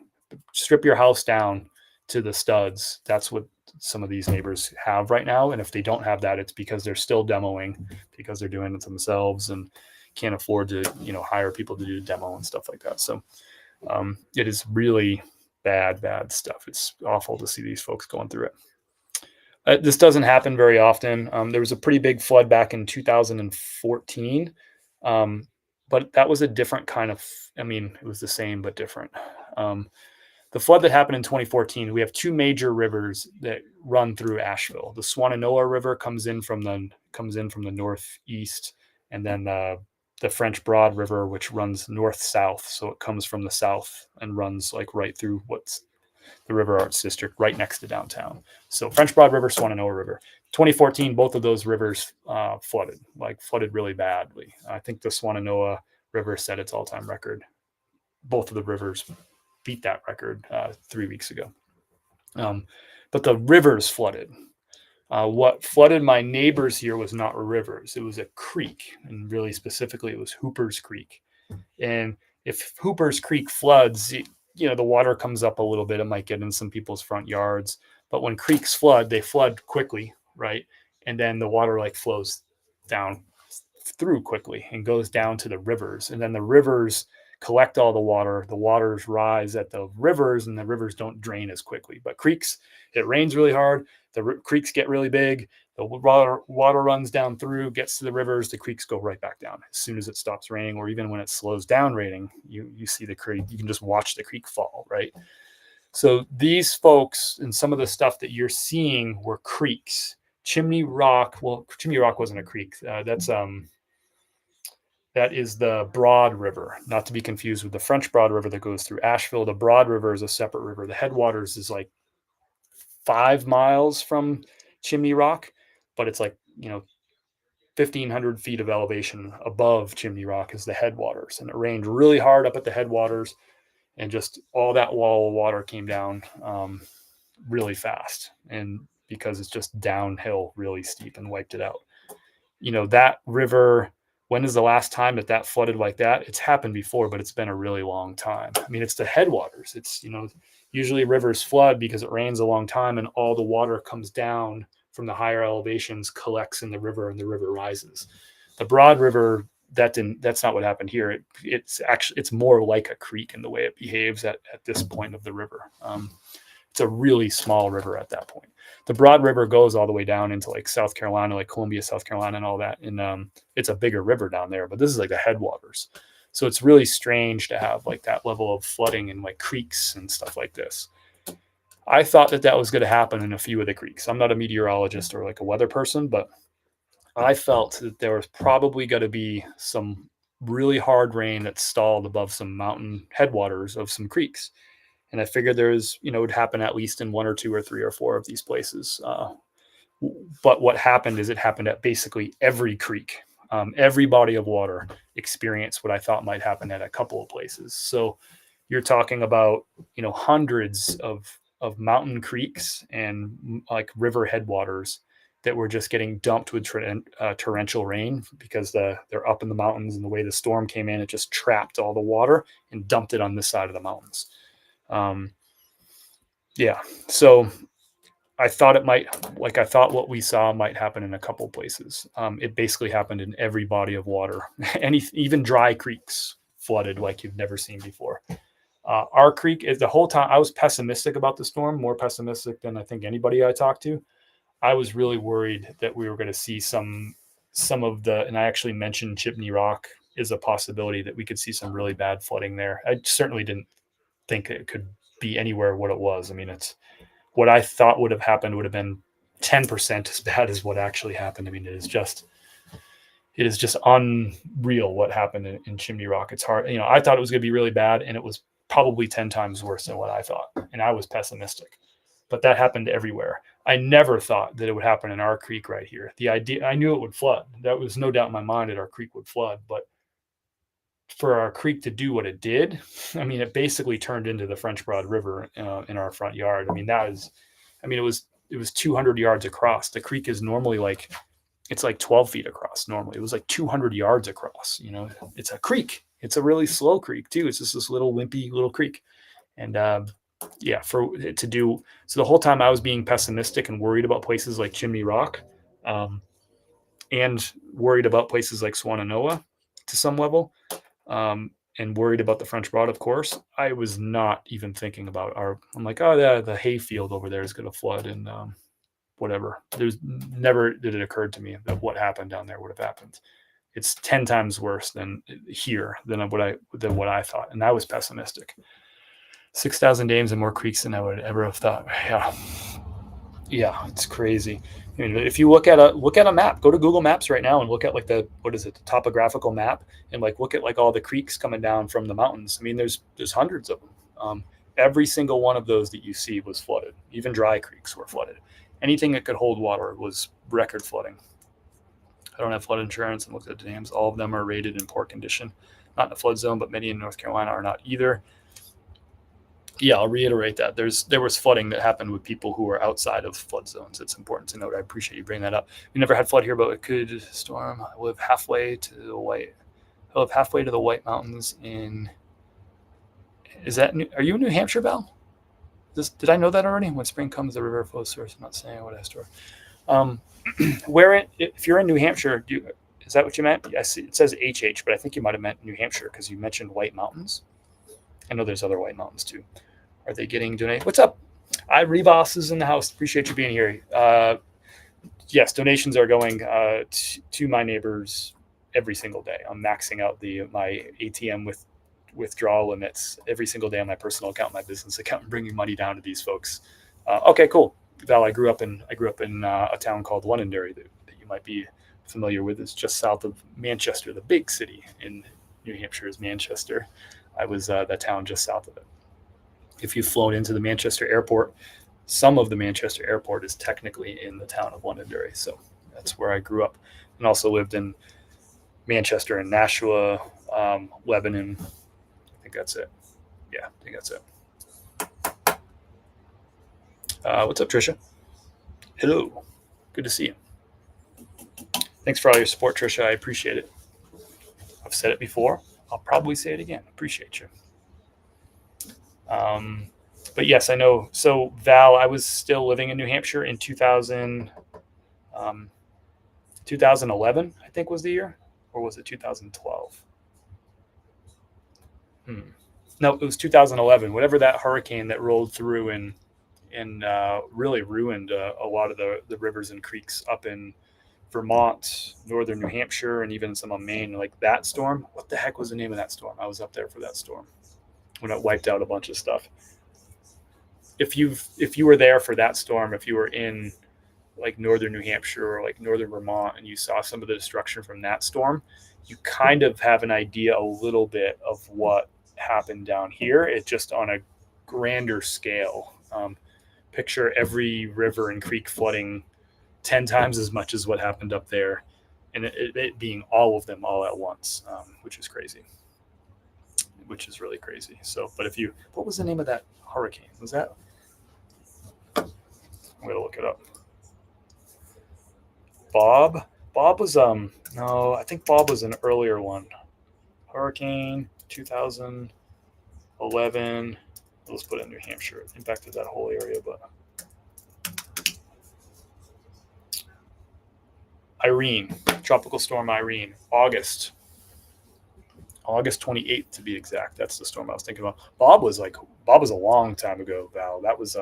Strip your house down to the studs. That's what some of these neighbors have right now. And if they don't have that, it's because they're still demoing, because they're doing it themselves and can't afford to, hire people to do demo and stuff like that. So it is really bad stuff. It's awful to see these folks going through it. This doesn't happen very often. There was a pretty big flood back in 2014. But that was a different kind of, it was the same, but different. The flood that happened in 2014, we have 2 major rivers that run through Asheville. The Swananoa River comes in from the northeast, and then the French Broad River, which runs north-south. So it comes from the south and runs like right through what's the River Arts District, right next to downtown. So French Broad River, Swananoa River. 2014, both of those rivers flooded really badly. I think the Swananoa River set its all-time record. Both of the rivers beat that record 3 weeks ago. But the rivers flooded. What flooded my neighbors here was not rivers. It was a creek, and really specifically, it was Hooper's Creek. And if Hooper's Creek floods, the water comes up a little bit. It might get in some people's front yards. But when creeks flood, they flood quickly, right? And then the water flows down through quickly and goes down to the rivers. And then the rivers collect all the water. The waters rise at the rivers, and the rivers don't drain as quickly. But creeks, it rains really hard. The creeks get really big. The water runs down through, gets to the rivers. The creeks go right back down as soon as it stops raining, or even when it slows down raining. You see the creek. You can just watch the creek fall, right? So these folks and some of the stuff that you're seeing were creeks. Chimney Rock. Well, Chimney Rock wasn't a creek. That is the Broad River, not to be confused with the French Broad River that goes through Asheville. The Broad River is a separate river. The headwaters is like 5 miles from Chimney Rock, but it's like, 1,500 feet of elevation above Chimney Rock is the headwaters. And it rained really hard up at the headwaters, and just all that wall of water came down really fast. And because it's just downhill really steep and wiped it out. That river, when is the last time that flooded like that? It's happened before, but it's been a really long time. I mean, it's the headwaters. It's, usually rivers flood because it rains a long time and all the water comes down from the higher elevations, collects in the river, and the river rises. The Broad River, that's not what happened here. It's more like a creek in the way it behaves at this point of the river. It's a really small river at that point. The Broad River goes all the way down into like South Carolina, like Columbia, South Carolina, and all that. And it's a bigger river down there, but this is like the headwaters. So it's really strange to have like that level of flooding and like creeks and stuff like this. I thought that was going to happen in a few of the creeks. I'm not a meteorologist or like a weather person, but I felt that there was probably going to be some really hard rain that stalled above some mountain headwaters of some creeks. And I figured it would happen at least in 1 or 2 or 3 or 4 of these places. But what happened is it happened at basically every creek. Every body of water experienced what I thought might happen at a couple of places. So you're talking about, hundreds of mountain creeks and like river headwaters that were just getting dumped with torrential rain because they're up in the mountains, and the way the storm came in, it just trapped all the water and dumped it on this side of the mountains. So I thought what we saw might happen in a couple places. It basically happened in every body of water. Even dry creeks flooded like you've never seen before. Our creek is the whole time I was pessimistic about the storm, more pessimistic than I think anybody I talked to. I was really worried that we were going to see some of and I actually mentioned Chimney Rock is a possibility that we could see some really bad flooding there. I certainly didn't think it could be anywhere what it was. I mean, it's what I thought would have happened would have been 10% as bad as what actually happened. I mean, it is just unreal what happened in Chimney Rock. It's hard. I thought it was going to be really bad, and it was probably 10 times worse than what I thought. And I was pessimistic, but that happened everywhere. I never thought that it would happen in our creek right here. I knew it would flood. That was no doubt in my mind that our creek would flood, but for our creek to do what it did, I mean, it basically turned into the French Broad River in our front yard. I mean, it was 200 yards across. The creek is normally it's like 12 feet across. Normally it was like 200 yards across. It's a creek. It's a really slow creek too. It's just this little wimpy little creek. And so the whole time I was being pessimistic and worried about places like Chimney Rock, and worried about places like Swannanoa to some level. And worried about the French Broad, of course. I was not even thinking about I'm like, the hayfield over there is going to flood and whatever. Never did it occur to me that what happened down there would have happened. It's 10 times worse than what I thought. And I was pessimistic. 6,000 dams and more creeks than I would ever have thought. Yeah, it's crazy. I mean, if you look at a map, go to Google Maps right now and look at like the topographical map, and like look at like all the creeks coming down from the mountains. I mean, there's hundreds of them. Every single one of those that you see was flooded. Even dry creeks were flooded. Anything that could hold water was record flooding. I don't have flood insurance and looked at the dams. All of them are rated in poor condition. Not in a flood zone, but many in North Carolina are not either. Yeah, I'll reiterate that. There was flooding that happened with people who were outside of flood zones. It's important to note. I appreciate you bringing that up. We never had flood here, but it could storm. I live halfway to the White Mountains in. Are you in New Hampshire, Val? Did I know that already? When spring comes, the river flows source. I'm not saying what I store. If you're in New Hampshire, Is that what you meant? Yes, it says HH, but I think you might have meant New Hampshire because you mentioned White Mountains. I know there's other White Mountains too. Are they getting donated? What's up? Rebos is in the house. Appreciate you being here. Yes, donations are going to my neighbors every single day. I'm maxing out my ATM with withdrawal limits every single day on my personal account, my business account, and bringing money down to these folks. Okay, cool. Val, I grew up in a town called Londonderry that you might be familiar with. It's just south of Manchester. The big city in New Hampshire is Manchester. I was the town just south of it. If you've flown into the Manchester airport, some of the Manchester airport is technically in the town of Londonderry. So that's where I grew up, and also lived in Manchester and Nashua, Lebanon. I think that's it. Yeah, I think that's it. What's up, Trisha? Hello. Good to see you. Thanks for all your support, Trisha. I appreciate it. I've said it before. I'll probably say it again. Appreciate you. But yes, I know. So Val, I was still living in New Hampshire in 2011, I think was the year, or was it 2012? No, it was 2011. Whatever that hurricane that rolled through and really ruined a lot of the rivers and creeks up in Vermont, northern New Hampshire, and even some on Maine. Like that storm. What the heck was the name of that storm? I was up there for that storm when it wiped out a bunch of stuff. If you were there for that storm, if you were in like northern New Hampshire or like northern Vermont and you saw some of the destruction from that storm, you kind of have an idea a little bit of what happened down here. It's just on a grander scale. Picture every river and creek flooding 10 times as much as what happened up there, and it being all of them all at once, which is crazy. Which is really crazy. So, but what was the name of that hurricane? Was that? I'm gonna look it up. Bob was no, I think Bob was an earlier one. Hurricane 2011. Let's put it in New Hampshire. It impacted that whole area, but Irene, Tropical Storm Irene, August 28th to be exact. That's the storm I was thinking about. Bob was a long time ago, Val. That was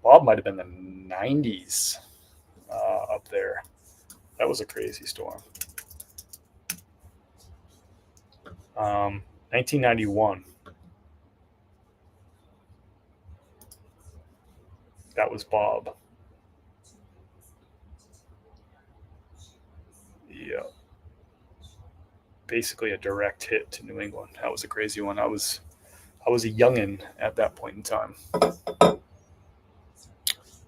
Bob might have been the 90s up there. That was a crazy storm. 1991. That was Bob. Yeah. Basically a direct hit to New England. That was a crazy one. I was a youngin at that point in time.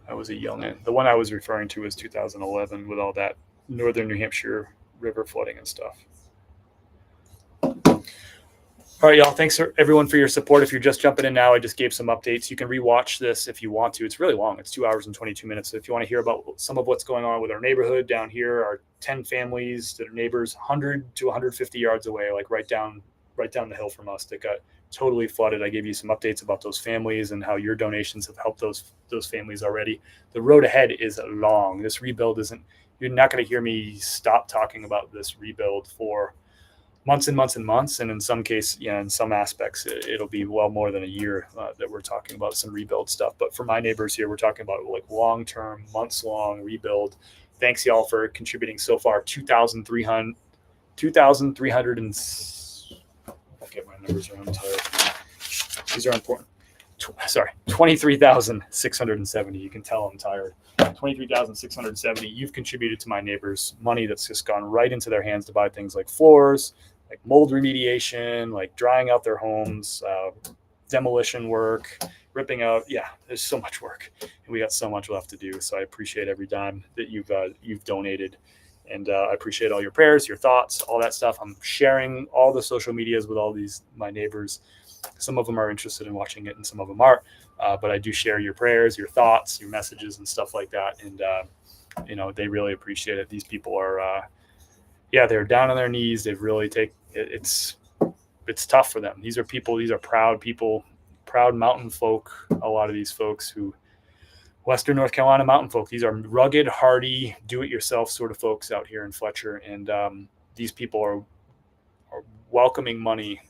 I was a youngin. The one I was referring to was 2011 with all that northern New Hampshire river flooding and stuff. All right, y'all. Thanks everyone for your support. If you're just jumping in now, I just gave some updates. You can rewatch this if you want to. It's really long. It's 2 hours and 22 minutes. So if you want to hear about some of what's going on with our neighborhood down here, our 10 families that are neighbors 100 to 150 yards away, like right down the hill from us, that got totally flooded. I gave you some updates about those families and how your donations have helped those families already. The road ahead is long. This rebuild you're not going to hear me stop talking about this rebuild for months and months and months, and in some case, in some aspects, it'll be well more than a year that we're talking about some rebuild stuff. But for my neighbors here, we're talking about like long-term, months-long rebuild. Thanks, y'all, for contributing so far. 2,300 and I'll get my numbers wrong. I'm tired. These are important. 23,670. You can tell I'm tired. 23,670. You've contributed to my neighbors money that's just gone right into their hands to buy things like floors, like mold remediation, like drying out their homes, demolition work, ripping out. Yeah, there's so much work, and we got so much left to do. So I appreciate every dime that you've donated, and I appreciate all your prayers, your thoughts, all that stuff. I'm sharing all the social medias with all my neighbors. Some of them are interested in watching it, and some of them aren't. But I do share your prayers, your thoughts, your messages, and stuff like that. And they really appreciate it. These people are, they're down on their knees. They've really it's tough for them. These are proud people, proud mountain folk. A lot of these folks who Western North Carolina mountain folk. These are rugged, hardy, do-it-yourself sort of folks out here in Fletcher, and these people are welcoming money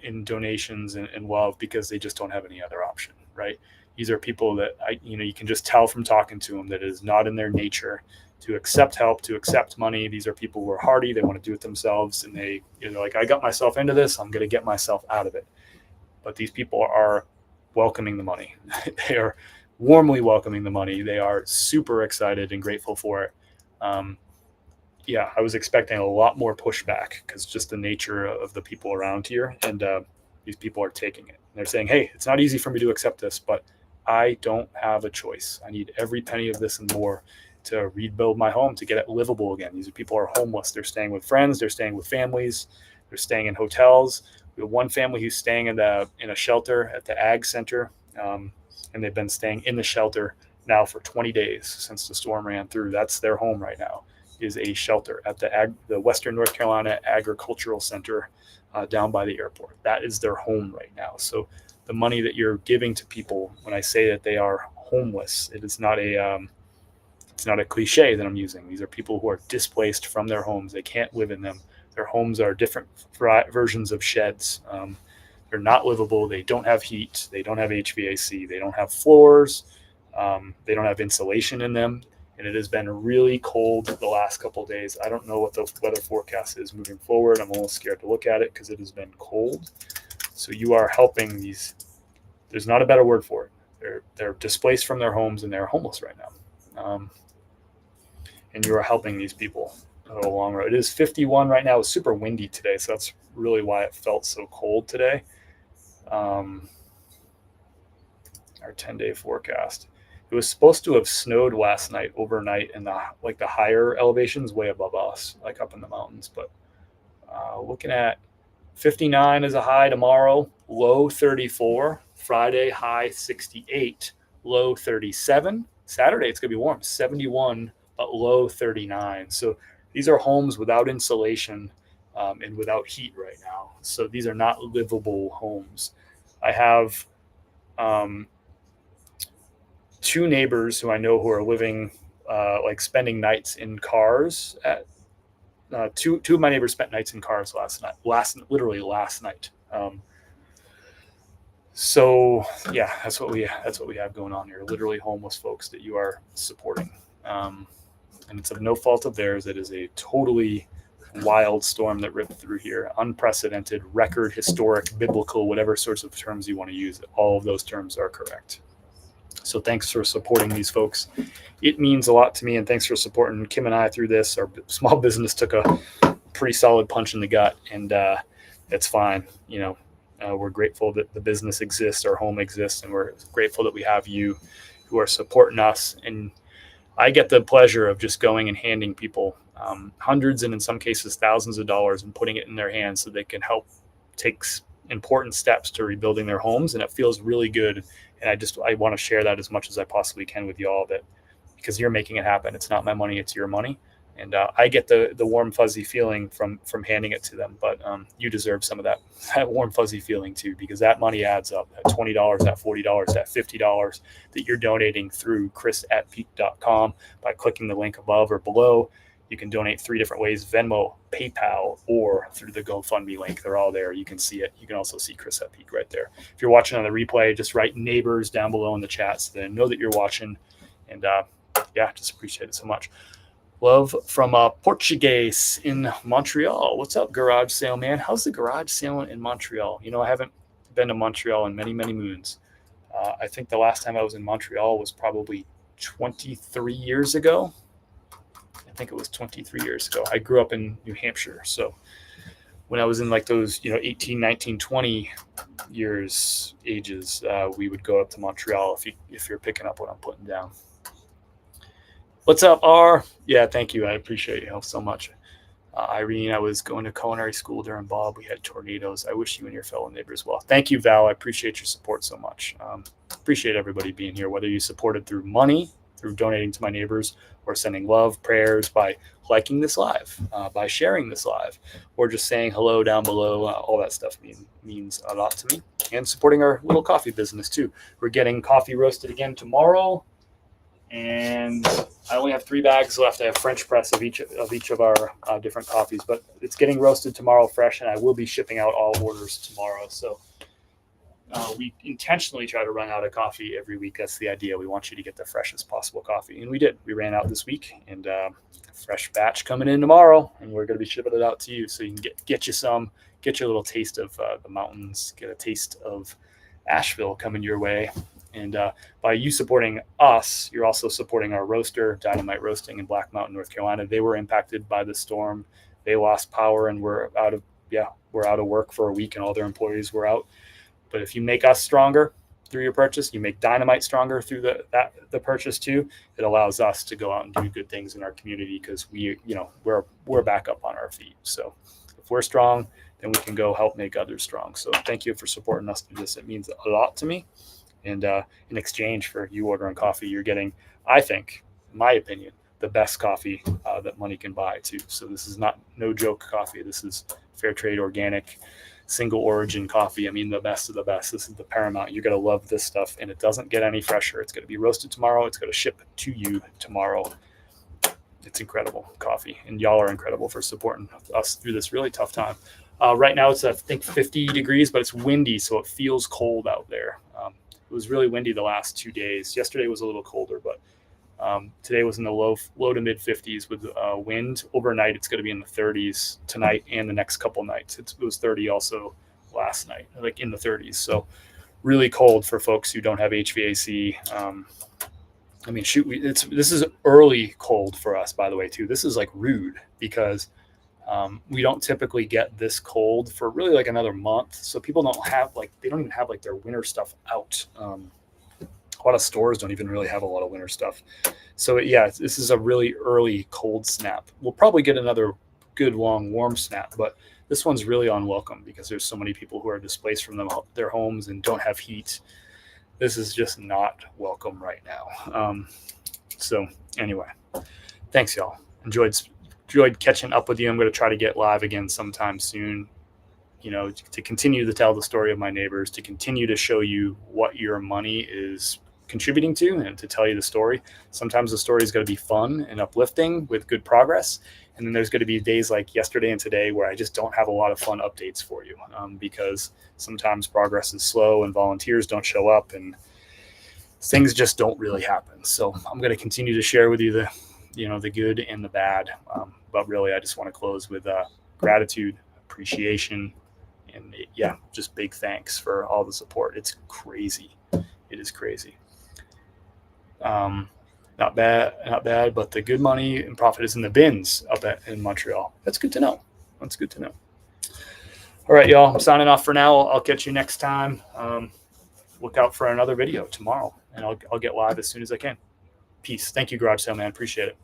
in donations and love because they just don't have any other option, right? These are people that you can just tell from talking to them that it is not in their nature to accept help, to accept money. These are people who are hardy. They want to do it themselves, and they're like, I got myself into this. I'm going to get myself out of it. But these people are welcoming the money. They are warmly welcoming the money. They are super excited and grateful for it. I was expecting a lot more pushback because just the nature of the people around here, and these people are taking it. And they're saying, hey, it's not easy for me to accept this, but I don't have a choice. I need every penny of this and more to rebuild my home, to get it livable again. These people are homeless. They're staying with friends. They're staying with families. They're staying in hotels. We have one family who's staying in a shelter at the Ag Center, and they've been staying in the shelter now for 20 days since the storm ran through. That's their home right now, is a shelter at the Western North Carolina Agricultural Center down by the airport. That is their home right now. So the money that you're giving to people, when I say that they are homeless, it is not it's not a cliche that I'm using. These are people who are displaced from their homes. They can't live in them. Their homes are different versions of sheds. They're not livable. They don't have heat. They don't have HVAC. They don't have floors. They don't have insulation in them. And it has been really cold the last couple of days. I don't know what the weather forecast is moving forward. I'm almost scared to look at it because it has been cold. So you are helping these. There's not a better word for it. They're displaced from their homes and they're homeless right now. And you are helping these people a long road. It is 51 right now. It's super windy today, so that's really why it felt so cold today. Our 10-day forecast. It was supposed to have snowed last night overnight in the higher elevations way above us, like up in the mountains. But looking at 59 as a high tomorrow, low 34. Friday, high 68, low 37. Saturday, it's going to be warm, 71, but low 39. So these are homes without insulation and without heat right now. So these are not livable homes. I have two neighbors who I know who are living, spending nights in cars. Two of my neighbors spent nights in cars literally last night. So yeah, that's what we have going on here. Literally homeless folks that you are supporting, and it's of no fault of theirs. It is a totally wild storm that ripped through here, unprecedented, record, historic, biblical, whatever sorts of terms you want to use. All of those terms are correct. So thanks for supporting these folks. It means a lot to me, and thanks for supporting Kim and I through this. Our small business took a pretty solid punch in the gut, and it's fine. We're grateful that the business exists, our home exists, and we're grateful that we have you who are supporting us. And I get the pleasure of just going and handing people hundreds and in some cases thousands of dollars and putting it in their hands so they can help take important steps to rebuilding their homes. And it feels really good. And I want to share that as much as I possibly can with y'all, that because you're making it happen. It's not my money, it's your money. And I get the warm, fuzzy feeling from handing it to them. But you deserve some of that warm, fuzzy feeling too, because that money adds up. That $20, that $40, that $50 that you're donating through chris@peak.com by clicking the link above or below. You can donate 3 different ways: Venmo, PayPal, or through the GoFundMe link. They're all there. You can see it. You can also see Chris at Peak right there. If you're watching on the replay, just write neighbors down below in the chat so they know that you're watching. And just appreciate it so much. Love from Portuguese in Montreal. What's up, garage sale man? How's the garage sale in Montreal? I haven't been to Montreal in many, many moons. I think the last time I was in Montreal was probably 23 years ago. I think it was 23 years ago. I grew up in New Hampshire. So when I was in those, 18, 19, 20 years ages, we would go up to Montreal if you're picking up what I'm putting down. What's up, R? Yeah, thank you. I appreciate your help so much. Irene, I was going to culinary school during Bob. We had tornadoes. I wish you and your fellow neighbors well. Thank you, Val. I appreciate your support so much. Appreciate everybody being here, whether you supported through money, through donating to my neighbors, or sending love, prayers, by liking this live, by sharing this live, or just saying hello down below. All that stuff means a lot to me. And supporting our little coffee business, too. We're getting coffee roasted again tomorrow. And I only have 3 bags left. I have French press of each of our different coffees, but it's getting roasted tomorrow fresh, and I will be shipping out all orders tomorrow. So we intentionally try to run out of coffee every week. That's the idea. We want you to get the freshest possible coffee, and we did. We ran out this week, and fresh batch coming in tomorrow, and we're going to be shipping it out to you, so you can get you some, get your little taste of the mountains, get a taste of Asheville coming your way. And by you supporting us, you're also supporting our roaster, Dynamite Roasting in Black Mountain, North Carolina. They were impacted by the storm. They lost power and we're out of work for a week, and all their employees were out. But if you make us stronger through your purchase, you make Dynamite stronger through the purchase too. It allows us to go out and do good things in our community, because we're back up on our feet. So if we're strong, then we can go help make others strong. So thank you for supporting us through this. It means a lot to me. And in exchange for you ordering coffee, you're getting, I think, in my opinion, the best coffee that money can buy too. So this is no joke coffee. This is fair trade, organic, single origin coffee. I mean, the best of the best. This is the paramount. You're going to love this stuff, and it doesn't get any fresher. It's going to be roasted tomorrow. It's going to ship to you tomorrow. It's incredible coffee, and y'all are incredible for supporting us through this really tough time. Right now it's, I think, 50 degrees, but it's windy, so it feels cold out there. It was really windy the last 2 days. Yesterday was a little colder, but today was in the low to mid 50s with wind. Overnight, it's going to be in the 30s tonight and the next couple nights. It was 30 also last night, like in the 30s. So really cold for folks who don't have HVAC. I mean, shoot, this is early cold for us, by the way, too. This is like rude, because we don't typically get this cold for really like another month. So people don't even have like their winter stuff out. A lot of stores don't even really have a lot of winter stuff. So yeah, this is a really early cold snap. We'll probably get another good long warm snap, but this one's really unwelcome because there's so many people who are displaced from their homes and don't have heat. This is just not welcome right now. So anyway, thanks y'all. Enjoyed catching up with you. I'm going to try to get live again sometime soon, to continue to tell the story of my neighbors, to continue to show you what your money is contributing to, and to tell you the story. Sometimes the story is going to be fun and uplifting with good progress. And then there's going to be days like yesterday and today where I just don't have a lot of fun updates for you, because sometimes progress is slow and volunteers don't show up and things just don't really happen. So I'm going to continue to share with you the good and the bad. But really, I just want to close with gratitude, appreciation, and just big thanks for all the support. It's crazy. It is crazy. Not bad, but the good money and profit is in the bins in Montreal. That's good to know. All right, y'all. I'm signing off for now. I'll catch you next time. Look out for another video tomorrow, and I'll get live as soon as I can. Peace. Thank you, Garage Sale Man. Appreciate it.